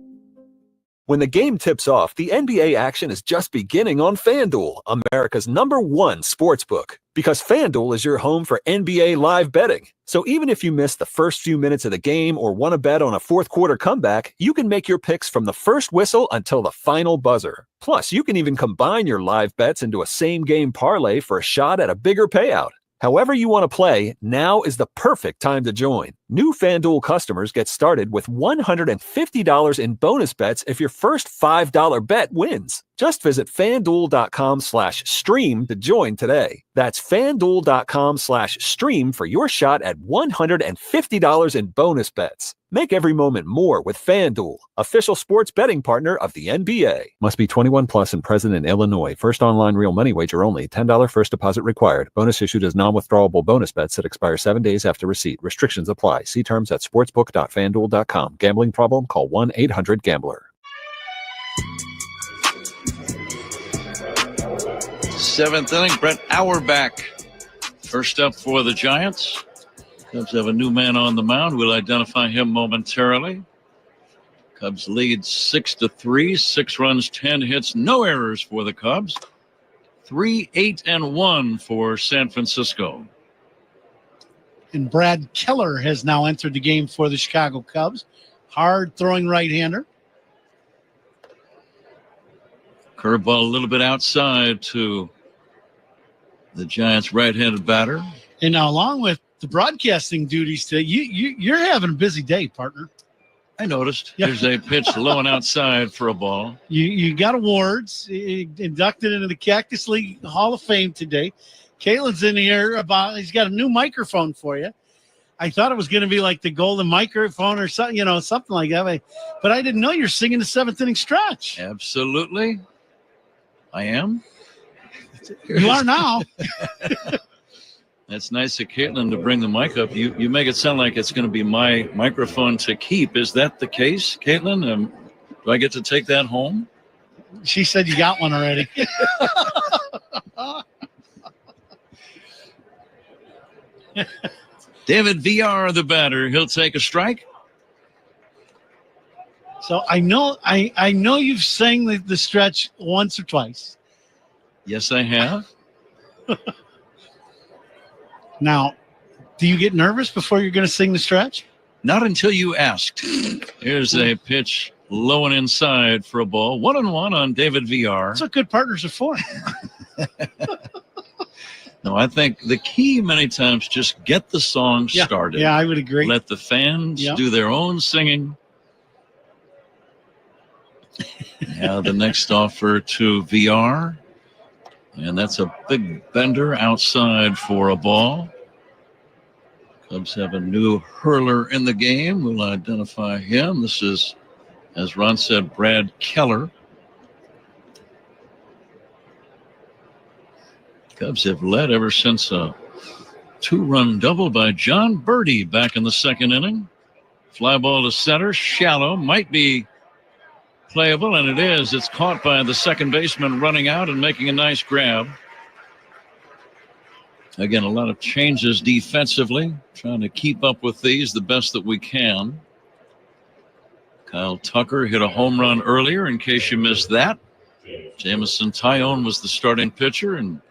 When the game tips off, the NBA action is just beginning on FanDuel, America's #1 sportsbook. Because FanDuel is your home for NBA live betting. So even if you miss the first few minutes of the game or want to bet on a fourth quarter comeback, you can make your picks from the first whistle until the final buzzer. Plus, you can even combine your live bets into a same-game parlay for a shot at a bigger payout. However you want to play, now is the perfect time to join. New FanDuel customers get started with $150 in bonus bets if your first $5 bet wins. Just visit FanDuel.com/stream to join today. That's FanDuel.com/stream for your shot at $150 in bonus bets. Make every moment more with FanDuel, official sports betting partner of the NBA. Must be 21 plus and present in Illinois. First online real money wager only. $10 first deposit required. Bonus issued as non-withdrawable bonus bets that expire 7 days after receipt. Restrictions apply. See terms at sportsbook.fanduel.com. Gambling problem? Call 1-800-GAMBLER. Seventh inning, Brett Auerbach. First up for the Giants. Cubs have a new man on the mound. We'll identify him momentarily. Cubs lead 6-3, 6 runs, 10 hits, no errors for the Cubs. 3-8-1 for San Francisco. And Brad Keller has now entered the game for the Chicago Cubs. Hard throwing right-hander. Curveball a little bit outside to the Giants' right-handed batter. And now, along with the broadcasting duties today, you're having a busy day, partner. I noticed. There's a pitch low and outside for a ball. You got awards, inducted into the Cactus League Hall of Fame today. Caitlin's in here he's got a new microphone for you. I thought it was going to be like the golden microphone or something, something like that. But I didn't know you're singing the seventh inning stretch. Absolutely. I am. You are now. That's nice of Caitlin to bring the mic up. You make it sound like it's going to be my microphone to keep. Is that the case, Caitlin? Do I get to take that home? She said you got one already. David VR, the batter. He'll take a strike. So I know you've sang the stretch once or twice. Yes, I have. Now, do you get nervous before you're going to sing the stretch? Not until you asked. Here's a pitch low and inside for a ball. 1-1 on David VR. That's what good partners are for. No, I think the key many times, just get the song started. Yeah, I would agree. Let the fans do their own singing. Now the next offer to VR. And that's a big bender outside for a ball. Cubs have a new hurler in the game. We'll identify him. This is, as Ron said, Brad Keller. Cubs have led ever since a 2-run double by John Birdie back in the second inning. Fly ball to center, shallow, might be playable, and it is. It's caught by the second baseman running out and making a nice grab. Again, a lot of changes defensively, trying to keep up with these the best that we can. Kyle Tucker hit a home run earlier, in case you missed that. Jamison Tyone was the starting pitcher, and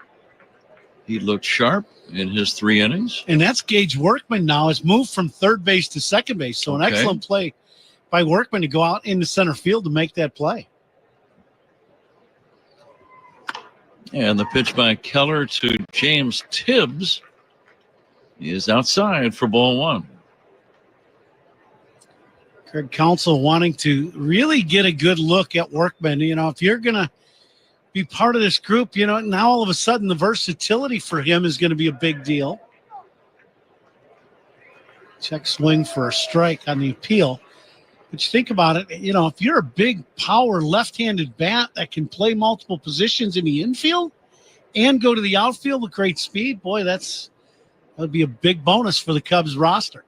he looked sharp in his 3 innings. And that's Gage Workman now has moved from third base to second base. So an excellent play by Workman to go out in the center field to make that play. And the pitch by Keller to James Tibbs is outside for ball 1. Craig Counsell wanting to really get a good look at Workman. If you're going to be part of this group, now all of a sudden the versatility for him is going to be a big deal. Check swing for a strike on the appeal. But you think about it, if you're a big power left-handed bat that can play multiple positions in the infield and go to the outfield with great speed, boy, that would be a big bonus for the Cubs roster.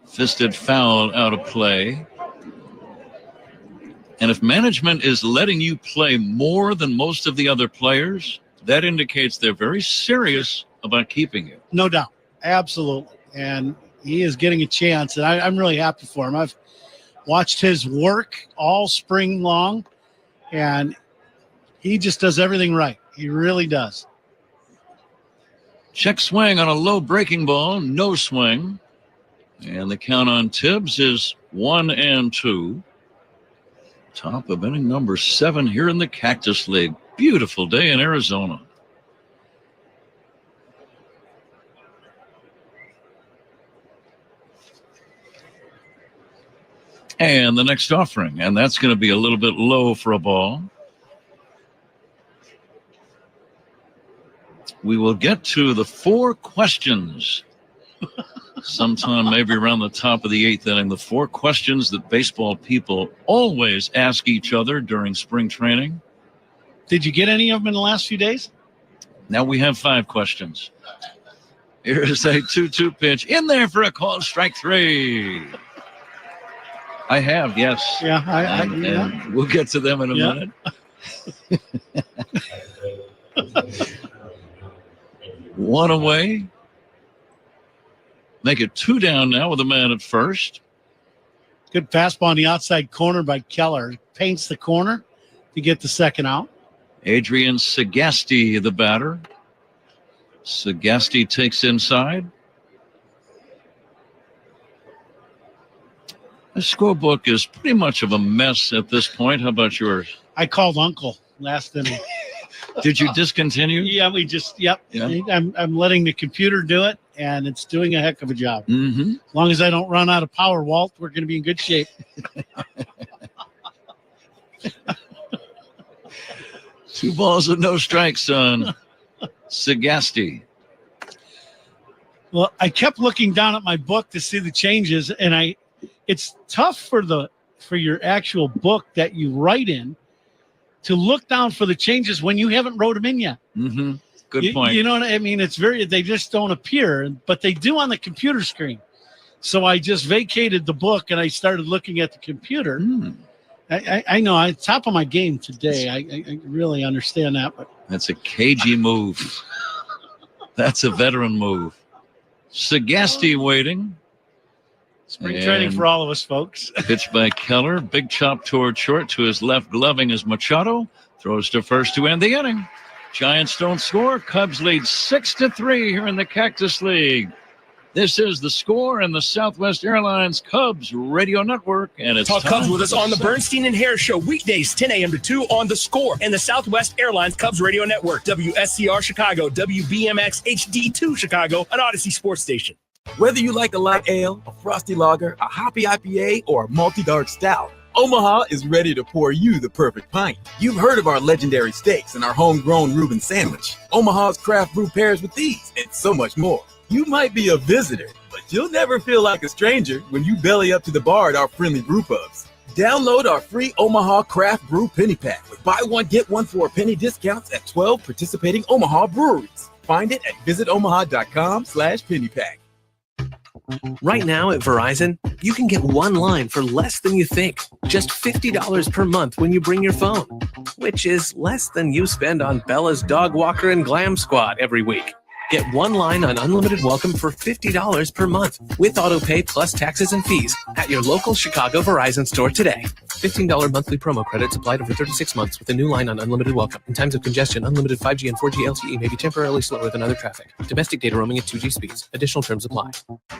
Fisted foul out of play. And if management is letting you play more than most of the other players, that indicates they're very serious about keeping you. No doubt. Absolutely. And he is getting a chance, and I'm really happy for him. I've watched his work all spring long, and he just does everything right. He really does. Check swing on a low breaking ball, no swing. And the count on Tibbs is 1-2. Top of inning number 7 here in the Cactus League. Beautiful day in Arizona. And the next offering, and that's going to be a little bit low for a ball. We will get to the 4 questions sometime maybe around the top of the 8th inning. The 4 questions that baseball people always ask each other during spring training. Did you get any of them in the last few days? Now we have 5 questions. Here's a 2-2 pitch in there for a call, strike 3. I have, yes. Yeah, and we'll get to them in a minute. One away. Make it 2 down now with a man at first. Good fastball on the outside corner by Keller. Paints the corner to get the second out. Adrian Sagasti, the batter. Sagasti takes inside. The scorebook is pretty much of a mess at this point. How about yours? I called Uncle last inning. Did you discontinue? Yeah, Yeah. I'm letting the computer do it, and it's doing a heck of a job. Mm-hmm. As long as I don't run out of power, Walt, we're going to be in good shape. 2 balls and no strikes on Sagasti. Well, I kept looking down at my book to see the changes, and it's tough for your actual book that you write in to look down for the changes when you haven't wrote them in yet. Mm-hmm. Good point. You know what I mean? They just don't appear, but they do on the computer screen. So I just vacated the book and I started looking at the computer. I know I'm top of my game today. I really understand that. But that's a cagey move. That's a veteran move. Sagasti waiting. Spring training for all of us, folks. Pitch by Keller. Big chop toward short. To his left, gloving is Machado. Throws to first to end the inning. Giants don't score. Cubs lead 6-3 here in the Cactus League. This is the Score and the Southwest Airlines Cubs Radio Network. And it's Talk Cubs with us on the Bernstein and Harris Show, weekdays 10 a.m. to 2 on the Score and the Southwest Airlines Cubs Radio Network, WSCR Chicago, WBMX HD2 Chicago, an Odyssey sports station. Whether you like a light ale, a frosty lager, a hoppy IPA, or a multi-dark stout, Omaha is ready to pour you the perfect pint. You've heard of our legendary steaks and our homegrown Reuben sandwich. Omaha's craft brew pairs with these and so much more. You might be a visitor, but you'll never feel like a stranger when you belly up to the bar at our friendly brew pubs. Download our free Omaha Craft Brew Penny Pack with buy one, get one for a penny discounts at 12 participating Omaha breweries. Find it at visitomaha.com/pennypack. Right now at Verizon, you can get one line for less than you think. Just $50 per month when you bring your phone, which is less than you spend on Bella's Dog Walker and Glam Squad every week. Get one line on unlimited welcome for $50 per month with auto pay plus taxes and fees at your local Chicago Verizon store today. $15 monthly promo credits applied over 36 months with a new line on unlimited welcome. In times of congestion, unlimited 5G and 4G LTE may be temporarily slower than other traffic. Domestic data roaming at 2G speeds. Additional terms apply.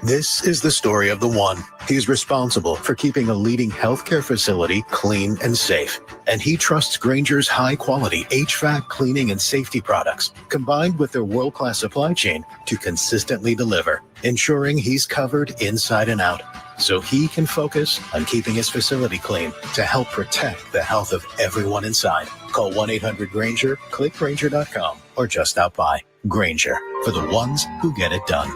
This is the story of the one. He's responsible for keeping a leading healthcare facility clean and safe. And he trusts Grainger's high-quality HVAC cleaning and safety products, combined with their world-class supply chain, to consistently deliver, ensuring he's covered inside and out, so he can focus on keeping his facility clean to help protect the health of everyone inside. Call 1-800-GRAINGER, click Grainger.com, or just stop by. Grainger, for the ones who get it done.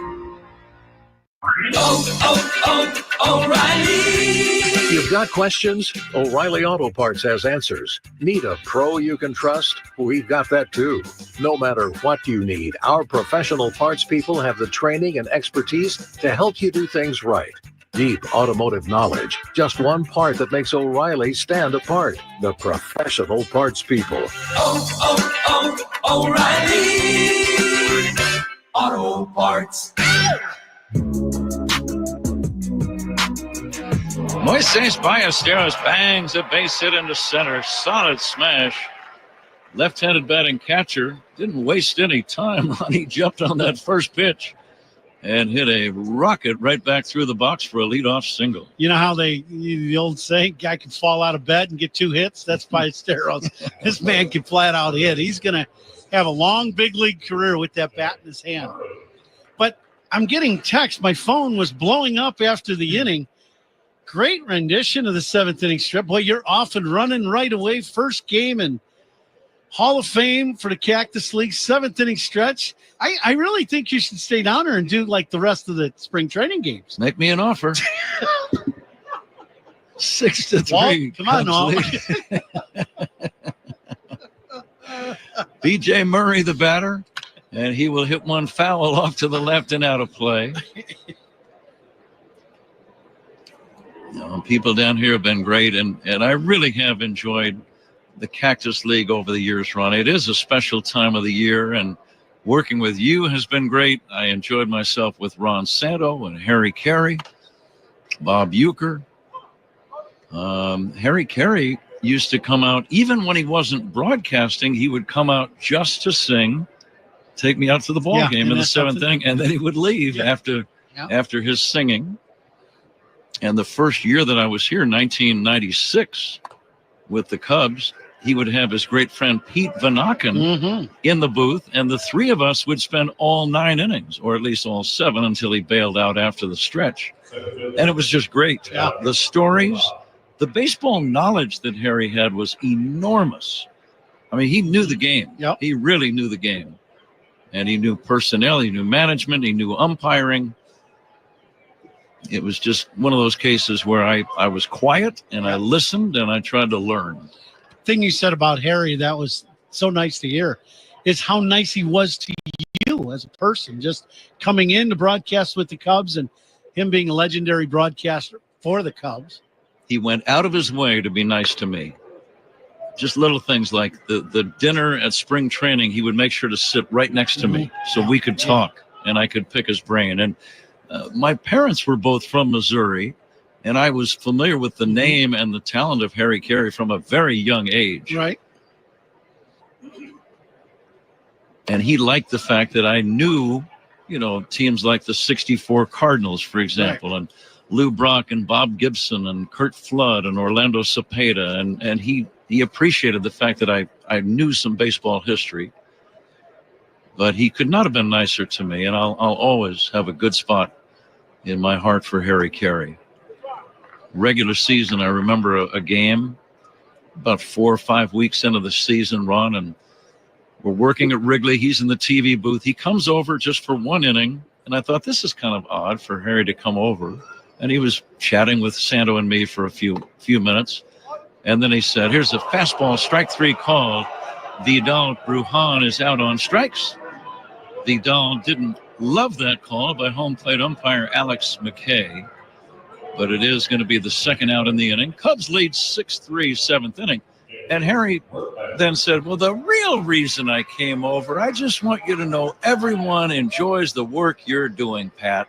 O'Reilly. You've got questions? O'Reilly Auto Parts has answers. Need a pro you can trust? We've got that too. No matter what you need, our professional parts people have the training and expertise to help you do things right. Deep automotive knowledge. Just one part that makes O'Reilly stand apart. The professional parts people. O'Reilly Auto Parts. Moises Ballesteros bangs a base hit into center. Solid smash. Left-handed batting catcher didn't waste any time. He jumped on that first pitch and hit a rocket right back through the box for a leadoff single. You know how the old saying, guy can fall out of bed and get 2 hits? That's Ballesteros. This man can flat out hit. He's going to have a long big league career with that bat in his hand. But I'm getting text. My phone was blowing up after the inning. Great rendition of the 7th inning strip. Boy, you're off and running right away. First game in Hall of Fame for the Cactus League, 7th inning stretch. I really think you should stay down there and do like the rest of the spring training games. Make me an offer. 6-3. Walt, come on, Walt. B.J. Murray, the batter, and he will hit one foul off to the left and out of play. People down here have been great, and I really have enjoyed the Cactus League over the years, Ron. It is a special time of the year, and working with you has been great. I enjoyed myself with Ron Santo and Harry Carey, Bob Uecker. Harry Carey used to come out, even when he wasn't broadcasting, he would come out just to sing, take me out to the ball game in the 7th inning, and then he would leave after his singing. And the first year that I was here, 1996, with the Cubs, he would have his great friend Pete Vanaken in the booth, and the 3 of us would spend all 9 innings, or at least all 7, until he bailed out after the stretch. And it was just great. Yeah. The stories, the baseball knowledge that Harry had was enormous. I mean, he knew the game. Yep. He really knew the game. And he knew personnel, he knew management, he knew umpiring. It was just one of those cases where I was quiet and I listened and I tried to learn. Thing you said about Harry that was so nice to hear is how nice he was to you as a person, just coming in to broadcast with the Cubs and him being a legendary broadcaster for the Cubs. He went out of his way to be nice to me. Just little things like the dinner at spring training, he would make sure to sit right next to me so we could talk and I could pick his brain. And my parents were both from Missouri, and I was familiar with the name and the talent of Harry Carey from a very young age. Right. And he liked the fact that I knew, teams like the 64 Cardinals, for example, and Lou Brock and Bob Gibson and Curt Flood and Orlando Cepeda. And he appreciated the fact that I knew some baseball history. But he could not have been nicer to me, and I'll always have a good spot in my heart for Harry Carey. Regular season, I remember a game about 4 or 5 weeks into the season, Ron, and we're working at Wrigley. He's in the TV booth. He comes over just for 1 inning, and I thought this is kind of odd for Harry to come over. And he was chatting with Santo and me for a few minutes, and then he said, "Here's a fastball, strike 3 call. Vidal Brujan is out on strikes." Vidal didn't love that call by home plate umpire Alex McKay, but it is going to be the second out in the inning. Cubs lead 6-3, 7th inning. And Harry then said, "Well, the real reason I came over, I just want you to know everyone enjoys the work you're doing, Pat."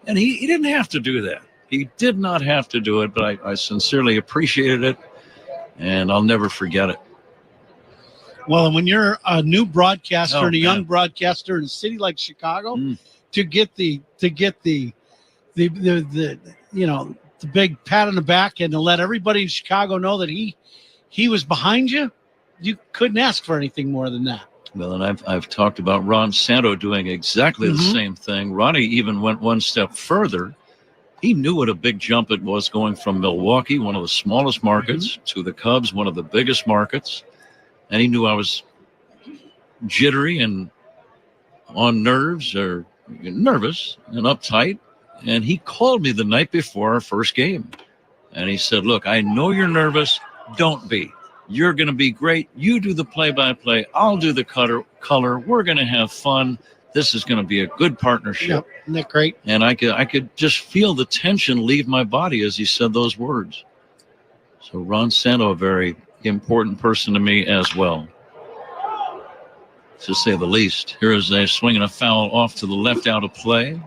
And he didn't have to do that. He did not have to do it, but I sincerely appreciated it, and I'll never forget it. Well, and when you're a new broadcaster and a young broadcaster in a city like Chicago, to get the big pat on the back and to let everybody in Chicago know that he was behind you, you couldn't ask for anything more than that. Well, and I've talked about Ron Santo doing exactly the same thing. Ronnie even went one step further. He knew what a big jump it was going from Milwaukee, one of the smallest markets, to the Cubs, one of the biggest markets. And he knew I was jittery and on nerves or nervous and uptight. And he called me the night before our first game. And he said, "Look, I know you're nervous. Don't be. You're going to be great. You do the play-by-play. I'll do the color. We're going to have fun. This is going to be a good partnership." Yep. Isn't that great? And I could just feel the tension leave my body as he said those words. So Ron Santo, a very important person to me as well, to say the least. Here is a swing and a foul off to the left out of play.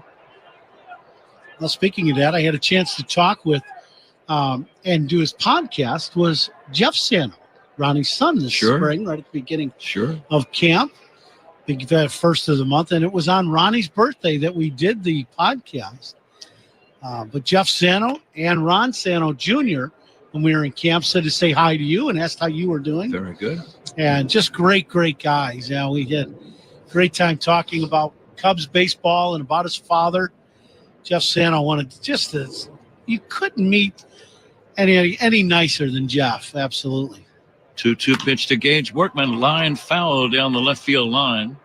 Well, speaking of that, I had a chance to talk with and do his podcast was Jeff Sano, Ronnie's son this spring, right at the beginning of camp, the first of the month. And it was on Ronnie's birthday that we did the podcast. But Jeff Sano and Ron Sano Jr., when we were in camp, said to say hi to you and asked how you were doing. Very good. And just great guys. Yeah, we had a great time talking about Cubs baseball and about his father. Jeff Sano wanted you couldn't meet any nicer than Jeff. Absolutely. 2-2 pitch to Gage Workman, line foul down the left field line.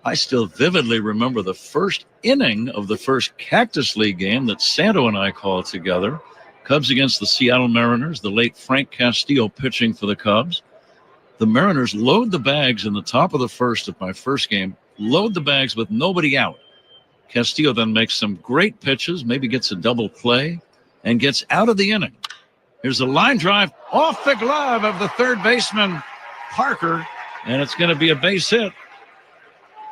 I still vividly remember the first inning of the first Cactus League game that Santo and I called together. Cubs against the Seattle Mariners, the late Frank Castillo pitching for the Cubs. The Mariners load the bags in the top of the first of my first game, load the bags with nobody out. Castillo then makes some great pitches, maybe gets a double play, and gets out of the inning. Here's a line drive off the glove of the third baseman, Parker, and it's going to be a base hit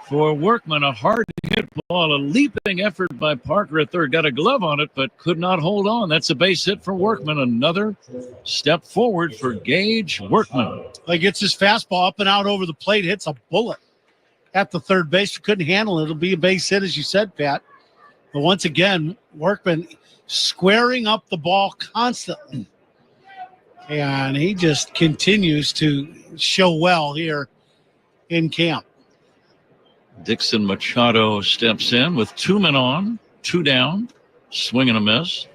for Workman. A hard-hit ball, a leaping effort by Parker at third. Got a glove on it, but could not hold on. That's a base hit for Workman. Another step forward for Gage Workman. Like, gets his fastball up and out over the plate, hits a bullet at the third base. Couldn't handle it. It'll be a base hit, as you said, Pat. But once again, Workman squaring up the ball constantly. And he just continues to show well here in camp. Dixon Machado steps in with 2 men on, 2 down, swing and a miss.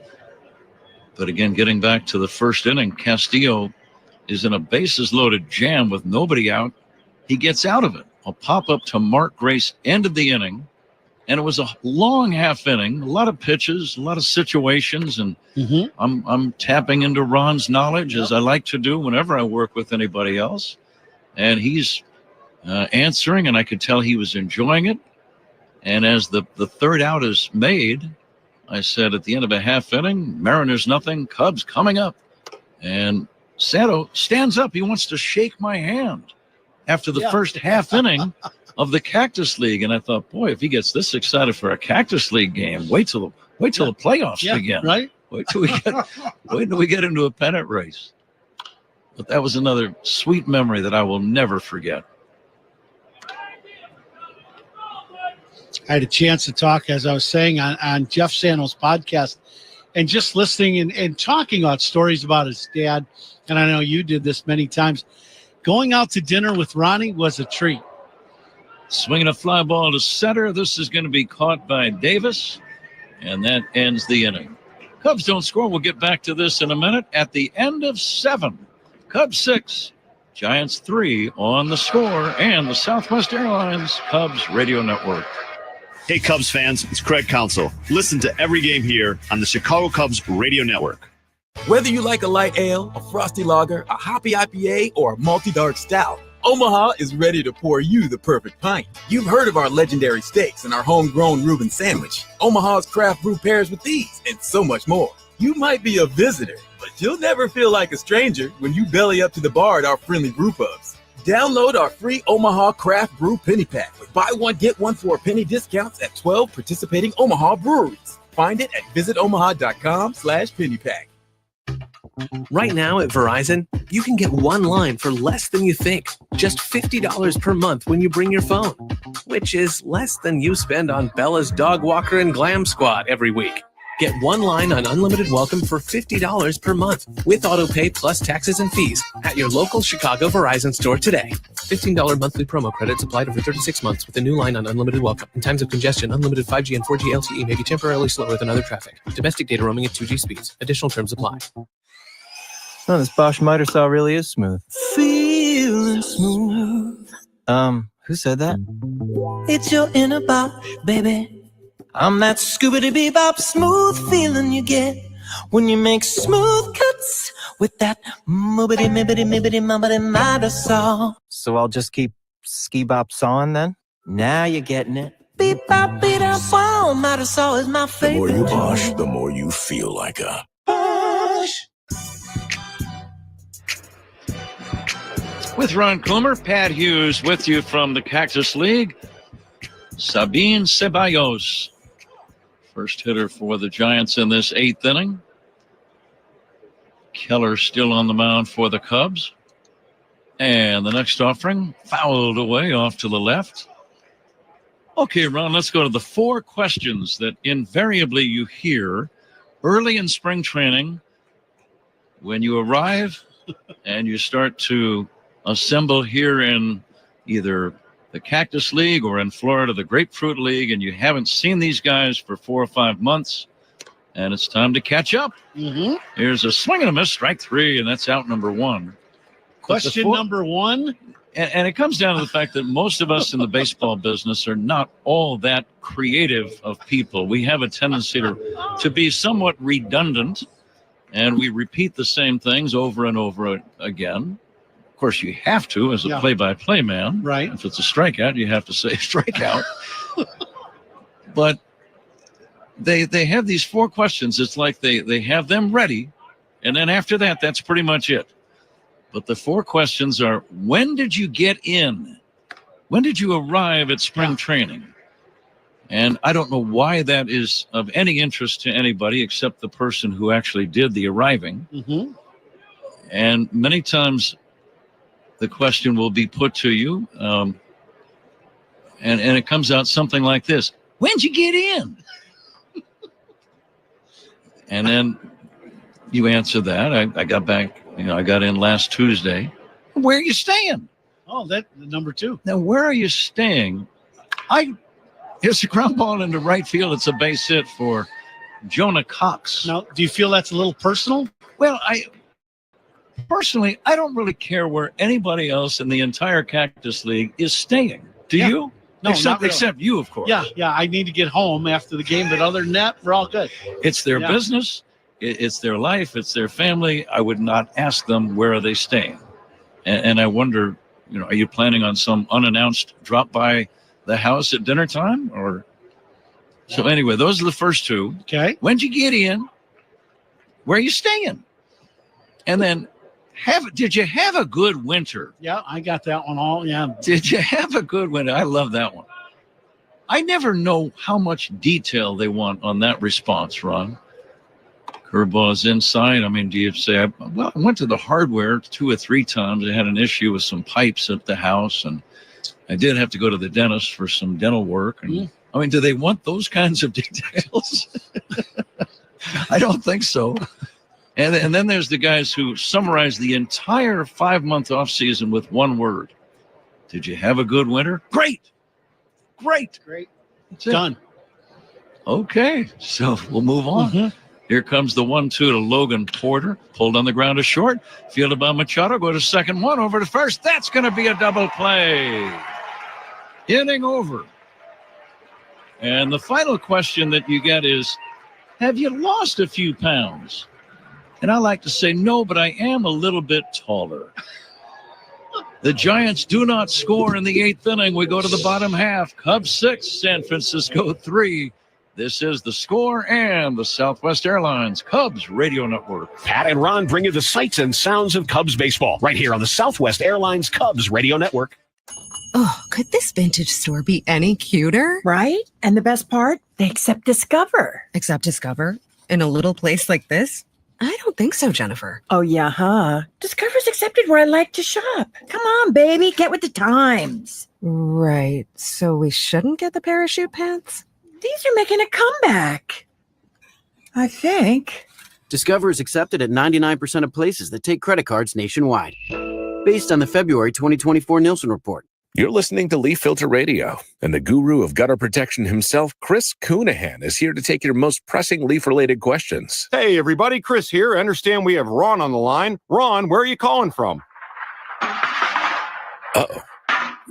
But again, getting back to the first inning, Castillo is in a bases-loaded jam with nobody out. He gets out of it. A pop-up to Mark Grace ended the inning, and it was a long half inning, a lot of pitches, a lot of situations, and I'm tapping into Ron's knowledge, as I like to do whenever I work with anybody else, and he's answering, and I could tell he was enjoying it. And as the third out is made, I said at the end of a half inning, Mariners nothing, Cubs coming up. And Santo stands up. He wants to shake my hand after the first half inning of the Cactus League. And I thought, boy, if he gets this excited for a Cactus League game, wait till the playoffs begin. Right? Wait till we get into a pennant race. But that was another sweet memory that I will never forget. I had a chance to talk, as I was saying, on Jeff Sano's podcast, and just listening and talking about stories about his dad. And I know you did this many times. Going out to dinner with Ronnie was a treat. Swinging a fly ball to center. This is going to be caught by Davis, and that ends the inning. Cubs don't score. We'll get back to this in a minute. At the end of 7, Cubs 6, Giants 3 on the Score and the Southwest Airlines Cubs Radio Network. Hey, Cubs fans, it's Craig Counsell. Listen to every game here on the Chicago Cubs Radio Network. Whether you like a light ale, a frosty lager, a hoppy IPA, or a malty dark stout, Omaha is ready to pour you the perfect pint. You've heard of our legendary steaks and our homegrown Reuben sandwich. Omaha's craft brew pairs with these and so much more. You might be a visitor, but you'll never feel like a stranger when you belly up to the bar at our friendly brew pubs. Download our free Omaha Craft Brew Penny Pack with buy one, get one for a penny discounts at 12 participating Omaha breweries. Find it at visitomaha.com/pennypack. Right now at Verizon, you can get one line for less than you think. Just $50 per month when you bring your phone, which is less than you spend on Bella's Dog Walker and Glam Squad every week. Get one line on unlimited welcome for $50 per month with autopay plus taxes and fees at your local Chicago Verizon store today. $15 monthly promo credits applied over 36 months with a new line on unlimited welcome. In times of congestion, unlimited 5G and 4G LTE may be temporarily slower than other traffic. Domestic data roaming at 2G speeds. Additional terms apply. Oh, this Bosch miter saw really is smooth. Feeling smooth. Who said that? It's your inner Bosch, baby. I'm that scoobity-bebop smooth feeling you get when you make smooth cuts with that moobity-mibbity-mibbity-mubbity miter saw. So I'll just keep ski-bop sawing then? Now you're getting it. Beep-bop-beat-up-wow, miter saw is my favorite. The more you Bosch, the more you feel like a Bosch. With Ron Coomer, Pat Hughes with you from the Cactus League. Sabine Ceballos, first hitter for the Giants in this 8th inning. Keller still on the mound for the Cubs. And the next offering fouled away off to the left. Okay, Ron, let's go to the 4 questions that invariably you hear early in spring training when you arrive and you start to assemble here in either the Cactus League or in Florida, the Grapefruit League, and you haven't seen these guys for 4 or 5 months, and it's time to catch up. Mm-hmm. Here's a swing and a miss, strike 3, and that's out number 1. Question number 1. And it comes down to the fact that most of us in the baseball business are not all that creative of people. We have a tendency to be somewhat redundant, and we repeat the same things over and over again. Of course, you have to as a play-by-play man. Right. If it's a strikeout, you have to say strikeout. But they have these 4 questions. It's like they have them ready, and then after that, that's pretty much it. But the 4 questions are, when did you get in? When did you arrive at spring training? And I don't know why that is of any interest to anybody except the person who actually did the arriving. Mm-hmm. And many times the question will be put to you, and it comes out something like this. When'd you get in? And then you answer that. I got back. I got in last Tuesday. Where are you staying? Oh, that's number 2. Now, where are you staying? Here's a ground ball into right field. It's a base hit for Jonah Cox. Now, do you feel that's a little personal? Well, personally, I don't really care where anybody else in the entire Cactus League is staying. Do you? No, except you, of course. Yeah. I need to get home after the game, but other than that, we're all good. It's their business. It's their life. It's their family. I would not ask them where are they staying. And I wonder, are you planning on some unannounced drop by the house at dinner time? So anyway, those are the first 2. Okay. When'd you get in? Where are you staying? And then did you have a good winter? Yeah, I got that one all. Yeah. Did you have a good winter? I love that one. I never know how much detail they want on that response, Ron. Curveball is inside. I mean, do you say, I went to the hardware 2 or 3 times. I had an issue with some pipes at the house, and I did have to go to the dentist for some dental work. And I mean, do they want those kinds of details? I don't think so. And then there's the guys who summarize the entire 5-month off season with 1 word. Did you have a good winter? Great. Done. Okay, so we'll move on. Mm-hmm. Here comes the 1-2 to Logan Porter. Pulled on the ground to short. Fielded by Machado. Go to second, 1 over to first. That's going to be a double play. Inning over. And the final question that you get is, have you lost a few pounds? And I like to say no, but I am a little bit taller. The Giants do not score in the 8th inning. We go to the bottom half. Cubs 6, San Francisco 3. This is The Score and the Southwest Airlines Cubs Radio Network. Pat and Ron bring you the sights and sounds of Cubs baseball right here on the Southwest Airlines Cubs Radio Network. Oh, could this vintage store be any cuter? Right? And the best part, they accept Discover. Accept Discover? In a little place like this? I don't think so, Jennifer. Oh, yeah, huh? Discover's accepted where I like to shop. Come on, baby, get with the times. Right. So we shouldn't get the parachute pants? These are making a comeback. I think. Discover is accepted at 99% of places that take credit cards nationwide. Based on the February 2024 Nielsen report. You're listening to Leaf Filter Radio, and the guru of gutter protection himself, Chris Coonahan, is here to take your most pressing leaf-related questions. Hey, everybody, Chris here. I understand we have Ron on the line. Ron, where are you calling from? Uh-oh.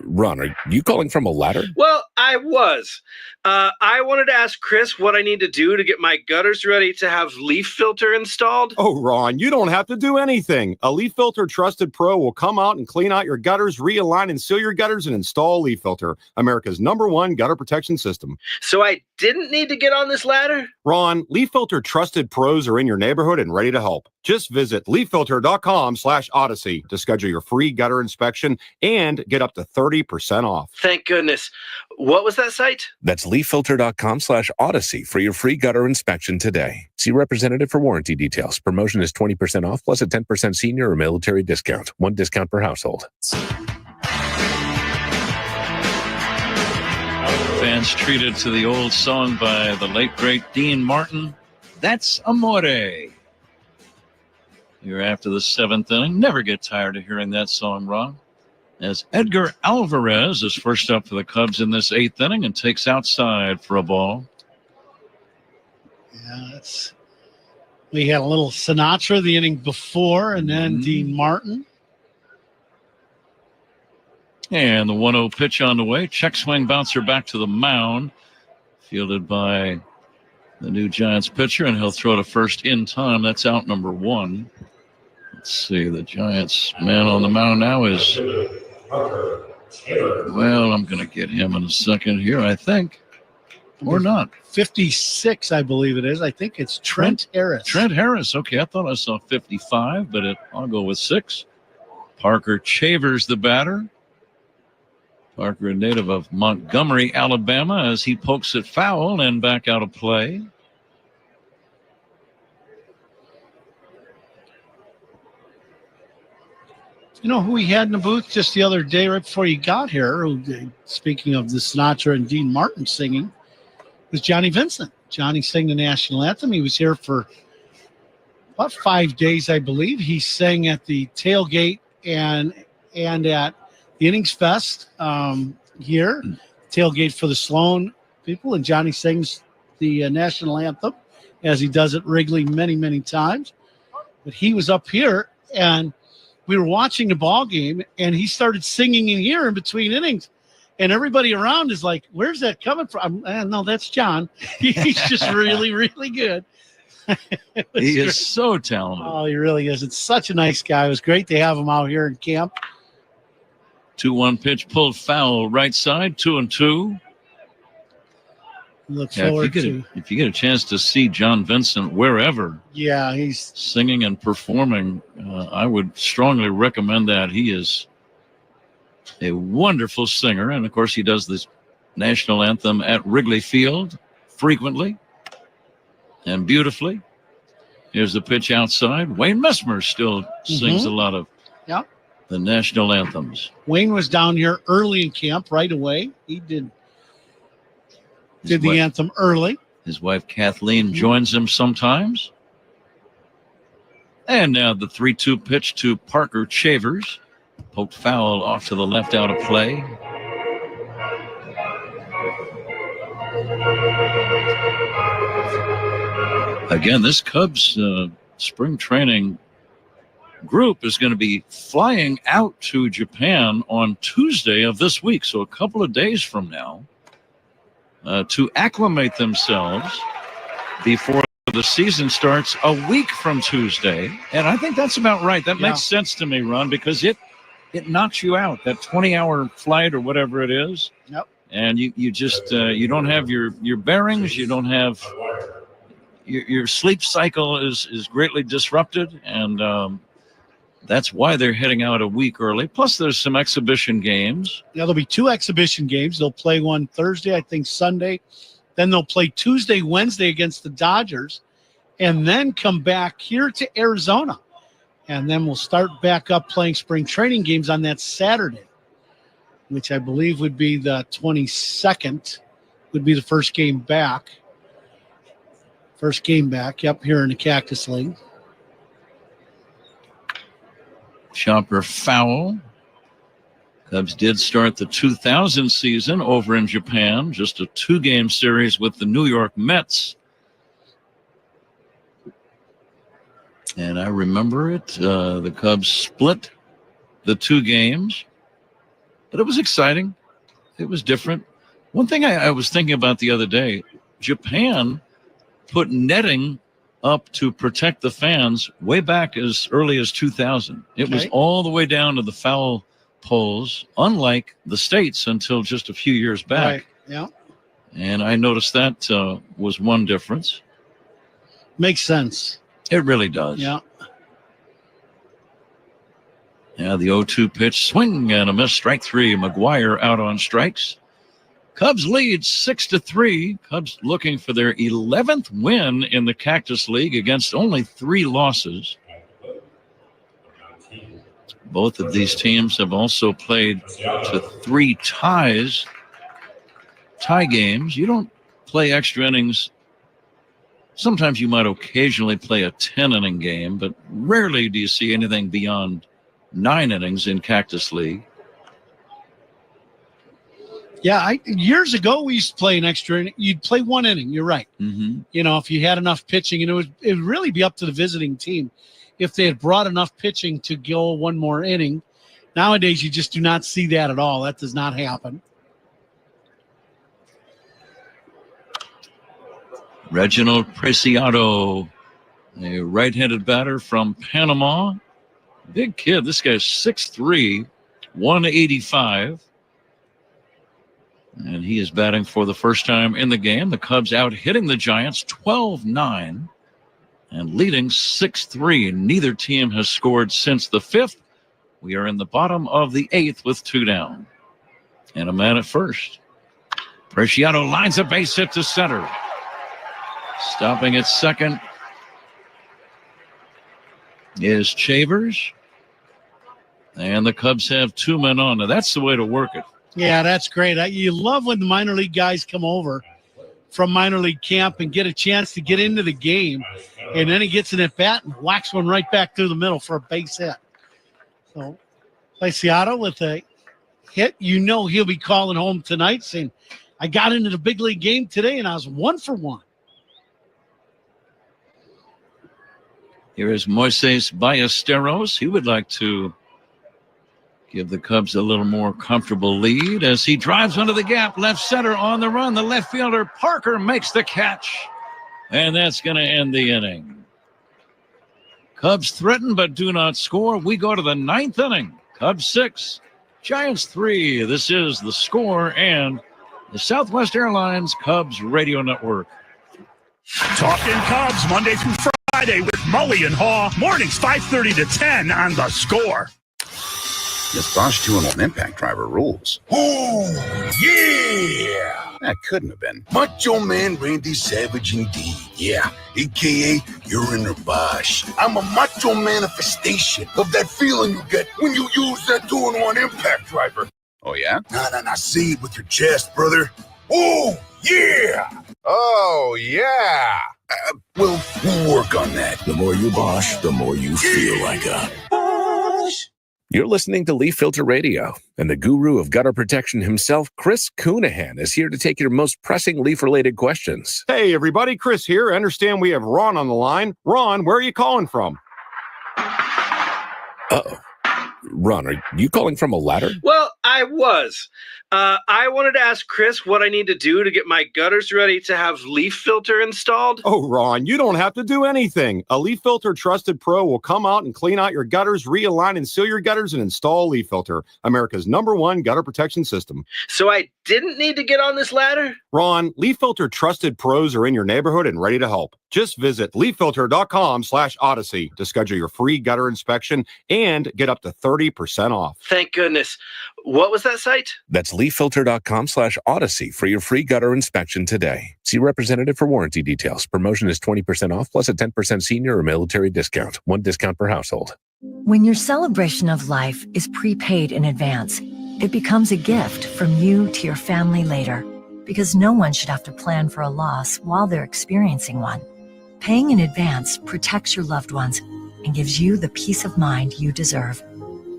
Ron, are you calling from a ladder? Well, I was. I wanted to ask Chris what I need to do to get my gutters ready to have leaf filter installed. Oh, Ron, you don't have to do anything. A Leaf Filter Trusted Pro will come out and clean out your gutters, realign and seal your gutters, and install Leaf Filter, America's #1 gutter protection system. So I didn't need to get on this ladder? Ron, Leaf Filter Trusted Pros are in your neighborhood and ready to help. Just visit leaffilter.com/Odyssey to schedule your free gutter inspection and get up to 30% off. Thank goodness. What was that site? That's leaffilter.com/Odyssey for your free gutter inspection today. See representative for warranty details. Promotion is 20% off plus a 10% senior or military discount. One discount per household. Fans treated to the old song by the late, great Dean Martin, That's Amore. Here after the 7th inning. Never get tired of hearing that song, Ron. As Edgar Alvarez is first up for the Cubs in this 8th inning and takes outside for a ball. Yeah, we had a little Sinatra the inning before, and then Dean Martin. And the 1-0 pitch on the way. Check swing bouncer back to the mound. Fielded by the new Giants pitcher, and he'll throw to first in time. That's out number 1. Let's see. The Giants man on the mound now is... Well, I'm going to get him in a second here, I think. Or not. 56, I believe it is. I think it's Trent Harris. Trent Harris. Okay, I thought I saw 55, but I'll go with 6. Parker Chavers, the batter. Parker, a native of Montgomery, Alabama, as he pokes it foul and back out of play. You know who we had in the booth just the other day right before you got here, speaking of the Sinatra and Dean Martin singing, was Johnny Vincent. Johnny sang the national anthem. He was here for about 5 days, I believe. He sang at the tailgate and at the Innings Fest here, tailgate for the Sloan people, and Johnny sings the national anthem as he does at Wrigley many, many times. But he was up here, and we were watching the ball game, and he started singing in here in between innings. And everybody around is like, where's that coming from? No, that's John. He's just really, really good. He is so talented. Oh, he really is. It's such a nice guy. It was great to have him out here in camp. 2-1 pitch pulled foul right side, 2-2. Look forward to. If you get a chance to see John Vincent wherever, he's singing and performing, I would strongly recommend that. He is a wonderful singer, and of course, he does this national anthem at Wrigley Field frequently and beautifully. Here's the pitch outside. Wayne Messmer still sings a lot of the national anthems. Wayne was down here early in camp right away. He did the anthem early. His wife Kathleen joins him sometimes. And now the 3-2 pitch to Parker Chavers. Poked foul off to the left, out of play. Again, this Cubs spring training group is going to be flying out to Japan on Tuesday of this week, so a couple of days from now, to acclimate themselves before the season starts a week from Tuesday. And I think that's about right. That makes sense to me, Ron, because it knocks you out, that 20-hour flight or whatever it is. Yep. And you just you don't have your bearings. You don't have your sleep cycle is greatly disrupted, and that's why they're heading out a week early. Plus, there's some exhibition games. Yeah, there'll be 2 exhibition games. They'll play one Thursday, I think Sunday. Then they'll play Tuesday, Wednesday against the Dodgers, and then come back here to Arizona. And then we'll start back up playing spring training games on that Saturday, which I believe would be the 22nd, would be the first game back. First game back, here in the Cactus League. Chopper foul. Cubs did start the 2000 season over in Japan, just a 2-game series with the New York Mets. And I remember it. The Cubs split the 2 games, but it was exciting. It was different. One thing I was thinking about the other day, Japan put netting up to protect the fans way back as early as 2000. It was all the way down to the foul poles, unlike the States until just a few years back. Right. Yeah. And I noticed that was one difference. Makes sense. It really does. Yeah. Yeah, Now the 0-2 pitch, swing and a miss, strike three. McGuire out on strikes. Cubs lead 6-3. Cubs looking for their 11th win in the Cactus League against only 3 losses. Both of these teams have also played to 3 tie games. You don't play extra innings. Sometimes you might occasionally play a 10-inning game, but rarely do you see anything beyond 9 innings in Cactus League. Yeah, years ago we used to play an extra inning. You'd play 1 inning. You're right. Mm-hmm. You know, if you had enough pitching, and it would really be up to the visiting team if they had brought enough pitching to go 1 more inning. Nowadays, you just do not see that at all. That does not happen. Reginald Preciado, a right-handed batter from Panama. Big kid. This guy's 6'3", 185. And he is batting for the first time in the game. The Cubs out hitting the Giants 12-9 and leading 6-3. Neither team has scored since the 5th. We are in the bottom of the 8th with 2 down. And a man at first. Preciado lines a base hit to center. Stopping at second is Chavers. And the Cubs have 2 men on. Now that's the way to work it. Yeah, that's great. You love when the minor league guys come over from minor league camp and get a chance to get into the game. And then he gets an at-bat and whacks one right back through the middle for a base hit. So, Preciado with a hit. You know he'll be calling home tonight saying, I got into the big league game today and I was 1 for 1. Here is Moises Ballesteros. He would like to give the Cubs a little more comfortable lead as he drives under the gap. Left center on the run. The left fielder, Parker, makes the catch. And that's going to end the inning. Cubs threaten but do not score. We go to the 9th inning. Cubs 6, Giants 3. This is the score and the Southwest Airlines Cubs Radio Network. Talking Cubs Monday through Friday with Mully and Haw. Mornings 5:30 to 10 on The Score. This Bosch 2-in-1 impact driver rules. Oh, yeah! That couldn't have been. Macho Man Randy Savage indeed. Yeah, a.k.a. you're in a Bosch. I'm a macho manifestation of that feeling you get when you use that 2-in-1 impact driver. Oh, yeah? Nah, say it with your chest, brother. Oh, yeah! Oh, yeah! We'll work on that. The more you Bosch, the more you feel like a Bosch. You're listening to Leaf Filter Radio, and the guru of gutter protection himself, Chris Coonahan, is here to take your most pressing leaf-related questions. Hey, everybody, Chris here. I understand we have Ron on the line. Ron, where are you calling from? Uh-oh. Ron, are you calling from a ladder? Well, I was. I wanted to ask Chris what I need to do to get my gutters ready to have leaf filter installed. Oh, Ron, you don't have to do anything. A Leaf Filter Trusted Pro will come out and clean out your gutters, realign and seal your gutters, and install Leaf Filter, America's #1 gutter protection system. So I didn't need to get on this ladder? Ron, Leaf Filter Trusted Pros are in your neighborhood and ready to help. Just visit leaffilter.com/Odyssey to schedule your free gutter inspection and get up to 30% off. Thank goodness. What was that site? That's leaffilter.com/Odyssey for your free gutter inspection today. See representative for warranty details. Promotion is 20% off plus a 10% senior or military discount. 1 discount per household. When your celebration of life is prepaid in advance, it becomes a gift from you to your family later, because no one should have to plan for a loss while they're experiencing one. Paying in advance protects your loved ones and gives you the peace of mind you deserve.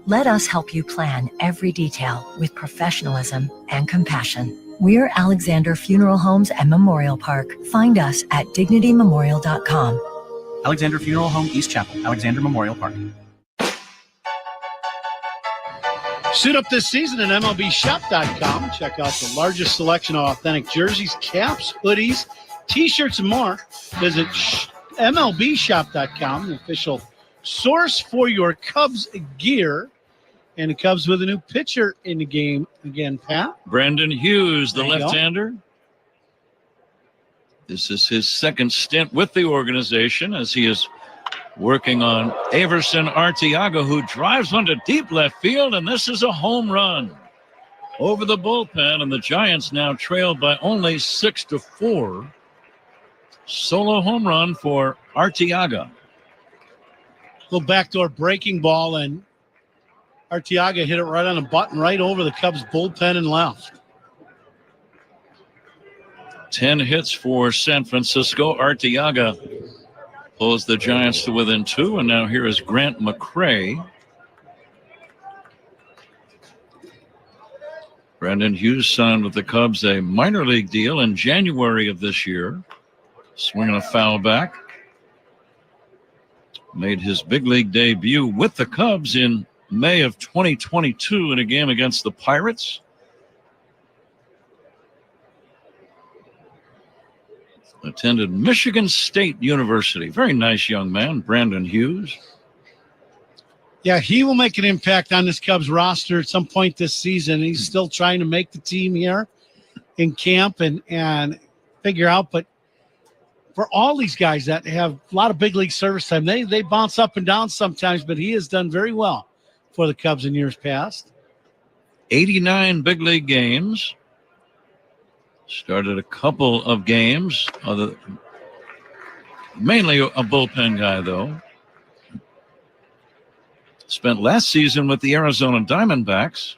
Let us help you plan every detail with professionalism and compassion. We're Alexander Funeral Homes and Memorial Park. Find us at dignitymemorial.com. Alexander Funeral Home, East Chapel, Alexander Memorial Park. Suit up this season at MLBshop.com. Check out the largest selection of authentic jerseys, caps, hoodies, T-shirts, and more. Visit MLBshop.com, the official source for your Cubs gear. And the Cubs with a new pitcher in the game again, Pat. Brandon Hughes, the left-hander. This is his second stint with the organization as he has working on Averson Arteaga, who drives one to deep left field, and this is a home run over the bullpen, and the Giants now trail by only 6-4. Solo home run for Arteaga. Go backdoor breaking ball, and Arteaga hit it right on the button, right over the Cubs bullpen and left. 10 hits for San Francisco. Arteaga pulls the Giants to within 2, and now here is Grant McCray. Brandon Hughes signed with the Cubs a minor league deal in January of this year. Swinging a foul back. Made his big league debut with the Cubs in May of 2022 in a game against the Pirates. Attended Michigan State University. Very nice young man, Brandon Hughes. Yeah, he will make an impact on this Cubs roster at some point this season. He's still trying to make the team here in camp and figure out. But for all these guys that have a lot of big league service time, they bounce up and down sometimes, but he has done very well for the Cubs in years past. 89 big league games. Started a couple of games. Mainly a bullpen guy, though. Spent last season with the Arizona Diamondbacks.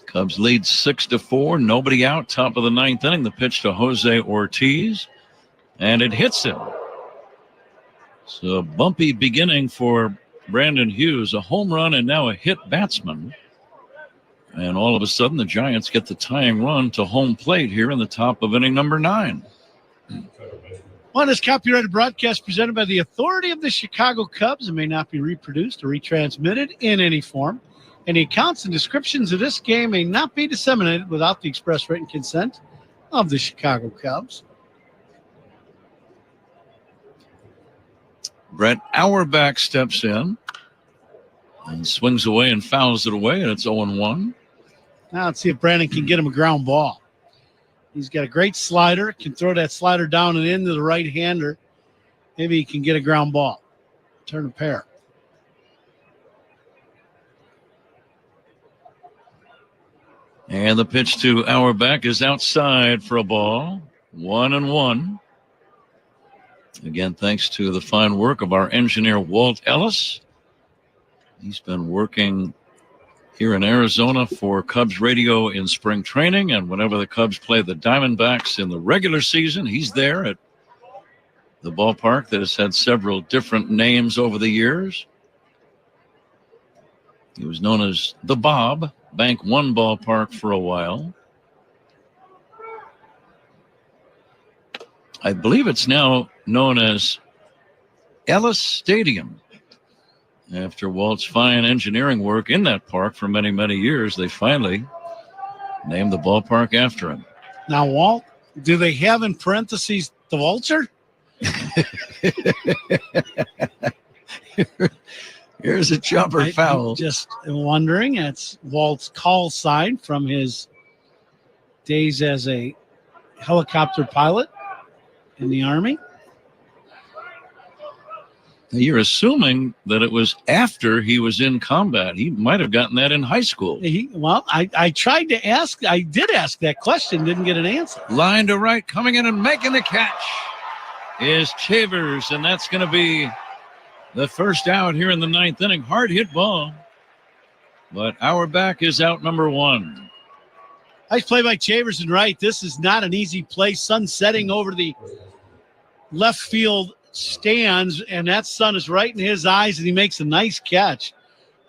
Cubs lead 6-4. Nobody out. Top of the 9th inning. The pitch to Jose Ortiz. And it hits him. So a bumpy beginning for Brandon Hughes. A home run and now a hit batsman. And all of a sudden, the Giants get the tying run to home plate here in the top of inning number 9. Well, this copyrighted broadcast presented by the authority of the Chicago Cubs and may not be reproduced or retransmitted in any form. Any accounts and descriptions of this game may not be disseminated without the express written consent of the Chicago Cubs. Brett Auerbach steps in and swings away and fouls it away, and it's 0-1. Now let's see if Brandon can get him a ground ball. He's got a great slider, can throw that slider down and into the right-hander. Maybe he can get a ground ball. Turn a pair. And the pitch to Auerbach is outside for a ball. 1-1. Again, thanks to the fine work of our engineer, Walt Ellis. He's been working here in Arizona for Cubs radio in spring training, and whenever the Cubs play the Diamondbacks in the regular season, he's there at the ballpark that has had several different names over the years. He was known as the Bob, Bank One ballpark for a while. I believe it's now known as Ellis Stadium. After Walt's fine engineering work in that park for many, many years, they finally named the ballpark after him. Now, Walt, do they have in parentheses the vulture? Here's a jumper foul. I'm just wondering. It's Walt's call sign from his days as a helicopter pilot in the Army. You're assuming that it was after he was in combat. He might have gotten that in high school. I tried to ask. I did ask that question, didn't get an answer. Line to right, coming in and making the catch is Chavers, and that's going to be the first out here in the 9th inning. Hard hit ball, but Auerbach is out number 1. Nice play by Chavers and right. This is not an easy play. Sun setting over the left field stands, and that sun is right in his eyes, and he makes a nice catch,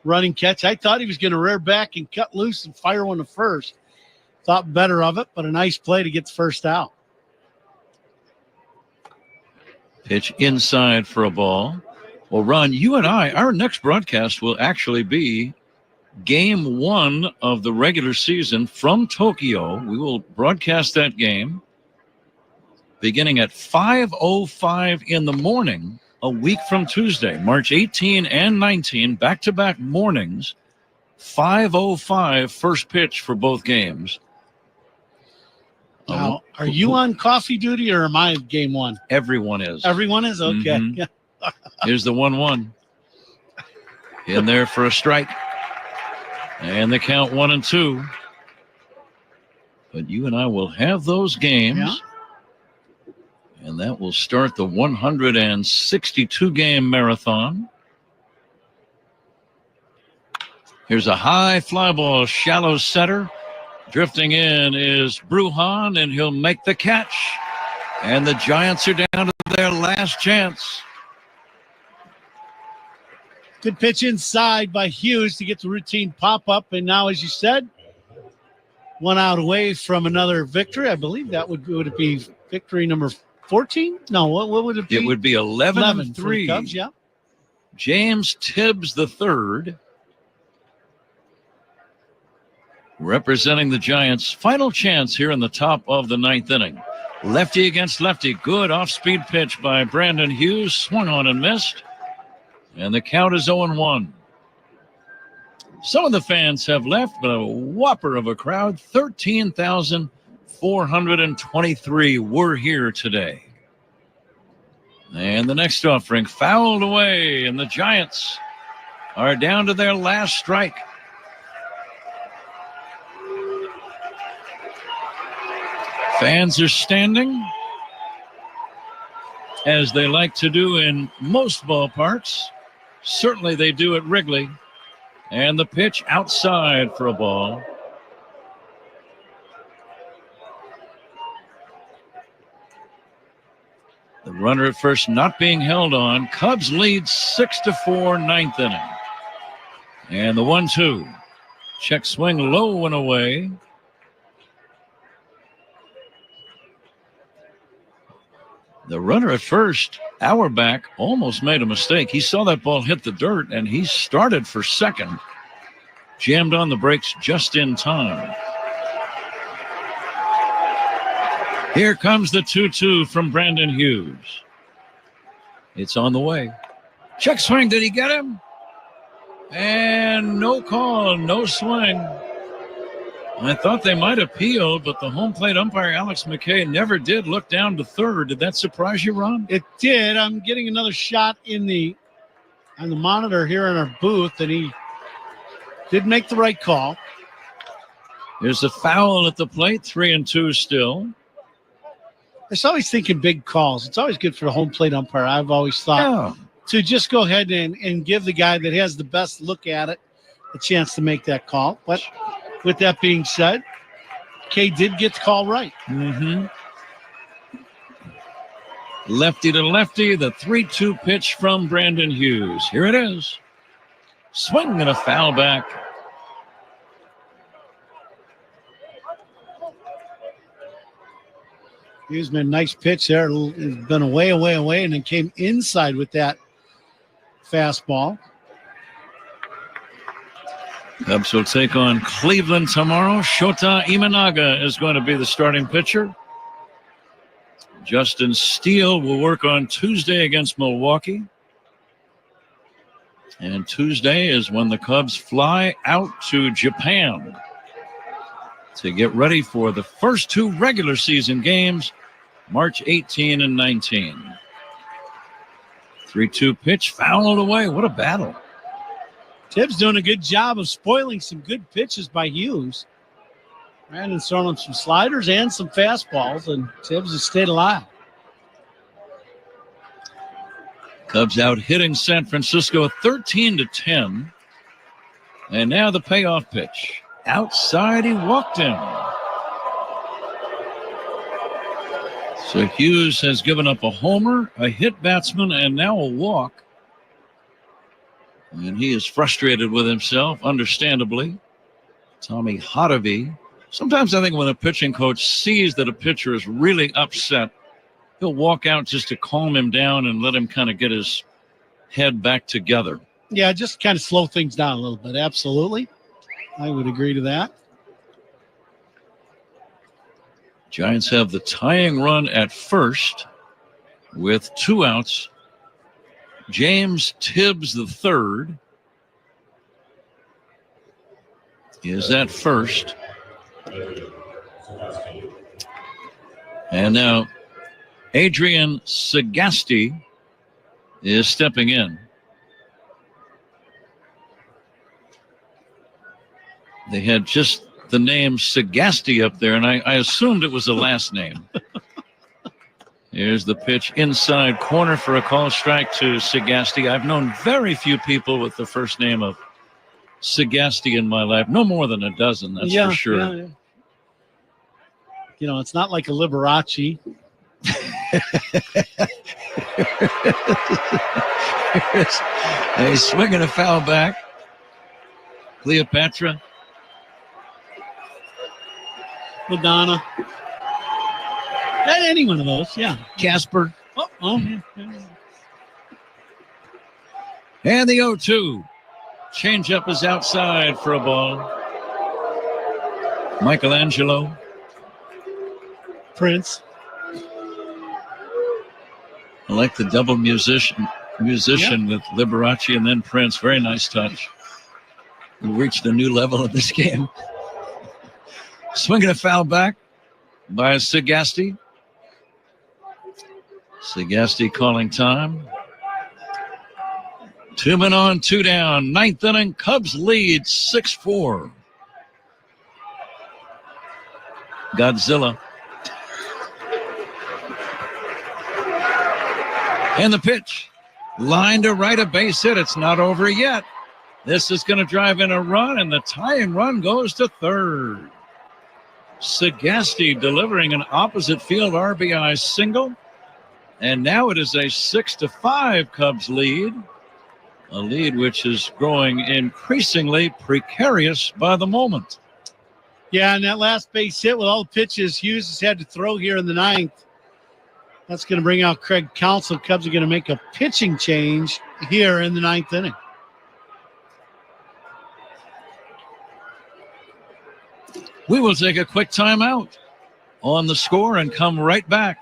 running catch. I thought he was going to rear back and cut loose and fire one to first. Thought better of it, but a nice play to get the first out. Pitch inside for a ball. Well, Ron, you and I, our next broadcast will actually be game 1 of the regular season from Tokyo. We will broadcast that game beginning at 5:05 in the morning, a week from Tuesday, March 18 and 19, back-to-back mornings, 5:05 first pitch for both games. Now, are you on coffee duty or am I game one? Everyone is. Everyone is? Okay. Mhm. Yeah. Here's the 1-1. In there for a strike. And the count 1-2. But you and I will have those games. Yeah. And that will start the 162-game marathon. Here's a high fly ball, shallow center. Drifting in is Bruhan, and he'll make the catch. And the Giants are down to their last chance. Good pitch inside by Hughes to get the routine pop-up. And now, as you said, 1 out away from another victory. I believe that would it be victory number 14? No, what would it be? It would be 11-3. for the Cubs, yeah. James Tibbs III, representing the Giants. Final chance here in the top of the 9th inning. Lefty against lefty. Good off-speed pitch by Brandon Hughes. Swung on and missed. And the count is 0-1. Some of the fans have left, but a whopper of a crowd. 13,423 were here today. And the next offering fouled away, and the Giants are down to their last strike. Fans are standing, as they like to do in most ballparks. Certainly they do at Wrigley. And the pitch outside for a ball. The runner at first not being held on. Cubs lead 6-4, 9th inning. And the 1-2. Check swing low and away. The runner at first, Auerbach, almost made a mistake. He saw that ball hit the dirt, and he started for second. Jammed on the brakes just in time. Here comes the 2-2 from Brandon Hughes. It's on the way. Check swing. Did he get him? And no call, no swing. I thought they might appeal, but the home plate umpire, Alex McKay, never did look down to third. Did that surprise you, Ron? It did. I'm getting another shot on the monitor here in our booth, and he did make the right call. There's a foul at the plate, 3-2 still. It's always thinking big calls. It's always good for the home plate umpire, I've always thought, to just go ahead and give the guy that has the best look at it a chance to make that call. But with that being said, Kay did get the call right. Mm-hmm. Lefty to lefty, the 3-2 pitch from Brandon Hughes. Here it is. Swing and a foul back. Hughes made a nice pitch there. It's been away, and then came inside with that fastball. Cubs will take on Cleveland tomorrow. Shota Imanaga is going to be the starting pitcher. Justin Steele will work on Tuesday against Milwaukee. And Tuesday is when the Cubs fly out to Japan to get ready for the first 2 regular season games, March 18 and 19. 3-2 pitch, fouled away. What a battle. Tibbs doing a good job of spoiling some good pitches by Hughes. Brandon's throwing him some sliders and some fastballs, and Tibbs has stayed alive. Cubs out hitting San Francisco 13-10. And now the payoff pitch. Outside, he walked him. So Hughes has given up a homer, a hit batsman, and now a walk. And he is frustrated with himself, understandably. Tommy Hotovy. Sometimes I think when a pitching coach sees that a pitcher is really upset, he'll walk out just to calm him down and let him kind of get his head back together. Yeah, just kind of slow things down a little bit. Absolutely. I would agree to that. Giants have the tying run at first with 2 outs. James Tibbs III is at first. And now Adrian Sagasti is stepping in. They had just the name Sagasti up there, and I assumed it was a last name. Here's the pitch inside corner for a call strike to Sagasti. I've known very few people with the first name of Sagasti in my life. No more than a dozen, that's for sure. Yeah. You know, it's not like a Liberace. He's swinging a foul back. Cleopatra. Madonna. Any one of those, yeah. Casper. Yeah. And the 0-2. Changeup is outside for a ball. Michelangelo. Prince. I like the double musician with Liberace and then Prince. Very nice touch. We reached a new level of this game. Swinging a foul back by Sagasti. Sagasti calling time. 2 men on, 2 down. 9th inning, Cubs lead 6-4. Godzilla. And the pitch. Line to right, a base hit. It's not over yet. This is going to drive in a run, and the tying run goes to third. Sagasti delivering an opposite field RBI single. And now it is a 6-5 Cubs lead. A lead which is growing increasingly precarious by the moment. Yeah, and that last base hit with all the pitches Hughes has had to throw here in the 9th. That's going to bring out Craig Counsell. Cubs are going to make a pitching change here in the 9th inning. We will take a quick timeout on the score and come right back.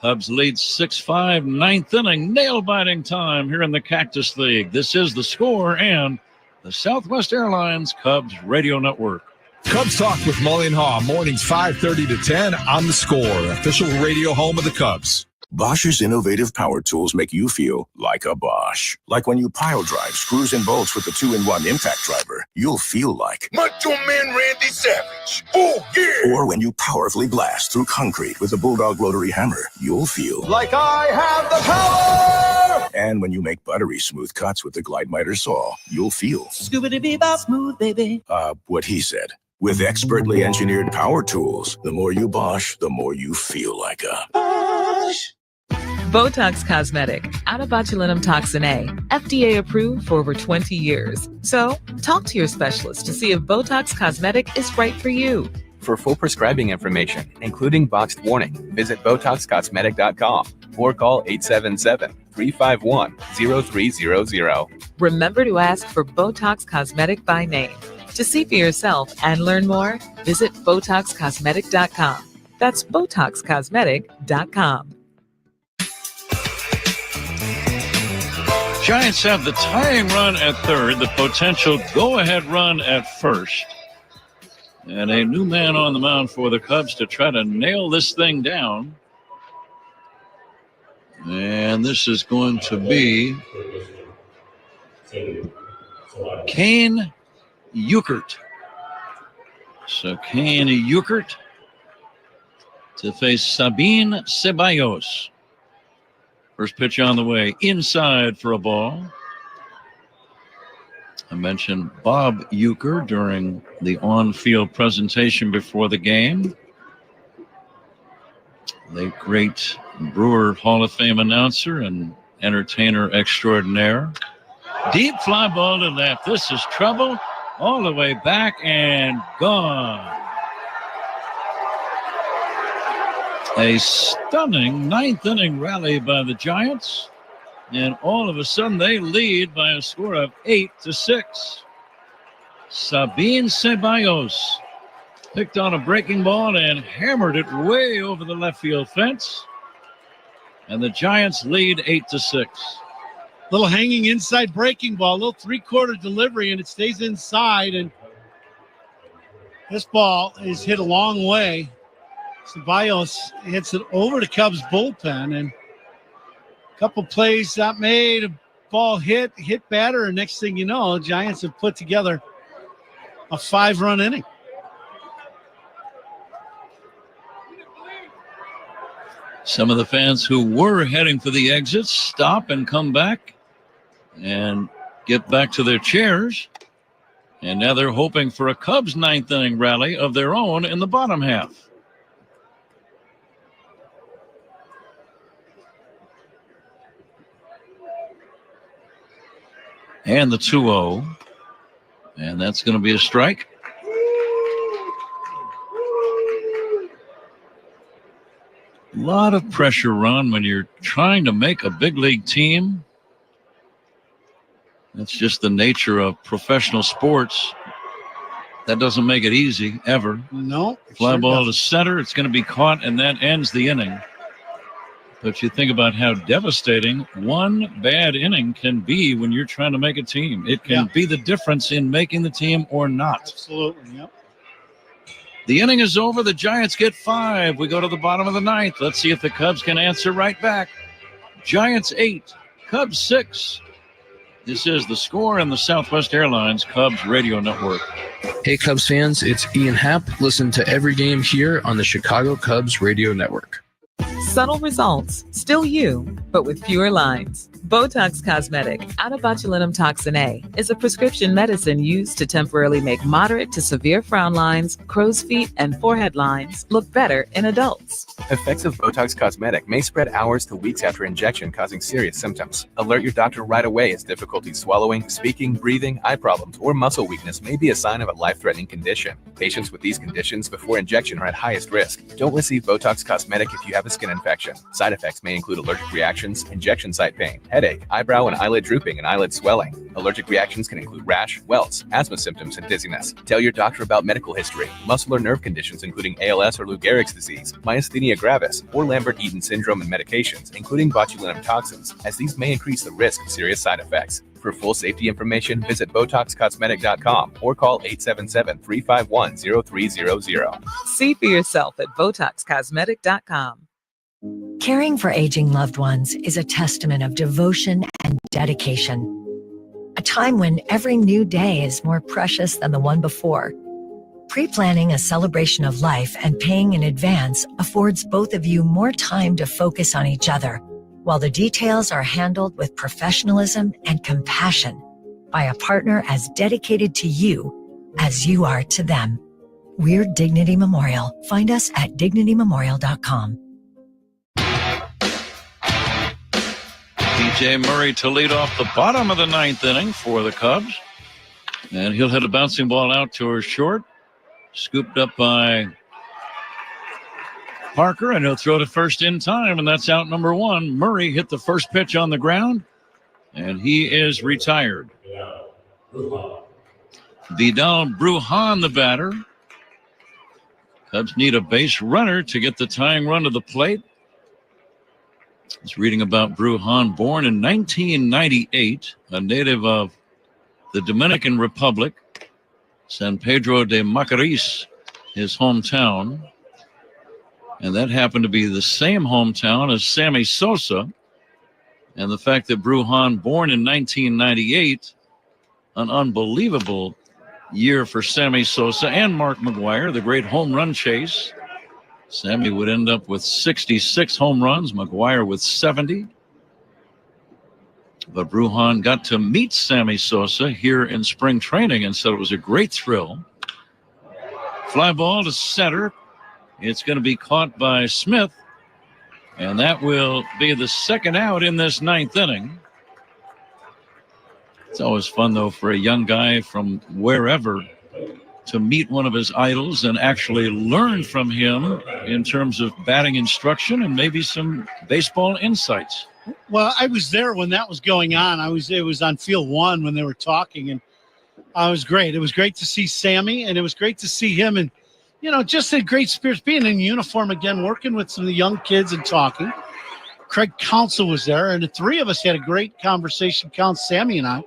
Cubs lead 6-5, 9th inning, nail-biting time here in the Cactus League. This is The Score and the Southwest Airlines Cubs Radio Network. Cubs Talk with Mully and Haw, mornings 5:30 to 10 on The Score, official radio home of the Cubs. Bosch's innovative power tools make you feel like a Bosch. Like when you pile drive screws and bolts with the 2-in-1 impact driver, you'll feel like Macho Man Randy Savage. Oh, yeah. Or when you powerfully blast through concrete with the Bulldog rotary hammer, you'll feel like I have the power. And when you make buttery smooth cuts with the Glide Miter saw, you'll feel Scoobity-bee-bop smooth, baby. What he said. With expertly engineered power tools, the more you Bosch, the more you feel like a Bosch. Botox Cosmetic, out of botulinum toxin A, FDA approved for over 20 years. So, talk to your specialist to see if Botox Cosmetic is right for you. For full prescribing information, including boxed warning, visit BotoxCosmetic.com or call 877-351-0300. Remember to ask for Botox Cosmetic by name. To see for yourself and learn more, visit BotoxCosmetic.com. That's BotoxCosmetic.com. Giants have the tying run at third, the potential go-ahead run at first. And a new man on the mound for the Cubs to try to nail this thing down. And this is going to be Kane Euchert. So Kane Euchert to face Sabin Ceballos. First pitch on the way, inside for a ball. I mentioned Bob Uecker during the on-field presentation before the game. The great Brewer Hall of Fame announcer and entertainer extraordinaire. Deep fly ball to left. This is trouble. All the way back and gone. A stunning 9th inning rally by the Giants. And all of a sudden they lead by a score of 8-6. Sabin Ceballos picked on a breaking ball and hammered it way over the left field fence. And the Giants lead 8-6. Little hanging inside breaking ball, little three-quarter delivery, and it stays inside. And this ball is hit a long way. Ceballos hits it over to Cubs bullpen, and a couple plays not made, a ball hit batter, and next thing you know, Giants have put together a 5-run inning. Some of the fans who were heading for the exits stop and come back and get back to their chairs. And now they're hoping for a Cubs ninth inning rally of their own in the bottom half. And the 2-0. And that's going to be a strike. A lot of pressure, Ron, when you're trying to make a big league team. That's just the nature of professional sports. That doesn't make it easy, ever. No. Fly ball to center. It's going to be caught, and that ends the inning. But you think about how devastating one bad inning can be when you're trying to make a team. It can be the difference in making the team or not. Absolutely, yep. The inning is over. The Giants get 5. We go to the bottom of the ninth. Let's see if the Cubs can answer right back. Giants 8, Cubs 6. This is The Score and the Southwest Airlines Cubs Radio Network. Hey, Cubs fans, it's Ian Happ. Listen to every game here on the Chicago Cubs Radio Network. Subtle results, still you, but with fewer lines. Botox Cosmetic, out of botulinum toxin A, is a prescription medicine used to temporarily make moderate to severe frown lines, crow's feet, and forehead lines look better in adults. Effects of Botox Cosmetic may spread hours to weeks after injection, causing serious symptoms. Alert your doctor right away as difficulty swallowing, speaking, breathing, eye problems, or muscle weakness may be a sign of a life-threatening condition. Patients with these conditions before injection are at highest risk. Don't receive Botox Cosmetic if you have a skin infection. Side effects may include allergic reactions, injection site pain, headache, eyebrow and eyelid drooping, and eyelid swelling. Allergic reactions can include rash, welts, asthma symptoms, and dizziness. Tell your doctor about medical history, muscle or nerve conditions including ALS or Lou Gehrig's disease, myasthenia gravis, or Lambert-Eaton syndrome, and medications, including botulinum toxins, as these may increase the risk of serious side effects. For full safety information, visit BotoxCosmetic.com or call 877-351-0300. See for yourself at BotoxCosmetic.com. Caring for aging loved ones is a testament of devotion and dedication. A time when every new day is more precious than the one before. Pre-planning a celebration of life and paying in advance affords both of you more time to focus on each other, while the details are handled with professionalism and compassion by a partner as dedicated to you as you are to them. We're Dignity Memorial. Find us at dignitymemorial.com. DJ Murray to lead off the bottom of the ninth inning for the Cubs. And he'll hit a bouncing ball out towards short. Scooped up by Parker, and he'll throw to first in time, and that's out number 1. Murray hit the first pitch on the ground, and he is retired. Vidal Brujan, the batter. Cubs need a base runner to get the tying run to the plate. I was reading about Brujan, born in 1998, a native of the Dominican Republic, San Pedro de Macorís, his hometown. And that happened to be the same hometown as Sammy Sosa. And the fact that Brujan, born in 1998, an unbelievable year for Sammy Sosa and Mark McGwire, the great home run chase. Sammy would end up with 66 home runs, McGwire with 70. But Brujan got to meet Sammy Sosa here in spring training and said it was a great thrill. Fly ball to center. It's going to be caught by Smith, and that will be the second out in this ninth inning. It's always fun, though, for a young guy from wherever to meet one of his idols and actually learn from him in terms of batting instruction and maybe some baseball insights. Well, I was there when that was going on. It was on field 1 when they were talking, and it was great. It was great to see Sammy, and it was great to see him, and just a great spirits, being in uniform again, working with some of the young kids and talking. Craig Counsell was there, and the three of us had a great conversation, Sammy and I,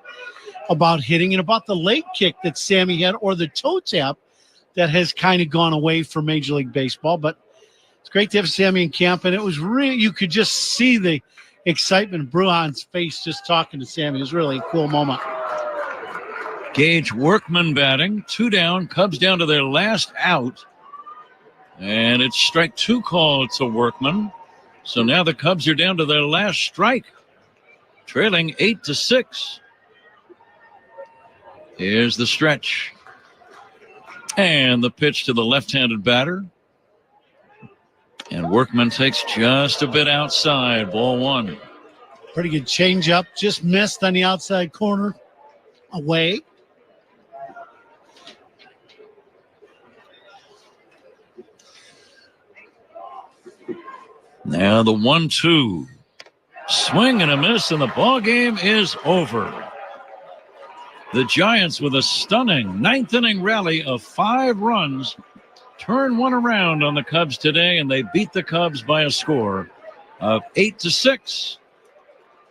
about hitting and about the leg kick that Sammy had, or the toe tap that has kind of gone away from Major League Baseball. But It's great to have Sammy in camp, and it was really, you could just see the excitement in Bruhan's face just talking to Sammy. It was really a cool moment. Gage Workman batting, 2 down, Cubs down to their last out. And it's strike 2 called to Workman. So now the Cubs are down to their last strike, trailing 8-6. Here's the stretch. And the pitch to the left-handed batter. And Workman takes just a bit outside, ball 1. Pretty good changeup, just missed on the outside corner, away. Now the 1-2. Swing and a miss, and the ball game is over. The Giants, with a stunning 9th inning rally of 5 runs, turn one around on the Cubs today, and they beat the Cubs by a score of 8-6.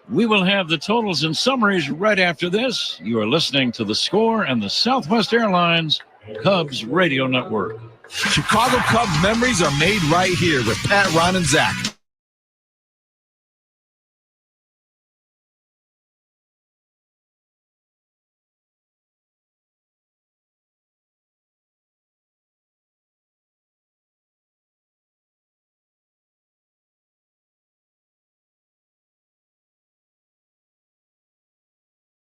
We will have the totals and summaries right after this. You are listening to The Score and the Southwest Airlines Cubs Radio Network. Chicago Cubs memories are made right here with Pat, Ron, and Zach.